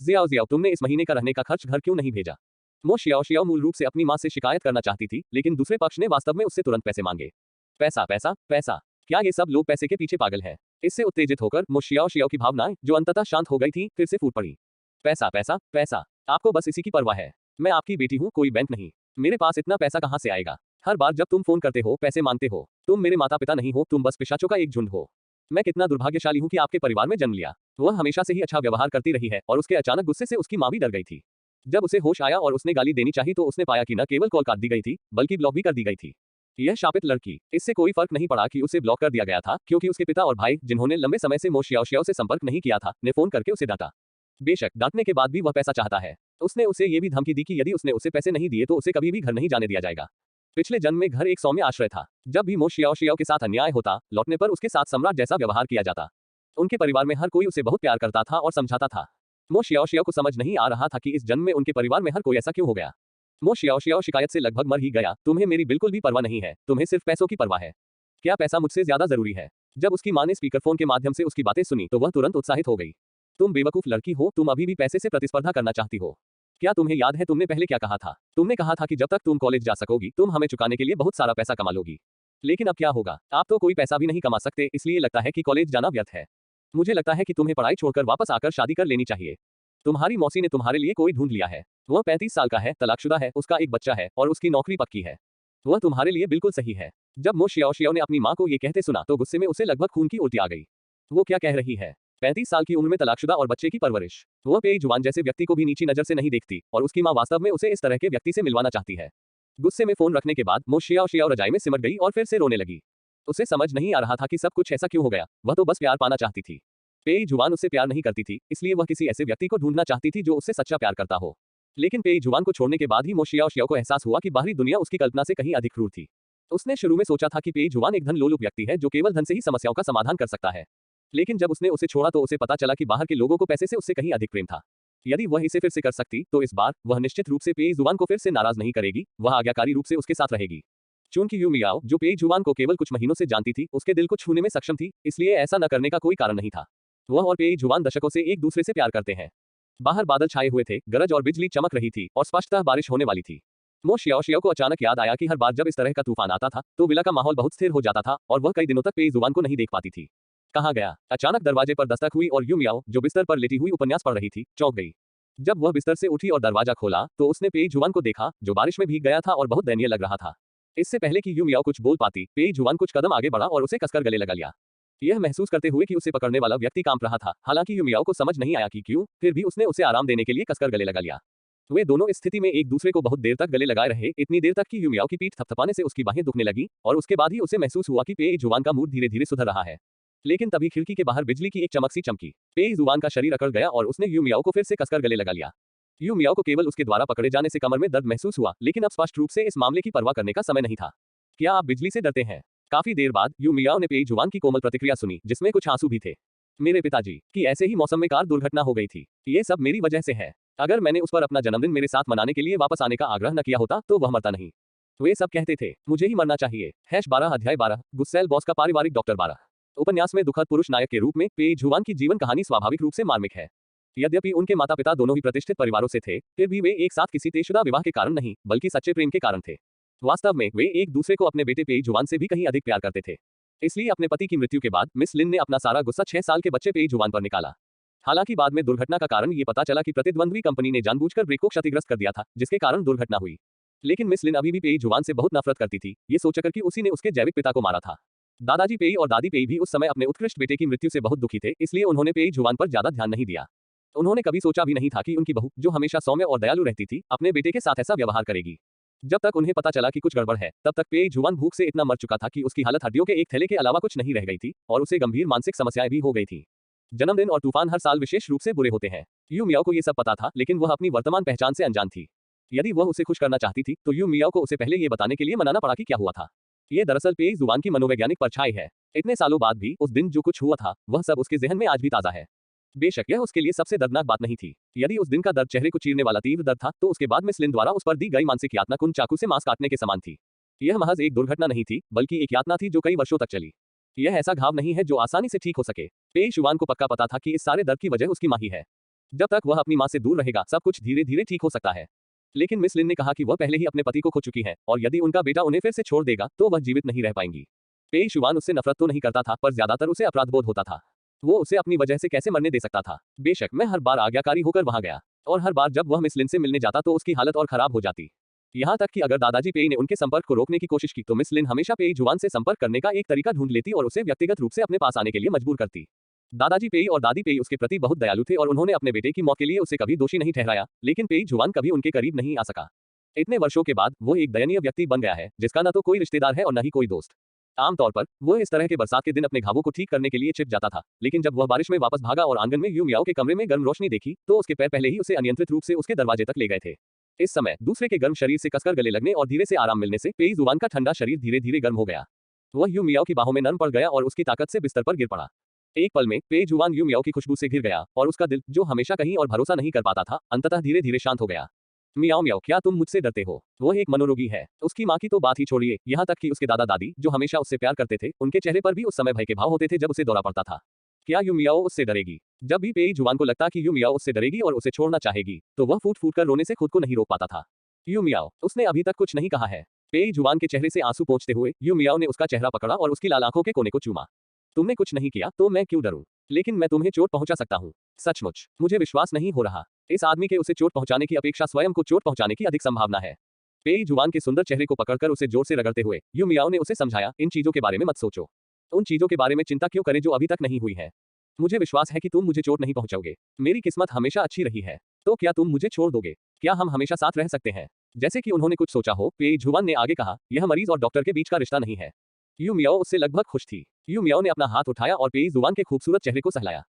जियाओ, तुमने इस महीने का रहने का खर्च घर क्यों नहीं भेजा? मो शियाओ मूल रूप से अपनी माँ से शिकायत करना चाहती थी, लेकिन दूसरे पक्ष ने वास्तव में उससे तुरंत पैसे मांगे। पैसा पैसा पैसा, क्या ये सब लोग पैसे के पीछे पागल हैं? इससे उत्तेजित होकर मो शियाओ की भावनाएं, जो अंततः शांत हो गई थी, फिर से फूट पड़ी। पैसा पैसा पैसा, आपको बस इसी की परवाह है। मैं आपकी बेटी हूँ, कोई बैंक नहीं। मेरे पास इतना पैसा कहाँ से आएगा? हर बार जब तुम फोन करते हो पैसे मांगते हो। तुम मेरे माता पिता नहीं हो, तुम बस पिशाचों का एक झुंड हो। मैं कितना दुर्भाग्यशाली हूँ कि आपके परिवार में जन्म लिया। वह हमेशा से ही अच्छा व्यवहार करती रही है और उसके अचानक गुस्से से उसकी माँ भी डर गई थी। जब उसे होश आया और उसने गाली देनी चाही तो उसने पाया कि न केवल कॉल काट दी गई थी, बल्कि ब्लॉक भी कर दी गई थी। यह शापित लड़की, इससे कोई फर्क नहीं पड़ा कि उसे ब्लॉक कर दिया गया था, क्योंकि उसके पिता और भाई, जिन्होंने लंबे समय से मो शियाओ से संपर्क नहीं किया था, ने फोन करके उसे डांटा। बेशक डांटने के बाद भी वह पैसा चाहता है। उसने उसे ये भी धमकी दी कि यदि उसने उसे पैसे नहीं दिए तो उसे कभी भी घर नहीं जाने दिया जाएगा। पिछले जन्म में घर एक सौम्य आश्रय था। जब भी मो शियाओ शियाओ के साथ अन्याय होता, लौटने पर उसके साथ सम्राट जैसा व्यवहार किया जाता। उनके परिवार में हर कोई उसे बहुत प्यार करता था और समझाता था। मो शियाओ शियाओ को समझ नहीं आ रहा था कि इस जन्म में उनके परिवार में हर कोई ऐसा क्यों हो गया। मो शियाओ शियाओ शिकायत से लगभग मर ही गया। तुम्हें मेरी बिल्कुल भी परवाह नहीं है, तुम्हें सिर्फ पैसों की परवाह है। क्या पैसा मुझसे ज्यादा जरूरी है? जब उसकी मां ने स्पीकरफोन के माध्यम से उसकी बातें सुनी तो वह तुरंत उत्साहित हो गई। तुम बेवकूफ लड़की हो, तुम अभी भी पैसे से प्रतिस्पर्धा करना चाहती हो। क्या तुम्हें याद है तुमने पहले क्या कहा था? तुमने कहा था कि जब तक तुम कॉलेज जा सकोगी तुम हमें चुकाने के लिए बहुत सारा पैसा कमा लोगी। लेकिन अब क्या होगा? आप तो कोई पैसा भी नहीं कमा सकते, इसलिए लगता है कि कॉलेज जाना व्यर्थ है। मुझे लगता है कि तुम्हें पढ़ाई छोड़कर वापस आकर शादी कर लेनी चाहिए। तुम्हारी मौसी ने तुम्हारे लिए कोई ढूंढ लिया है। वह 35 साल का है, तलाकशुदा है, उसका एक बच्चा है और उसकी नौकरी पक्की है। वह तुम्हारे लिए बिल्कुल सही है। जब मो शियाओ शियाओ ने अपनी मां को ये कहते सुना तो गुस्से में उसे लगभग खून की उल्टी आ गई। वो क्या कह रही है? 35 साल की उम्र में तलाकशुदा और बच्चे की परवरिश। वह पेई जुआन जैसे व्यक्ति को भी नीची नजर से नहीं देखती और उसकी मां वास्तव में उसे इस तरह के व्यक्ति से मिलवाना चाहती है। गुस्से में फोन रखने के बाद मो शियाओ शियाओ रजाई में सिमट गई और फिर से रोने लगी। उसे समझ नहीं आ रहा था कि सब कुछ ऐसा क्यों हो गया। वह तो बस प्यार पाना चाहती थी। पेई जुआन उससे प्यार नहीं करती थी, इसलिए वह किसी ऐसे व्यक्ति को ढूंढना चाहती थी जो उससे सच्चा प्यार करता हो। लेकिन पेई जुआन को छोड़ने के बाद ही मो शियाओ शियाओ को एहसास हुआ कि बाहरी दुनिया उसकी कल्पना से कहीं अधिक क्रूर थी। उसने शुरू में सोचा था कि पेई जुआन एक धन लोलुप व्यक्ति है जो केवल धन से ही समस्याओं का समाधान कर सकता है। लेकिन जब उसने उसे छोड़ा तो उसे पता चला कि बाहर के लोगों को पैसे से उससे कहीं अधिक प्रेम था। यदि वह इसे फिर से कर सकती तो इस बार वह निश्चित रूप से पेई जुआन को फिर से नाराज नहीं करेगी, वह आज्ञाकारी रूप से उसके साथ रहेगी। चूंकि यू मियाओ, जो पेई जुआन को केवल कुछ महीनों से जानती थी, उसके दिल को छूने में सक्षम थी, इसलिए ऐसा न करने का कोई कारण नहीं था। वह और पेई जुआन दशकों से एक दूसरे से प्यार करते हैं। बाहर बादल छाए हुए थे, गरज और बिजली चमक रही थी और स्पष्टतः बारिश होने वाली थी। मो शियाओ शियाओ को अचानक याद आया कि हर बार जब इस तरह का तूफान आता था तो विला का माहौल बहुत स्थिर हो जाता था और वह कई दिनों तक पेई जुआन को नहीं देख पाती थी। कहाँ गया? अचानक दरवाजे पर दस्तक हुई और यू मियाओ, जो बिस्तर पर लेटी हुई उपन्यास पढ़ रही थी, चौंक गई। जब वह बिस्तर से उठी और दरवाजा खोला तो उसने पेई जुआन को देखा, जो बारिश में भीग गया था और बहुत दयनीय लग रहा था। इससे पहले कि यू मियाओ कुछ बोल पाती, पेई जुआन कुछ कदम आगे बढ़ा और उसे कसकर गले लगा लिया। यह महसूस करते हुए कि उसे पकड़ने वाला व्यक्ति कांप रहा था। हालांकि यू मियाओ को समझ नहीं आया कि क्यों, फिर भी उसने उसे आराम देने के लिए कसकर गले लगा लिया। वे दोनों इस स्थिति में एक दूसरे को बहुत देर तक गले लगाए रहे, इतनी देर तक कि यू मियाओ की पीठ थपथपाने से उसकी बाहें दुखने लगी और उसके बाद ही उसे महसूस हुआ कि पेई जुआन का मूड धीरे धीरे सुधर रहा है। लेकिन तभी खिड़की के बाहर बिजली की एक चमक सी चमकी। पेई जुआन का शरीर अकड़ गया और उसने यू मियाओ को फिर से कसकर गले लगा लिया। यू मियाओ को केवल उसके द्वारा पकड़े जाने से कमर में दर्द महसूस हुआ, लेकिन अब स्पष्ट रूप से इस मामले की परवाह करने का समय नहीं था। क्या आप बिजली से डरते हैं? काफी देर बाद यू मियाओ ने पेई जुआन की कोमल प्रतिक्रिया सुनी, जिसमें कुछ आंसू भी थे। मेरे पिताजी की ऐसे ही मौसम में कार दुर्घटना हो गई थी। ये सब मेरी वजह से है। अगर मैंने उस पर अपना जन्मदिन मेरे साथ मनाने के लिए वापस आने का आग्रह न किया होता तो वह मरता नहीं। वे सब कहते थे मुझे ही मरना चाहिए। #12 अध्याय 12 गुस्सैल बॉस का पारिवारिक डॉक्टर 12। उपन्यास में दुखद पुरुष नायक के रूप में पेई जुआन की जीवन कहानी स्वाभाविक रूप से मार्मिक है। यद्यपि उनके माता पिता दोनों ही प्रतिष्ठित परिवारों से थे, फिर भी वे एक साथ किसी तयशुदा विवाह के कारण नहीं, बल्कि सच्चे प्रेम के कारण थे। वास्तव में वे एक दूसरे को अपने बेटे पेई जुआन से भी कहीं अधिक प्यार करते थे। इसलिए अपने पति की मृत्यु के बाद मिस लिन ने अपना सारा गुस्सा 6 साल के बच्चे पेई जुआन पर निकाला। हालांकि बाद में दुर्घटना का कारण ये पता चला कि प्रतिद्वंद्वी कंपनी ने जानबूझकर ब्रेक को क्षतिग्रस्त कर दिया था, जिसके कारण दुर्घटना हुई। लेकिन मिस लिन अभी भी पेई जुआन से बहुत नफरत करती थी, ये सोचकर कि उसी ने उसके जैविक पिता को मारा था। दादाजी पेई और दादी पेई भी उस समय अपने उत्कृष्ट बेटे की मृत्यु से बहुत दुखी थे, इसलिए उन्होंने पेई जुआन पर ज्यादा ध्यान नहीं दिया। उन्होंने कभी सोचा भी नहीं था कि उनकी बहू, जो हमेशा सौम्य और दयालु रहती थी, अपने बेटे के साथ ऐसा व्यवहार करेगी। जब तक उन्हें पता चला कि कुछ गड़बड़ है, तब तक पेई जुआन भूख से इतना मर चुका था कि उसकी हालत हड्डियों के एक थैले के अलावा कुछ नहीं रह गई थी और उसे गंभीर मानसिक समस्याएं भी हो गई थी। जन्मदिन और तूफान हर साल विशेष रूप से बुरे होते हैं। यू मियाओ को ये सब पता था, लेकिन वह अपनी वर्तमान पहचान से अनजान थी। यदि वह उसे खुश करना चाहती थी तो यू मियाओ को उसे पहले ये बताने के लिए मनाना पड़ा कि क्या हुआ था। ये दरअसल पेई जुआन की मनोवैज्ञानिक परछाई है। इतने सालों बाद भी उस दिन जो कुछ हुआ था वह सब उसके जहन में आज भी ताजा है। बेशक यह उसके लिए सबसे दर्दनाक बात नहीं थी। यदि उस दिन का दर्द चेहरे को चीरने वाला तीव्र दर्द था तो उसके बाद मिस लिन द्वारा उस पर दी गई मानसिक यातना कुन चाकू से मांस काटने के समान थी। यह महज एक दुर्घटना नहीं थी, बल्कि एक यातना थी जो कई वर्षों तक चली। यह ऐसा घाव नहीं है जो आसानी से ठीक हो सके। पेई जुआन को पक्का पता था कि इस सारे दर्द की वजह उसकी मां ही है। जब तक वह अपनी मां से दूर रहेगा सब कुछ धीरे धीरे ठीक हो सकता है। लेकिन मिस लिन ने कहा कि वह पहले ही अपने पति को खो चुकी है और यदि उनका बेटा उन्हें फिर से छोड़ देगा तो वह जीवित नहीं रह पाएंगी। पेई जुआन उससे नफरत तो नहीं करता था, पर ज्यादातर उसे अपराधबोध होता था। वो उसे अपनी वजह से कैसे मरने दे सकता था। बेशक मैं हर बार आज्ञाकारी होकर वहां गया और हर बार जब वह मिस लिन से मिलने जाता तो उसकी हालत और खराब हो जाती। यहाँ तक कि अगर दादाजी पेई ने उनके संपर्क को रोकने की कोशिश की तो मिस लिन हमेशा पेई जुआन से संपर्क करने का एक तरीका ढूंढ लेती और उसे व्यक्तिगत रूप से अपने पास आने के लिए मजबूर करती। दादाजी पेई और दादी पेई उसके प्रति बहुत दयालु थे और उन्होंने अपने बेटे की मौत के लिए उसे कभी दोषी नहीं ठहराया, लेकिन पेई जुआन कभी उनके करीब नहीं आ सका। इतने वर्षों के बाद वो एक दयनीय व्यक्ति बन गया है, जिसका न तो कोई रिश्तेदार है और न ही कोई दोस्त। आमतौर पर वो इस तरह के बरसात के दिन अपने घावों को ठीक करने के लिए छिप जाता था, लेकिन जब वह बारिश में वापस भागा और आंगन में यू मियाओ के कमरे में गर्म रोशनी देखी तो उसके पैर पहले ही उसे अनियंत्रित रूप से उसके दरवाजे तक ले गए थे। इस समय दूसरे के गर्म शरीर से कसकर गले लगने और धीरे से आराम मिलने से पेई जुआन का ठंडा शरीर धीरे धीरे गर्म हो गया। वह यू मियाओ की बाहों में नरम पड़ गया और उसकी ताकत से बिस्तर पर गिर पड़ा। एक पल में पेई जुआन यू मियाओ की खुशबू से घिर गया और उसका दिल, जो हमेशा कहीं और भरोसा नहीं कर पाता था, अंततः धीरे धीरे शांत हो गया। मियाओ मियाओ, क्या तुम मुझसे डरते हो? वह एक मनोरोगी है। उसकी माँ की तो बात ही छोड़िए, यहाँ तक कि उसके दादा दादी, जो हमेशा उससे प्यार करते थे, उनके चेहरे पर भी उस समय भय के भाव होते थे जब उसे दौरा पड़ता था। क्या यू मियाओ उससे डरेगी? जब भी पेई जुआन को लगता कि यू मियाओ उससे डरेगी और उसे छोड़ना चाहेगी, तो वह फूट फूट कर रोने से खुद को नहीं रोक पाता था। यू मियाओ, उसने अभी तक कुछ नहीं कहा है। पेई जुआन के चेहरे से आंसू पोंछते हुए यू मियाओ ने उसका चेहरा पकड़ा और उसकी लाल आंखों के कोने को चूमा। तुमने कुछ नहीं किया तो मैं क्यों डरूं? लेकिन मैं तुम्हें चोट पहुंचा सकता हूं। सचमुच मुझे विश्वास नहीं हो रहा। इस आदमी के उसे चोट पहुंचाने की अपेक्षा स्वयं को चोट पहुंचाने की अधिक संभावना है। पेई जुआन के सुंदर चेहरे को पकड़कर उसे जोर से रगड़ते हुए यू मियाओ ने उसे समझाया, इन चीजों के बारे में मत सोचो। उन चीजों के बारे में चिंता क्यों करें जो अभी तक नहीं हुई है। मुझे विश्वास है कि तुम मुझे चोट नहीं पहुंचाओगे। मेरी किस्मत हमेशा अच्छी रही है। तो क्या तुम मुझे छोड़ दोगे? क्या हम हमेशा साथ रह सकते हैं? जैसे कि उन्होंने कुछ सोचा हो, पेई जुआन ने आगे कहा, यह मरीज और डॉक्टर के बीच का रिश्ता नहीं है। यू मियाओ उससे लगभग खुश थी। यू मियाओ ने अपना हाथ उठाया और पेई जुआन के खूबसूरत चेहरे को सहलाया।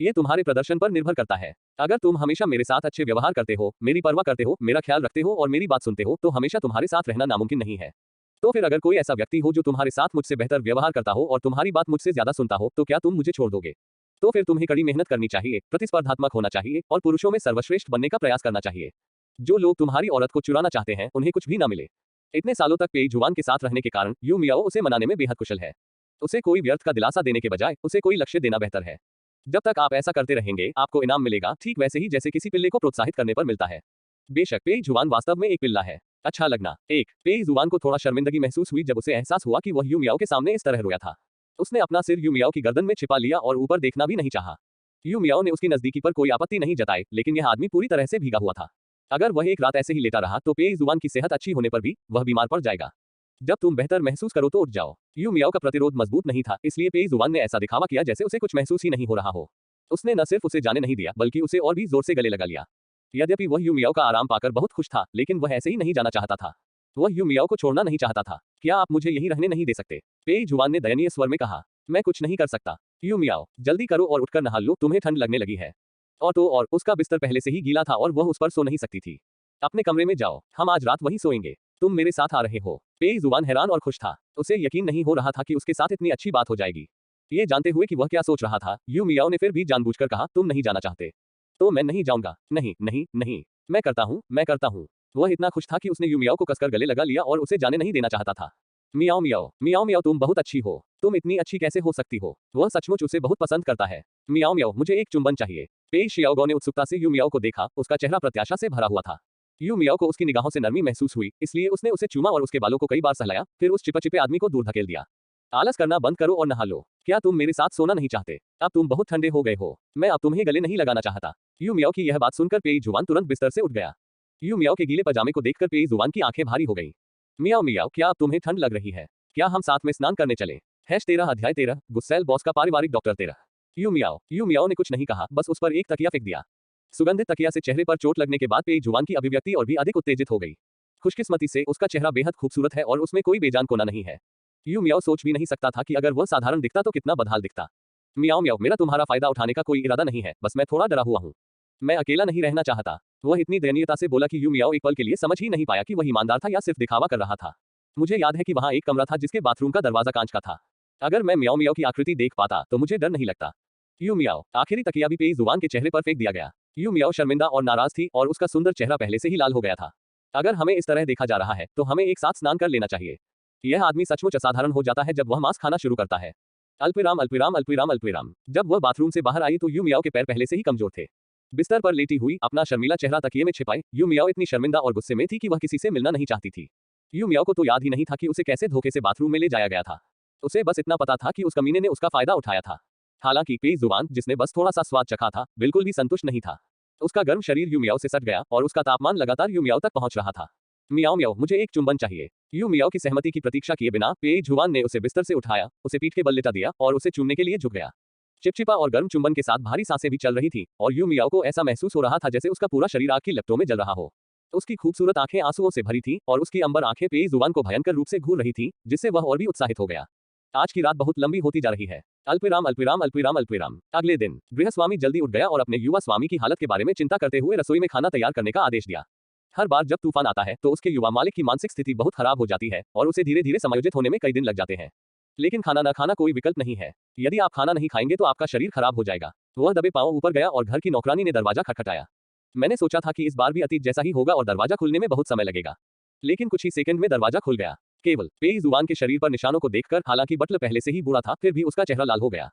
ये तुम्हारे प्रदर्शन पर निर्भर करता है। अगर तुम हमेशा मेरे साथ अच्छे व्यवहार करते हो, मेरी परवाह करते हो, मेरा ख्याल रखते हो और मेरी बात सुनते हो, तो हमेशा तुम्हारे साथ रहना नामुमकिन नहीं है। तो फिर अगर कोई ऐसा व्यक्ति हो जो तुम्हारे साथ मुझसे बेहतर व्यवहार करता हो और तुम्हारी बात मुझसे ज्यादा सुनता हो, तो क्या तुम मुझे छोड़ दोगे? तो फिर तुम्हें कड़ी मेहनत करनी चाहिए, प्रतिस्पर्धात्मक होना चाहिए और पुरुषों में सर्वश्रेष्ठ बनने का प्रयास करना चाहिए। जो लोग तुम्हारी औरत को चुराना चाहते हैं, उन्हें कुछ भी ना मिले। इतने सालों तक पेई जुआन के साथ रहने के कारण यू मियाओ उसे मनाने में बेहद कुशल है। उसे कोई व्यर्थ का दिलासा देने के बजाय उसे कोई लक्ष्य देना बेहतर है। जब तक आप ऐसा करते रहेंगे, आपको इनाम मिलेगा, ठीक वैसे ही जैसे किसी पिल्ले को प्रोत्साहित करने पर मिलता है। बेशक पेई जुआन वास्तव में एक पिल्ला है। अच्छा लगना। एक पेई जुआन को थोड़ा शर्मिंदगी महसूस हुई जब उसे एहसास हुआ कि वह यू मियाओ के सामने इस तरह रोया था। उसने अपना सिर यू मियाओ की गर्दन में छिपा लिया और ऊपर देखना भी नहीं चाहा। यू मियाओ ने उसकी नजदीकी पर कोई आपत्ति नहीं जताई, लेकिन यह आदमी पूरी तरह से भीगा हुआ था। अगर वह एक रात ऐसे ही लेटा रहा तो पेई जुआन की सेहत अच्छी होने पर भी वह बीमार पड़ जाएगा। जब तुम बेहतर महसूस करो तो उठ जाओ। यू मियाओ का प्रतिरोध मजबूत नहीं था, इसलिए पेई जुआन ने ऐसा दिखावा किया जैसे उसे कुछ महसूस ही नहीं हो रहा हो। उसने न सिर्फ उसे जाने नहीं दिया, बल्कि उसे और भी जोर से गले लगा लिया। यद्यपि वह यू मियाओ का आराम पाकर बहुत खुश था, लेकिन वह ऐसे ही नहीं जाना चाहता था। वह यू मियाओ को छोड़ना नहीं चाहता था। क्या आप मुझे यहीं रहने नहीं दे सकते? पेई जुआन ने दयनीय स्वर में कहा। मैं कुछ नहीं कर सकता। यू मियाओ, जल्दी करो और उठकर नहा लो, तुम्हें ठंड लगने लगी है। और उसका बिस्तर पहले से ही गीला था और वह उस पर सो नहीं सकती थी। अपने कमरे में जाओ, हम आज रात वहीं सोएंगे। तुम मेरे साथ आ रहे हो। पेई जुआन हैरान और खुश था। उसे यकीन नहीं हो रहा था कि उसके साथ इतनी अच्छी बात हो जाएगी। ये जानते हुए कि वह क्या सोच रहा था, यू मियाओ ने फिर भी जानबूझकर कहा, तुम नहीं जाना चाहते तो मैं नहीं जाऊंगा। नहीं नहीं नहीं, मैं करता हूँ। वह इतना खुश था कि उसने यू मियाओ को कसकर गले लगा लिया और उसे जाने नहीं देना चाहता था। मियाओ मियाओ मियाओ मियाओ, तुम बहुत अच्छी हो। तुम इतनी अच्छी कैसे हो सकती हो? वह सचमुच उसे बहुत पसंद करता है। मियाओ मियाओ, मुझे एक चुंबन चाहिए। पेई शियाओगो ने उत्सुकता से यू मियाओ को देखा। उसका चेहरा प्रत्याशा से भरा हुआ था। यू मियाओ को उसकी निगाहों से नरमी महसूस हुई, इसलिए उसने उसे चूमा और उसके बालों को कई बार सहलाया, फिर उस चिपचिपे आदमी को दूर धकेल दिया। आलस करना बंद करो और नहा लो। क्या तुम मेरे साथ सोना नहीं चाहते? अब तुम बहुत ठंडे हो गए हो। मैं अब तुम्हें गले नहीं लगाना चाहता। यू मियाओ की यह बात सुनकर पेई जुआन तुरंत बिस्तर से उठ गया। यू मियाओ के गीले पजामे को देखकर पेई जुआन की आंखें भारी हो गईं। मियाओ मियाओ, क्या अब तुम्हें ठंड लग रही है? क्या हम साथ में स्नान करने चले? #13 अध्याय 13 गुस्सैल बॉस का पारिवारिक डॉक्टर 13। यू मियाओ ने कुछ नहीं कहा, बस उस पर एक तकिया फेंक दिया। सुगंधित तकिया से चेहरे पर चोट लगने के बाद पेई जुआन की अभिव्यक्ति और भी अधिक उत्तेजित हो गई। खुशकिस्मती से उसका चेहरा बेहद खूबसूरत है और उसमें कोई बेजान कोना नहीं है। यू मियाओ सोच भी नहीं सकता था कि अगर वह साधारण दिखता तो कितना बदहाल दिखता। मियाओ मियाओ, मेरा तुम्हारा फायदा उठाने का कोई इरादा नहीं है, बस मैं थोड़ा डरा हुआ हूँ। मैं अकेला नहीं रहना चाहता। वह इतनी दयनीयता से बोला कि यू मियाओ एक पल के लिए समझ ही नहीं पाया कि वह ईमानदार था या सिर्फ दिखावा कर रहा था। मुझे याद है कि वहाँ एक कमरा था जिसके बाथरूम का दरवाजा कांच का था। अगर मैं मियाओ मियाओ की आकृति देख पाता तो मुझे डर नहीं लगता। यू मियाओ, आखिरी तकिया भी पेई जुआन के चेहरे पर फेंक दिया गया। यू मियाओ शर्मिंदा और नाराज थी और उसका सुंदर चेहरा पहले से ही लाल हो गया था। अगर हमें इस तरह देखा जा रहा है तो हमें एक साथ स्नान कर लेना चाहिए। यह आदमी सचमुच असाधारण हो जाता है जब वह मांस खाना शुरू करता है। अल्पविराम अल्पविराम अल्पविराम अल्पविराम। जब वह बाथरूम से बाहर आई तो यू मियाओ के पैर पहले से ही कमजोर थे। बिस्तर पर लेटी हुई, अपना शर्मीला चेहरा तकिए में छिपाए, यू मियाओ इतनी शर्मिंदा और गुस्से में थी कि वह किसी से मिलना नहीं चाहती थी। यू मियाओ को तो याद ही नहीं था कि उसे कैसे धोखे से बाथरूम में ले जाया गया था। उसे बस इतना पता था कि उस कमीने ने उसका फायदा उठाया था। हालांकि पेई जुबान, जिसने बस थोड़ा सा स्वाद चखा था, बिल्कुल भी संतुष्ट नहीं था। उसका गर्म शरीर यू मियाओ से सट गया और उसका तापमान लगातार यू मियाओ तक पहुंच रहा था। मियाओ मियाओ, मुझे एक चुंबन चाहिए। यू मियाओ की सहमति की प्रतीक्षा किए बिना पेई जुबान ने उसे बिस्तर से उठाया, उसे पीठ के बल लेटा दिया और उसे चूमने के लिए झुक गया। चिपचिपा और गर्म चुंबन के साथ भारी सांसें भी चल रही थी और यू मियाओ को ऐसा महसूस हो रहा था जैसे उसका पूरा शरीर आग की लपटों में जल रहा हो। उसकी खूबसूरत आंखें आंसुओं से भरी थी और उसकी अंबर आंखें पेई जुबान को भयंकर रूप से घूर रही थी, जिससे वह और भी उत्साहित हो गया। आज की रात बहुत लंबी होती जा रही है। अल्पविराम अल्पविराम अल्पविराम अल्पविराम। अगले दिन गृहस्वामी जल्दी उठ गया और अपने युवा स्वामी की हालत के बारे में चिंता करते हुए रसोई में खाना तैयार करने का आदेश दिया। हर बार जब तूफान आता है तो उसके युवा मालिक की मानसिक स्थिति बहुत खराब हो जाती है और उसे धीरे धीरे समायोजित होने में कई दिन लग जाते हैं। लेकिन खाना न खाना कोई विकल्प नहीं है। यदि आप खाना नहीं खाएंगे तो आपका शरीर खराब हो जाएगा। वह दबे पांव ऊपर गया और घर की नौकरानी ने दरवाजा खटखटाया। मैंने सोचा था कि इस बार भी अतीत जैसा ही होगा और दरवाजा खुलने में बहुत समय लगेगा, लेकिन कुछ ही सेकंड में दरवाजा खुल गया। केवल पेई जुआन के शरीर पर निशानों को देखकर, हालांकि बटलर पहले से ही बूढ़ा था, फिर भी उसका चेहरा लाल हो गया।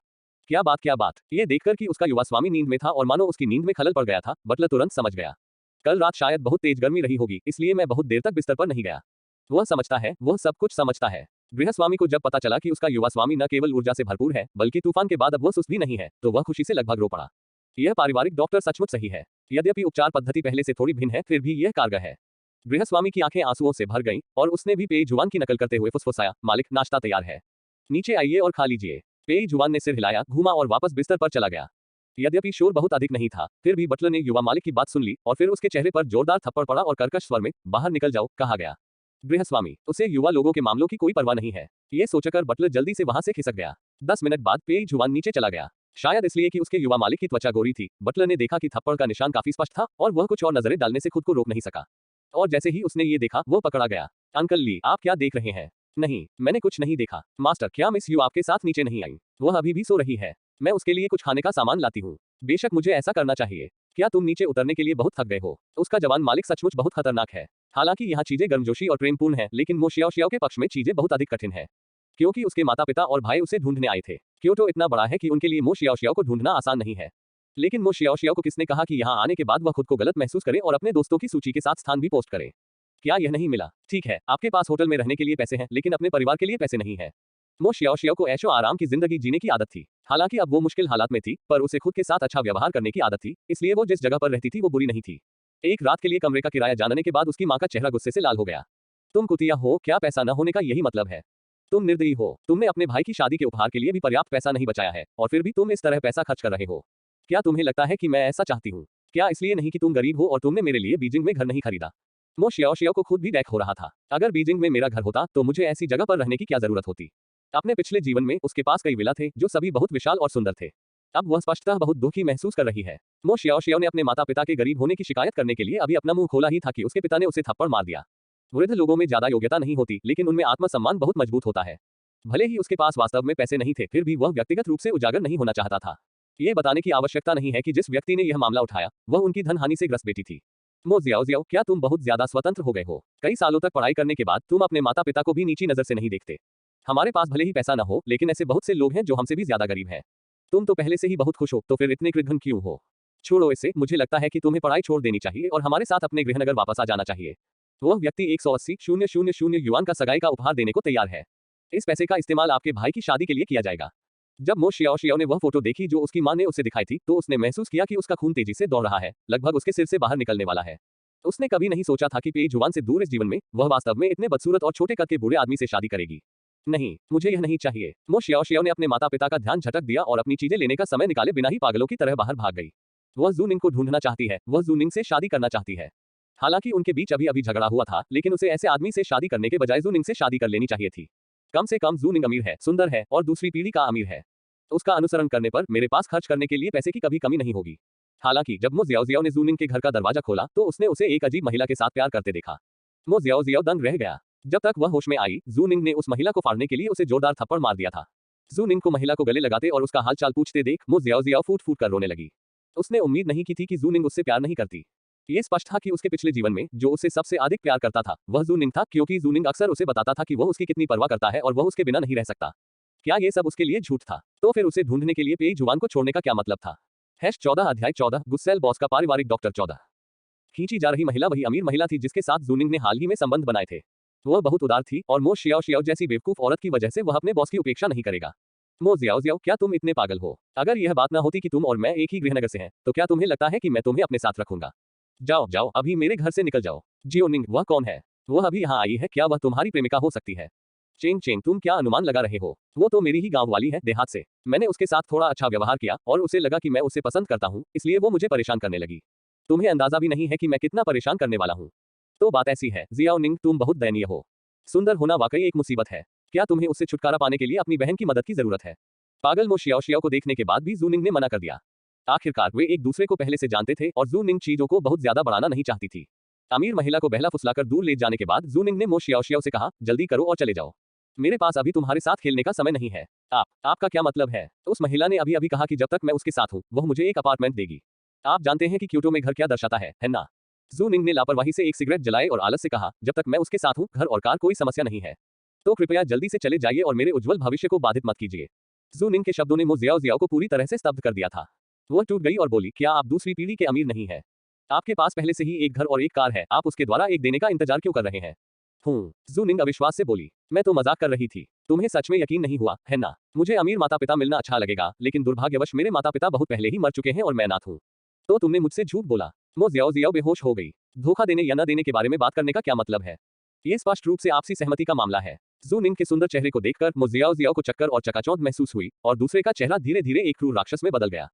क्या बात क्या बात, ये देखकर कि उसका युवा स्वामी नींद में था और मानो उसकी नींद में खलल पड़ गया था, बटलर तुरंत समझ गया। कल रात शायद बहुत तेज गर्मी रही होगी, इसलिए मैं बहुत देर तक बिस्तर पर नहीं गया। वह समझता है, वह सब कुछ समझता है। गृहस्वामी को जब पता चला कि उसका युवा स्वामी न केवल ऊर्जा से भरपूर है, बल्कि तूफान के बाद अब वह सुस्त भी नहीं है, तो वह खुशी से लगभग रो पड़ा। यह पारिवारिक डॉक्टर सचमुच सही है। यद्यपि उपचार पद्धति पहले से थोड़ी भिन्न है, फिर भी यह कारगर है। गृहस्वामी की आंखें आंसुओं से भर गईं और उसने भी पेई जुआन की नकल करते हुए फुसफुसाया, मालिक नाश्ता तैयार है, नीचे आइए और खा लीजिए। पेई जुआन ने सिर हिलाया, घूमा और वापस बिस्तर पर चला गया। यद्यपि शोर बहुत अधिक नहीं था, फिर भी बटलर ने युवा मालिक की बात सुन ली और फिर उसके चेहरे पर जोरदार थप्पड़ पड़ा और कर्कश स्वर में, बाहर निकल जाओ, कहा गया। गृहस्वामी, उसे युवा लोगों के मामलों की कोई परवाह नहीं है। ये सोचकर बटलर जल्दी से वहां से खिसक गया। 10 मिनट बाद पेई जुआन नीचे चला गया, शायद इसलिए कि उसके युवा मालिक की त्वचा गोरी थी। बटलर ने देखा कि थप्पड़ का निशान काफी स्पष्ट था और वह कुछ और नजरें डालने से खुद को रोक नहीं सका। और जैसे ही उसने ये देखा, वो पकड़ा गया। अंकल ली, आप क्या देख रहे हैं? नहीं, मैंने कुछ नहीं देखा। मास्टर, क्या मिस यू आपके साथ नीचे नहीं आई? वह अभी भी सो रही है। मैं उसके लिए कुछ खाने का सामान लाती हूँ। बेशक मुझे ऐसा करना चाहिए। क्या तुम नीचे उतरने के लिए बहुत थक गए हो? उसका जवान मालिक सचमुच बहुत खतरनाक है। हालांकि यहाँ चीजें गर्मजोशी और प्रेमपूर्ण हैं, लेकिन मो शियाओ के पक्ष में चीजें बहुत अधिक कठिन है, क्योंकि उसके माता पिता और भाई उसे ढूंढने आए थे। क्योटो इतना बड़ा है कि उनके लिए मो शियाओ को ढूंढना आसान नहीं है। लेकिन मो शियाओ को किसने कहा कि यहाँ आने के बाद वह खुद को गलत महसूस करे और अपने दोस्तों की सूची के साथ स्थान भी पोस्ट करे? क्या यह नहीं मिला? ठीक है, आपके पास होटल में रहने के लिए पैसे हैं, लेकिन अपने परिवार के लिए पैसे नहीं है। मो शियाओ को ऐशो आराम की जिंदगी जीने की आदत थी। हालांकि अब वो मुश्किल हालात में थी, पर उसे खुद के साथ अच्छा व्यवहार करने की आदत थी, इसलिए वो जिस जगह पर रहती थी वो बुरी नहीं थी। एक रात के लिए कमरे का किराया जानने के बाद उसकी माँ का चेहरा गुस्से से लाल हो गया। तुम कुतिया हो, क्या पैसा न होने का यही मतलब है? तुम निर्दयी हो। तुमने अपने भाई की शादी के उपहार के लिए भी पर्याप्त पैसा नहीं बचाया है, और फिर भी तुम इस तरह पैसा खर्च कर रहे हो। क्या तुम्हें लगता है कि मैं ऐसा चाहती हूँ? क्या इसलिए नहीं कि तुम गरीब हो और तुमने मेरे लिए बीजिंग में घर नहीं खरीदा? मो शियाओ को खुद भी डैक हो रहा था। अगर बीजिंग में मेरा घर होता तो मुझे ऐसी जगह पर रहने की क्या जरूरत होती? अपने पिछले जीवन में उसके पास कई विला थे जो सभी बहुत विशाल और सुंदर थे। अब वह स्पष्टतः बहुत दुखी महसूस कर रही है। मो शियाओ ने अपने माता पिता के गरीब होने की शिकायत करने के लिए अभी अपना मुंह खोला ही था कि उसके पिता ने उसे थप्पड़ मार दिया। वृद्ध लोगों में ज्यादा योग्यता नहीं होती, लेकिन उनमें आत्मसम्मान बहुत मजबूत होता है। भले ही उसके पास वास्तव में पैसे नहीं थे, फिर भी वह व्यक्तिगत रूप से उजागर नहीं होना चाहता था। ये बताने की आवश्यकता नहीं है कि जिस व्यक्ति ने यह मामला उठाया वह उनकी धन हानि से ग्रस्त बेटी थी। मो जियाओ, क्या तुम बहुत ज्यादा स्वतंत्र हो गए हो? कई सालों तक पढ़ाई करने के बाद तुम अपने माता पिता को भी नीची नजर से नहीं देखते। हमारे पास भले ही पैसा न हो, लेकिन ऐसे बहुत से लोग हैं जो हमसे भी ज्यादा गरीब हैं। तुम तो पहले से ही बहुत खुश हो, तो फिर इतने कृतघ्न क्यों हो? छोड़ो इसे, मुझे लगता है कि तुम्हें पढ़ाई छोड़ देनी चाहिए और हमारे साथ अपने गृहनगर वापस आ जाना चाहिए। वह व्यक्ति 180,000 युआन का सगाई का उपहार देने को तैयार है। इस पैसे का इस्तेमाल आपके भाई की शादी के लिए किया जाएगा। जब मो शियाओ ने वह फोटो देखी जो उसकी मां ने उसे दिखाई थी, तो उसने महसूस किया कि उसका खून तेजी से दौड़ रहा है, लगभग उसके सिर से बाहर निकलने वाला है। उसने कभी नहीं सोचा था कि पेई जुआन से दूर इस जीवन में वह वास्तव में इतने बदसूरत और छोटे कद के बूढ़े आदमी से शादी करेगी। नहीं, मुझे यह नहीं चाहिए। मो शियाओ ने अपने माता पिता का ध्यान झटक दिया और अपनी चीजें लेने का समय निकाले बिना ही पागलों की तरह बाहर भाग गई। वह जूनिंग को ढूंढना चाहती है, वह जूनिंग से शादी करना चाहती है। हालांकि उनके बीच अभी अभी झगड़ा हुआ था, लेकिन उसे ऐसे आदमी से शादी करने के बजाय जूनिंग से शादी कर लेनी चाहिए थी। कम से कम जूनिंग अमीर है, सुंदर है और दूसरी पीढ़ी का अमीर है। उसका अनुसरण करने पर मेरे पास खर्च करने के लिए पैसे की कभी कमी नहीं होगी। हालांकि जब मो जियाओ ने जूनिंग के घर का दरवाजा खोला तो उसने उसे एक अजीब महिला के साथ प्यार करते देखा। मो जियाओ दंग रह गया। जब तक वह होश में आई, जूनिंग ने उस महिला को फाड़ने के लिए उसे जोरदार थप्पड़ मार दिया था। जूनिंग को महिला को गले लगाते और उसका हालचाल पूछते देख मो जियाओ फूट फूट कर रोने लगी। उसने उम्मीद नहीं की थी कि जूनिंग उससे प्यार नहीं करती। ये स्पष्ट था कि उसके पिछले जीवन में जो उससे सबसे अधिक प्यार करता था वह जूनिंग था, क्योंकि जूनिंग अक्सर उसे बताता था कि वह उसकी कितनी परवाह करता है और वह उसके बिना नहीं रह सकता। क्या ये सब उसके लिए झूठ था? तो फिर उसे ढूंढने के लिए पेई जुआन को छोड़ने का क्या मतलब था? 14 अध्याय 14 गुस्सेल बॉस का पारिवारिक डॉक्टर 14। खींची जा रही महिला वही अमीर महिला थी जिसके साथ जूनिंग ने हाल ही में संबंध बनाए थे। वह बहुत उदार थी और मो शियाओ जैसी बेवकूफ औरत की वजह से वह अपने बॉस की उपेक्षा नहीं करेगा। मो जियाओ, क्या तुम इतने पागल हो? अगर यह बात ना होती कि तुम और मैं एक ही गृहनगर से हैं, तो क्या तुम्हें लगता है कि मैं तुम्हें अपने साथ रखूंगा? जाओ जाओ, अभी मेरे घर से निकल जाओ। जियोनिंग, वह कौन है? वह अभी यहाँ आई है, क्या वह तुम्हारी प्रेमिका हो सकती है? चेंग चेंग, तुम क्या अनुमान लगा रहे हो? वो तो मेरी ही गांव वाली है, देहात से। मैंने उसके साथ थोड़ा अच्छा व्यवहार किया और उसे लगा कि मैं उसे पसंद करता हूँ, इसलिए वो मुझे परेशान करने लगी। तुम्हें अंदाजा भी नहीं है कि मैं कितना परेशान करने वाला हूँ। तो बात ऐसी है जियाओनिंग, तुम बहुत दयनीय हो। सुंदर होना वाकई एक मुसीबत है। क्या तुम्हें उससे छुटकारा पाने के लिए अपनी बहन की मदद की जरूरत है? पागल मो शियाओ को देखने के बाद भी जूनिंग ने मना कर दिया। आखिरकार वे एक दूसरे को पहले से जानते थे और जूनिंग चीजों को बहुत ज्यादा बढ़ाना नहीं चाहती थी। अमीर महिला को बहला फुसलाकर दूर ले जाने के बाद जूनिंग ने मो शियाओशियाओ से कहा, जल्दी करो और चले जाओ। मेरे पास अभी तुम्हारे साथ खेलने का समय नहीं है। आपका क्या मतलब है? उस महिला ने अभी अभी कहा कि जब तक मैं उसके साथ हूँ वह मुझे एक अपार्टमेंट देगी। आप जानते हैं कि क्योटो में घर क्या दर्शाता है ना? जूनिंग ने लापरवाही से एक सिगरेट जलाए और आलस से कहा, जब तक मैं उसके साथ हूँ घर और कार कोई समस्या नहीं है। तो कृपया जल्दी से चले जाइए और मेरे उज्जवल भविष्य को बाधित मत कीजिए। जूनिंग के शब्दों ने मो जियाओ को पूरी तरह से स्तब्ध कर दिया था। वह टूट गई और बोली, क्या आप दूसरी पीढ़ी के अमीर नहीं है? आपके पास पहले से ही एक घर और एक कार है, आप उसके द्वारा एक देने का इंतजार क्यों कर रहे हैं? जूनिंग अविश्वास से बोली, मैं तो मजाक कर रही थी। तुम्हें सच में यकीन नहीं हुआ है ना? मुझे अमीर माता पिता मिलना अच्छा लगेगा, लेकिन दुर्भाग्यवश मेरे माता पिता बहुत पहले ही मर चुके हैं और मैं अनाथ हूँ। तो तुमने मुझसे झूठ बोला। मो जियाओ बेहोश हो गई। धोखा देने या न देने के बारे में बात करने का क्या मतलब है? ये स्पष्ट रूप से आपसी सहमति का मामला है। जूनिंग के सुंदर चेहरे को देखकर मो जियाओ को चक्कर और चकाचौंध महसूस हुई और दूसरे का चेहरा धीरे धीरे एक क्रूर राक्षस में बदल गया।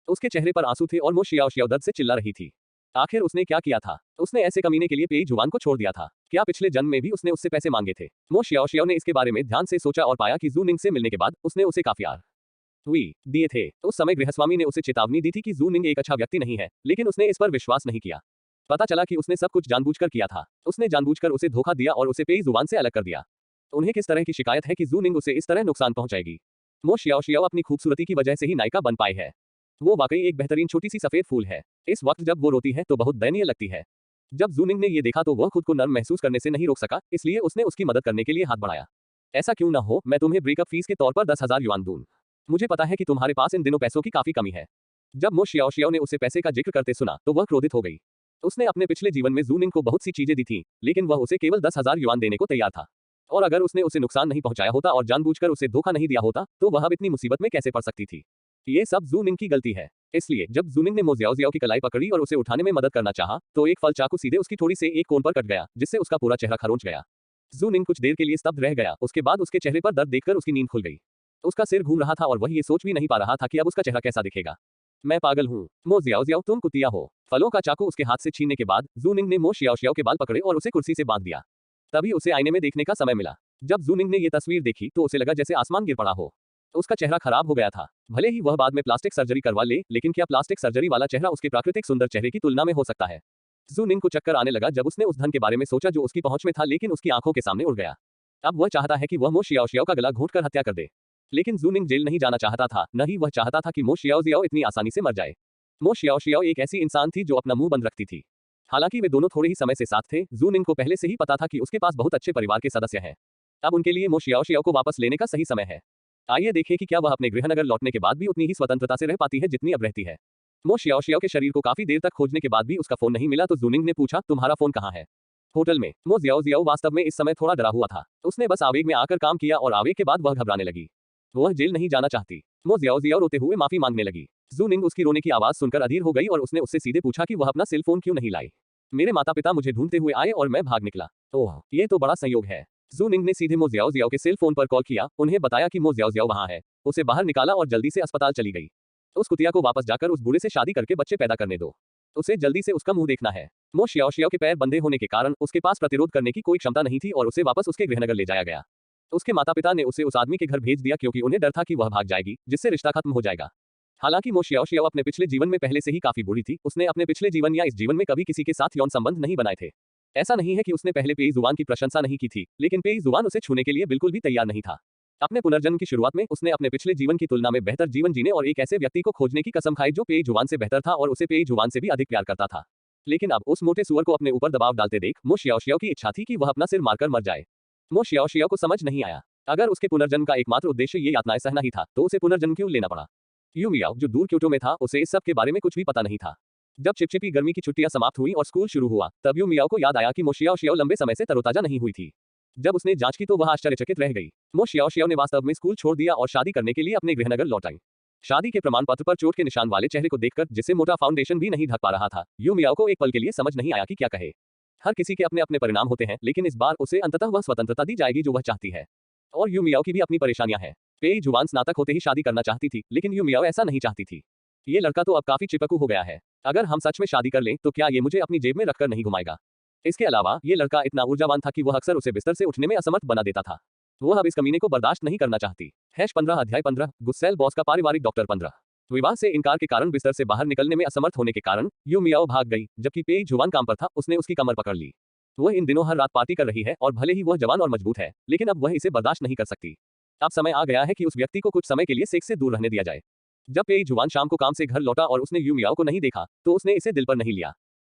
उसके चेहरे पर आंसू थे और मो शियाओ दर्द से चिल्ला रही थी। आखिर उसने क्या किया था? उसने ऐसे कमीने के लिए पेई जुवान को छोड़ दिया था। क्या पिछले जन्म में भी उसने उससे पैसे मांगे थे? मो शियाओ ने इसके बारे में ध्यान से सोचा और पाया कि जूनिंग से मिलने के बाद उसने उसे काफी दिए थे। उस समय गृहस्वामी ने उसे चेतावनी दी थी कि जूनिंग एक अच्छा व्यक्ति नहीं है, लेकिन उसने इस पर विश्वास नहीं किया। पता चला कि उसने सब कुछ जानबूझकर किया था। उसने जानबूझकर उसे धोखा दिया और उसे पेई जुबान से अलग कर दिया। उन्हें किस तरह की शिकायत है कि जूनिंग उसे इस तरह नुकसान पहुंचाएगी? मो शियाओ अपनी खूबसूरती की वजह से ही नायिका बन पाई है। वो वाकई एक बेहतरीन छोटी सी सफेद फूल है। इस वक्त जब वो रोती है तो बहुत दयनीय लगती है। जब जूनिंग ने ये देखा तो वह खुद को नर्म महसूस करने से नहीं रोक सका, इसलिए उसने उसकी मदद करने के लिए हाथ बढ़ाया। ऐसा क्यों ना हो, मैं तुम्हें ब्रेकअप फीस के तौर पर 10,000 युआन दूं। मुझे पता है कि तुम्हारे पास इन दिनों पैसों की काफी कमी है। जब मो शियाओ ने उसे पैसे का जिक्र करते सुना तो वह क्रोधित हो गई। उसने अपने पिछले जीवन में जूनिंग को बहुत सी चीजें दी थी, लेकिन वह उसे केवल 10,000 युआन देने को तैयार था। और अगर उसने उसे नुकसान नहीं पहुंचाया होता और जानबूझकर उसे धोखा नहीं दिया होता तो वह अब इतनी मुसीबत में कैसे पड़ सकती थी? ये सब जूनिंग की गलती है। इसलिए जब जूनिंग ने मो जियाओ की कलाई पकड़ी और उसे उठाने में मदद करना चाहा, तो एक फल चाकू सीधे उसकी थोड़ी से एक कोण पर कट गया, जिससे उसका पूरा चेहरा खरोंच गया। जूनिंग कुछ देर के लिए स्तब्ध रह गया। उसके बाद उसके चेहरे पर दर्द देखकर उसकी नींद खुल गई। उसका सिर घूम रहा था और वह ये सोच भी नहीं पा रहा था कि अब उसका चेहरा कैसा दिखेगा। मैं पागल हूँ। मो जियाओ तुम कुतिया हो। फलों का चाकू उसके हाथ से छीनने के बाद जूनिंग ने मो शियाओ के बाल पकड़े और उसे कुर्सी से बांध दिया। तभी उसे आईने में देखने का समय मिला। जब जूनिंग ने ये तस्वीर देखी तो उसे लगा जैसे आसमान गिर पड़ा हो। उसका चेहरा खराब हो गया था। भले ही वह बाद में प्लास्टिक सर्जरी करवा ले, लेकिन क्या प्लास्टिक सर्जरी वाला चेहरा उसके प्राकृतिक सुंदर चेहरे की तुलना में हो सकता है? जूनिंग को चक्कर आने लगा जब उसने उस धन के बारे में सोचा जो उसकी पहुंच में था, लेकिन उसकी आंखों के सामने उड़ गया। अब वह चाहता है कि वह मो शियाओ का गला घोंटकर हत्या कर दे। लेकिन जूनिंग जेल नहीं जाना चाहता था, न ही वह चाहता था कि मो शियाओ इतनी आसानी से मर जाए। मो शियाओ एक ऐसी इंसान थी जो अपना मुंह बंद रखती थी। हालांकि वे दोनों थोड़े ही समय से साथ थे, जूनिंग को पहले से ही पता था कि उसके पास बहुत अच्छे परिवार के सदस्य हैं। अब उनके लिए मो शियाओ को वापस लेने का सही समय है। आइए देखें कि क्या वह अपने गृहनगर लौटने के बाद भी उतनी ही स्वतंत्रता से रह पाती है जितनी अब रहती है। मो शियाओ के शरीर को काफी देर तक खोजने के बाद भी उसका फोन नहीं मिला तो जूनिंग ने पूछा, तुम्हारा फोन कहाँ है? होटल में। मो जियाओ वास्तव में इस समय थोड़ा डरा हुआ था। उसने बस आवेग में आकर काम किया और आवेग के बाद वह घबराने लगी। वह जेल नहीं जाना चाहती। मो जियाओ रोते हुए माफी मांगने लगी। जूनिंग उसकी रोने की आवाज सुनकर अधीर हो गई और उसने उससे सीधे पूछा कि वह अपना सेल फोन क्यों नहीं लाई। मेरे माता पिता मुझे ढूंढते हुए आए और मैं भाग निकला। ओह, ये तो बड़ा संयोग है। जूनिंग ने सीधे मो जियाओ के सेल फोन पर कॉल किया, उन्हें बताया कि मो जियाओ वहां है। उसे बाहर निकाला और जल्दी से अस्पताल चली गई। उस कुतिया को वापस जाकर उस बूढ़े से शादी करके बच्चे पैदा करने दो। उसे जल्दी से उसका मुंह देखना है। मो शियाओ के पैर बंधे होने के कारण उसके पास प्रतिरोध करने की कोई क्षमता नहीं थी और उसे वापस उसके गृहनगर ले जाया गया। उसके माता पिता ने उसे उस आदमी के घर भेज दिया क्योंकि उन्हें डर था कि वह भाग जाएगी, जिससे रिश्ता खत्म हो जाएगा। हालांकि मो शियाओ अपने पिछले जीवन में पहले से ही काफी बूढ़ी थी। उसने अपने पिछले जीवन या इस जीवन में कभी किसी के साथ यौन संबंध नहीं बनाए थे। ऐसा नहीं है कि उसने पहले पेई जुबान की प्रशंसा नहीं की थी, लेकिन पेई जुबान उसे छूने के लिए बिल्कुल भी तैयार नहीं था। अपने पुनर्जन्म की शुरुआत में उसने अपने पिछले जीवन की तुलना में बेहतर जीवन जीने और एक ऐसे व्यक्ति को खोजने की कसम खाई जो पेई जुबान से बेहतर था और उसे पेई जुबान से भी अधिक प्यार करता था। लेकिन अब उस मोटे सुअर को अपने ऊपर दबाव डालते देख मो शियाओ की इच्छा थी कि वह अपना सिर मारकर मर जाए। मो शियाओ को समझ नहीं आया, अगर उसके पुनर्जन्म का एकमात्र उद्देश्य ये यातनाएं सहना ही था तो उसे पुनर्जन्म क्यों लेना पड़ा। यू मियाओ जो दूर क्योटो में था, उसे इस सब के बारे में कुछ भी पता नहीं था। जब चिपचिपी गर्मी की छुट्टियां समाप्त हुई और स्कूल शुरू हुआ, तब यू मियाओ को याद आया कि मो शियाओ लंबे समय से तरोताजा नहीं हुई थी। जब उसने जांच की तो वह आश्चर्यचकित रह गई। मो शियाओ ने वास्तव में स्कूल छोड़ दिया और शादी करने के लिए अपने गृहनगर लौट आई। शादी के प्रमाण पत्र पर चोट के निशान वाले चेहरे को देखकर, जिसे मोटा फाउंडेशन भी नहीं ढक पा रहा था, यू मियाओ को एक पल के लिए समझ नहीं आया कि क्या कहे। हर किसी के अपने अपने परिणाम होते हैं, लेकिन इस बार उसे अंततः वह स्वतंत्रता दी जाएगी जो वह चाहती है। और यू मियाओ की भी अपनी परेशानियां हैं। पेई जुबान स्नातक होते ही शादी करना चाहती थी, लेकिन यू मियाओ ऐसा नहीं चाहती थी। ये लड़का तो अब काफी चिपकू हो गया है। अगर हम सच में शादी कर लें तो क्या ये मुझे अपनी जेब में रखकर नहीं घुमाएगा? इसके अलावा ये लड़का इतना ऊर्जावान था कि वह अक्सर उसे बिस्तर से उठने में असमर्थ बना देता था। वह अब इस कमीने को बर्दाश्त नहीं करना चाहती। #15 अध्याय 15 गुस्सैल बॉस का पारिवारिक डॉक्टर 15। विवाह से इनकार के कारण बिस्तर से बाहर निकलने में असमर्थ होने के कारण यू मियाओ भाग गई, जबकि पेई जुवान काम पर था। उसने उसकी कमर पकड़ ली। वह इन दिनों हर रात पार्टी कर रही है और भले ही वह जवान और मजबूत है, लेकिन अब वह इसे बर्दाश्त नहीं कर सकती। अब समय आ गया है कि उस व्यक्ति को कुछ समय के लिए सेक्स से दूर रहने दिया जाए। जब पेई जुवान शाम को काम से घर लौटा और उसने यू मियाओ को नहीं देखा, तो उसने इसे दिल पर नहीं लिया।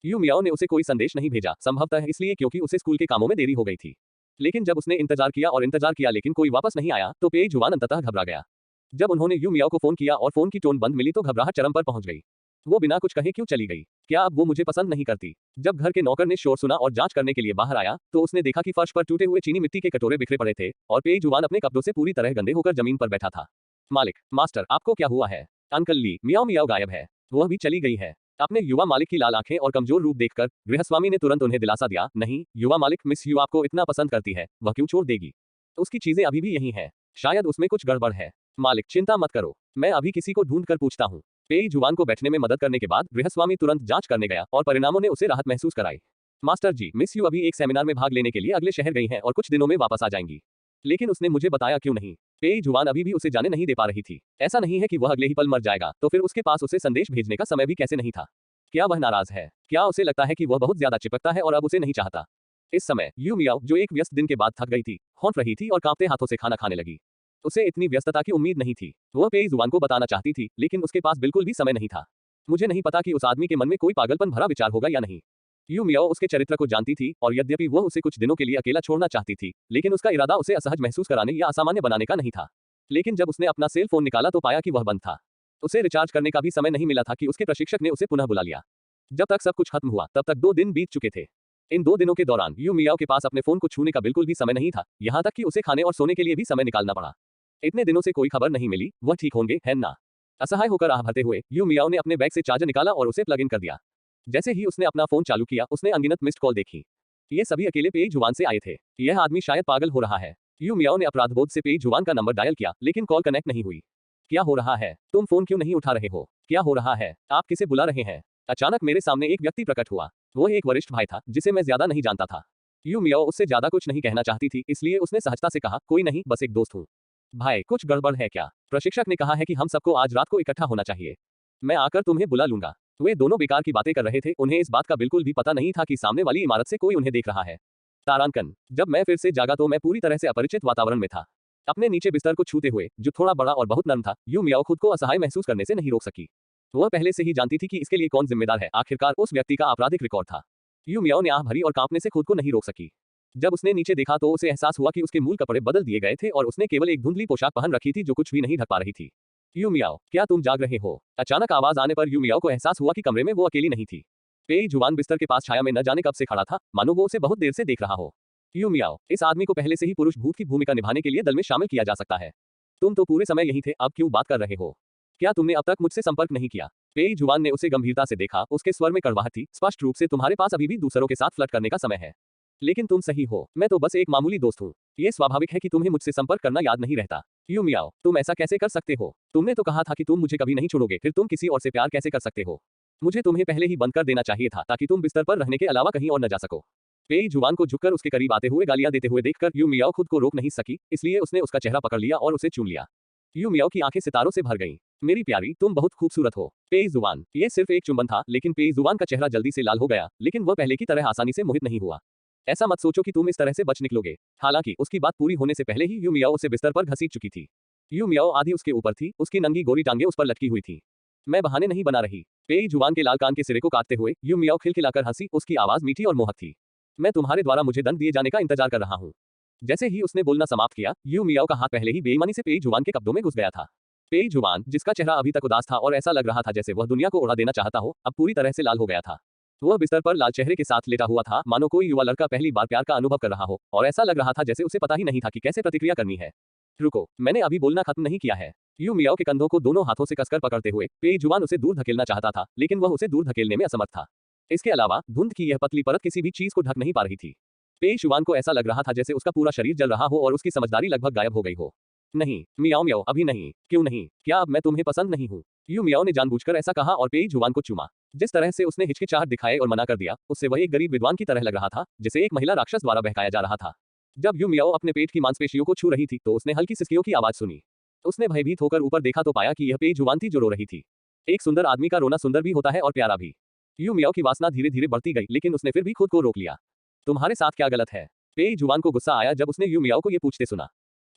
यू मियाओ ने उसे कोई संदेश नहीं भेजा, संभवतः इसलिए क्योंकि उसे स्कूल के कामों में देरी हो गई थी। लेकिन जब उसने इंतजार किया और इंतजार किया लेकिन कोई वापस नहीं आया, तो पेई जुवान अंततः घबरा गया। जब उन्होंने यू मियाओ को फोन किया और फोन की टोन बंद मिली तो घबराहट चरम पर पहुंच गई। वो बिना कुछ कहे क्यों चली गई? क्या अब वो मुझे पसंद नहीं करती? जब घर के नौकर ने शोर सुना और जांच करने के लिए बाहर आया, तो उसने देखा कि फर्श पर टूटे हुए चीनी मिट्टी के कटोरे बिखरे पड़े थे और पेई जुवान अपने कपड़ों से पूरी तरह गंदे होकर जमीन पर बैठा था। मालिक, मास्टर, आपको क्या हुआ है? अंकल ली, मियाओ मियाओ गायब है। वह भी चली गई है। अपने युवा मालिक की लाल आंखें और कमजोर रूप देखकर गृहस्वामी ने तुरंत उन्हें दिलासा दिया, नहीं, युवा मालिक, मिस यू आपको इतना पसंद करती है, वह क्यों छोड़ देगी? उसकी चीजें अभी भी यहीं हैं। शायद उसमें कुछ गड़बड़ है। मालिक, चिंता मत करो, मैं अभी किसी को ढूंढ कर पूछता हूँ। पेई जुवान को बैठने में मदद करने के बाद गृहस्वामी तुरंत जांच करने गया और परिणामों ने उसे राहत महसूस कराई। मास्टर जी, मिस यू अभी एक सेमिनार में भाग लेने के लिए अगले शहर गई हैं और कुछ दिनों में वापस आ जाएंगी। लेकिन उसने मुझे बताया क्यों नहीं? पेई जुवान अभी भी उसे जाने नहीं दे पा रही थी। ऐसा नहीं है कि वह अगले ही पल मर जाएगा, तो फिर उसके पास उसे संदेश भेजने का समय भी कैसे नहीं था? क्या वह नाराज है? क्या उसे लगता है कि वह बहुत ज्यादा चिपकता है और अब उसे नहीं चाहता? इस समय यू मियाओ, जो एक व्यस्त दिन के बाद थक गई थी, हौंट रही थी और कांपते हाथों से खाना खाने लगी। उसे इतनी व्यस्तता की उम्मीद नहीं थी। वह पेई जुवान को बताना चाहती थी, लेकिन उसके पास बिल्कुल भी समय नहीं था। मुझे नहीं पता कि उस आदमी के मन में कोई पागलपन भरा विचार होगा या नहीं। यू मियाओ उसके चरित्र को जानती थी और यद्यपि वह उसे कुछ दिनों के लिए अकेला छोड़ना चाहती थी, लेकिन उसका इरादा उसे असहज महसूस कराने या असामान्य बनाने का नहीं था। लेकिन जब उसने अपना सेल फोन निकाला तो पाया कि वह बंद था। उसे रिचार्ज करने का भी समय नहीं मिला था कि उसके प्रशिक्षक ने उसे पुनः बुला लिया। जब तक सब कुछ खत्म हुआ तब तक 2 दिन बीत चुके थे। इन 2 दिनों के दौरान यू मियाओ के पास अपने फोन को छूने का बिल्कुल भी समय नहीं था, यहाँ तक कि उसे खाने और सोने के लिए भी समय निकालना पड़ा। इतने दिनों से कोई खबर नहीं मिली, वह ठीक होंगे, है ना? असहाय होकर आह भरते हुए यू मियाओ ने अपने बैग से चार्जर निकाला और उसे प्लग इन कर दिया। जैसे ही उसने अपना फोन चालू किया, उसने अनगिनत मिस्ड कॉल देखी। ये सभी अकेले पेई जुवान से आए थे। यह आदमी शायद पागल हो रहा है। यू मियाओ ने अपराधबोध से पेई जुवान का नंबर डायल किया, लेकिन कॉल कनेक्ट नहीं हुई। क्या हो रहा है? तुम फोन क्यों नहीं उठा रहे हो? क्या हो रहा है? आप किसे बुला रहे हैं? अचानक मेरे सामने एक व्यक्ति प्रकट हुआ। वह एक वरिष्ठ भाई था, जिसे मैं ज्यादा नहीं जानता था। यू मियाओ उससे ज्यादा कुछ नहीं कहना चाहती थी, इसलिए उसने सहजता से कहा, कोई नहीं, बस एक दोस्त हूँ। भाई, कुछ गड़बड़ है क्या? प्रशिक्षक ने कहा है कि हम सबको आज रात को इकट्ठा होना चाहिए। मैं आकर तुम्हें बुला लूंगा। वे दोनों बेकार की बातें कर रहे थे। उन्हें इस बात का बिल्कुल भी पता नहीं था कि सामने वाली इमारत से कोई उन्हें देख रहा है। तारांकन, जब मैं फिर से जागा तो मैं पूरी तरह से अपरिचित वातावरण में था। अपने नीचे बिस्तर को छूते हुए, जो थोड़ा बड़ा और बहुत नरम था, यू मियाओ खुद को असहाय महसूस करने से नहीं रोक सकी। वह पहले से ही जानती थी कि इसके लिए कौन जिम्मेदार है। आखिरकार उस व्यक्ति का आपराधिक रिकॉर्ड था। यू मियाओ ने आह भरी और कांपने से खुद को नहीं रोक सकी। जब उसने नीचे देखा तो उसे एहसास हुआ कि उसके मूल कपड़े बदल दिए गए थे और उसने केवल एक धुंधली पोशाक पहन रखी थी जो कुछ भी नहीं ढक पा रही थी। यू मियाओ, क्या तुम जाग रहे हो? अचानक आवाज आने पर यू मियाओ को एहसास हुआ कि कमरे में वो अकेली नहीं थी। पेई जुवान बिस्तर के पास छाया में न जाने कब से खड़ा था, मानो वो उसे बहुत देर से देख रहा हो। यू मियाओ, इस आदमी को पहले से ही पुरुष भूत की भूमिका निभाने के लिए दल में शामिल किया जा सकता है। तुम तो पूरे समय यहीं थे, अब क्यों बात कर रहे हो? क्या तुमने अब तक मुझसे संपर्क नहीं किया? पेई जुवान ने उसे गंभीरता से देखा। उसके स्वर में कड़वाहट थी। स्पष्ट रूप से तुम्हारे पास अभी भी दूसरों के साथ फ्लर्ट करने का समय है। लेकिन तुम सही हो, मैं तो बस एक मामूली दोस्त हूँ। ये स्वाभाविक है कि तुम्हें मुझसे संपर्क करना याद नहीं रहता। यू मियाओ, तुम ऐसा कैसे कर सकते हो? तुमने तो कहा था कि तुम मुझे कभी नहीं छोड़ोगे, फिर तुम किसी और से प्यार कैसे कर सकते हो? मुझे तुम्हें पहले ही बंद कर देना चाहिए था ताकि तुम बिस्तर पर रहने के अलावा कहीं और न जा सको। पेई जुवान को झुककर उसके करीब आते हुए गालियां देते हुए देखकर यू मियाओ खुद को रोक नहीं सकी, इसलिए उसने उसका चेहरा पकड़ लिया और उसे चूम लिया। यू मियाओ की आंखें सितारों से भर गईं। मेरी प्यारी, तुम बहुत खूबसूरत हो। पेई जुवान, ये सिर्फ एक चुंबन था, लेकिन पेई जुवान का चेहरा जल्दी से लाल हो गया, लेकिन वह पहले की तरह आसानी से मोहित नहीं हुआ। ऐसा मत सोचो कि तुम इस तरह से बच निकलोगे। हालांकि उसकी बात पूरी होने से पहले ही यू मियाओ उसे बिस्तर पर घसीट चुकी थी। यू मियाओ आधी उसके ऊपर थी, उसकी नंगी गोरी टांगे उस पर लटकी हुई थी। मैं बहाने नहीं बना रही। पेई जुवान के लाल कान के सिरे को काटते हुए यू मियाओ खिलखिलाकर हंसी। उसकी आवाज मीठी और मोहक थी। मैं तुम्हारे द्वारा मुझे दंड दिए जाने का इंतजार कर रहा हूँ। जैसे ही उसने बोलना समाप्त किया, यू मियाओ का हाथ पहले ही बेईमानी से पेई जुवान के कब्जों में घुस गया था। पेई जुवान, जिसका चेहरा अभी तक उदास था और ऐसा लग रहा था जैसे वह दुनिया को उड़ा देना चाहता हो, अब पूरी तरह से लाल हो गया था। वह बिस्तर पर लाल चेहरे के साथ लेटा हुआ था, मानो कोई युवा लड़का पहली बार प्यार का अनुभव कर रहा हो, और ऐसा लग रहा था जैसे उसे पता ही नहीं था कि कैसे प्रतिक्रिया करनी है। रुको, मैंने अभी बोलना खत्म नहीं किया है। यू मियाओ के कंधों को दोनों हाथों से कसकर पकड़ते हुए पेई जुवान उसे दूर धकेलना चाहता था, लेकिन वह उसे दूर धकेलने में असमर्थ था। इसके अलावा धुंध की यह पतली परत किसी भी चीज को ढक नहीं पा रही थी। पेई जुवान को ऐसा लग रहा था जैसे उसका पूरा शरीर जल रहा हो और उसकी समझदारी लगभग गायब हो गई हो। नहीं, मियाओ मियाओ, अभी नहीं। क्यों नहीं? क्या अब मैं तुम्हें पसंद नहीं हूँ? यू मियाओ ने जानबूझकर ऐसा कहा और पेई जुवान को चूमा। जिस तरह से उसने हिचकिचाहट दिखाए और मना कर दिया, उससे वह एक गरीब विद्वान की तरह लग रहा था, जिसे एक महिला राक्षस द्वारा बहकाया जा रहा था। जब यू मियाओ अपने पेट की मांसपेशियों को छू रही थी तो उसने हल्की सिसकियों की आवाज सुनी। उसने भयभीत होकर ऊपर देखा तो पाया कि यह पेई जुवान थी जो रो रही थी। एक सुंदर आदमी का रोना सुंदर भी होता है और प्यारा भी। यू मियाओ की वासना धीरे धीरे बढ़ती गई, लेकिन उसने फिर भी खुद को रोक लिया। तुम्हारे साथ क्या गलत है? पेई जुवान को गुस्सा आया जब उसने यू मियाओ को ये पूछते सुना।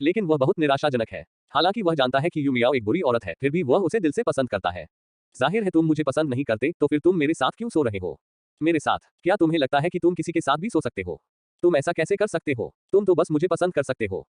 लेकिन वह बहुत निराशाजनक है। हालांकि वह जानता है कि यू मियाओ एक बुरी औरत है, फिर भी वह उसे दिल से पसंद करता है। जाहिर है तुम मुझे पसंद नहीं करते, तो फिर तुम मेरे साथ क्यों सो रहे हो? मेरे साथ? क्या तुम्हें लगता है कि तुम किसी के साथ भी सो सकते हो? तुम ऐसा कैसे कर सकते हो? तुम तो बस मुझे पसंद कर सकते हो।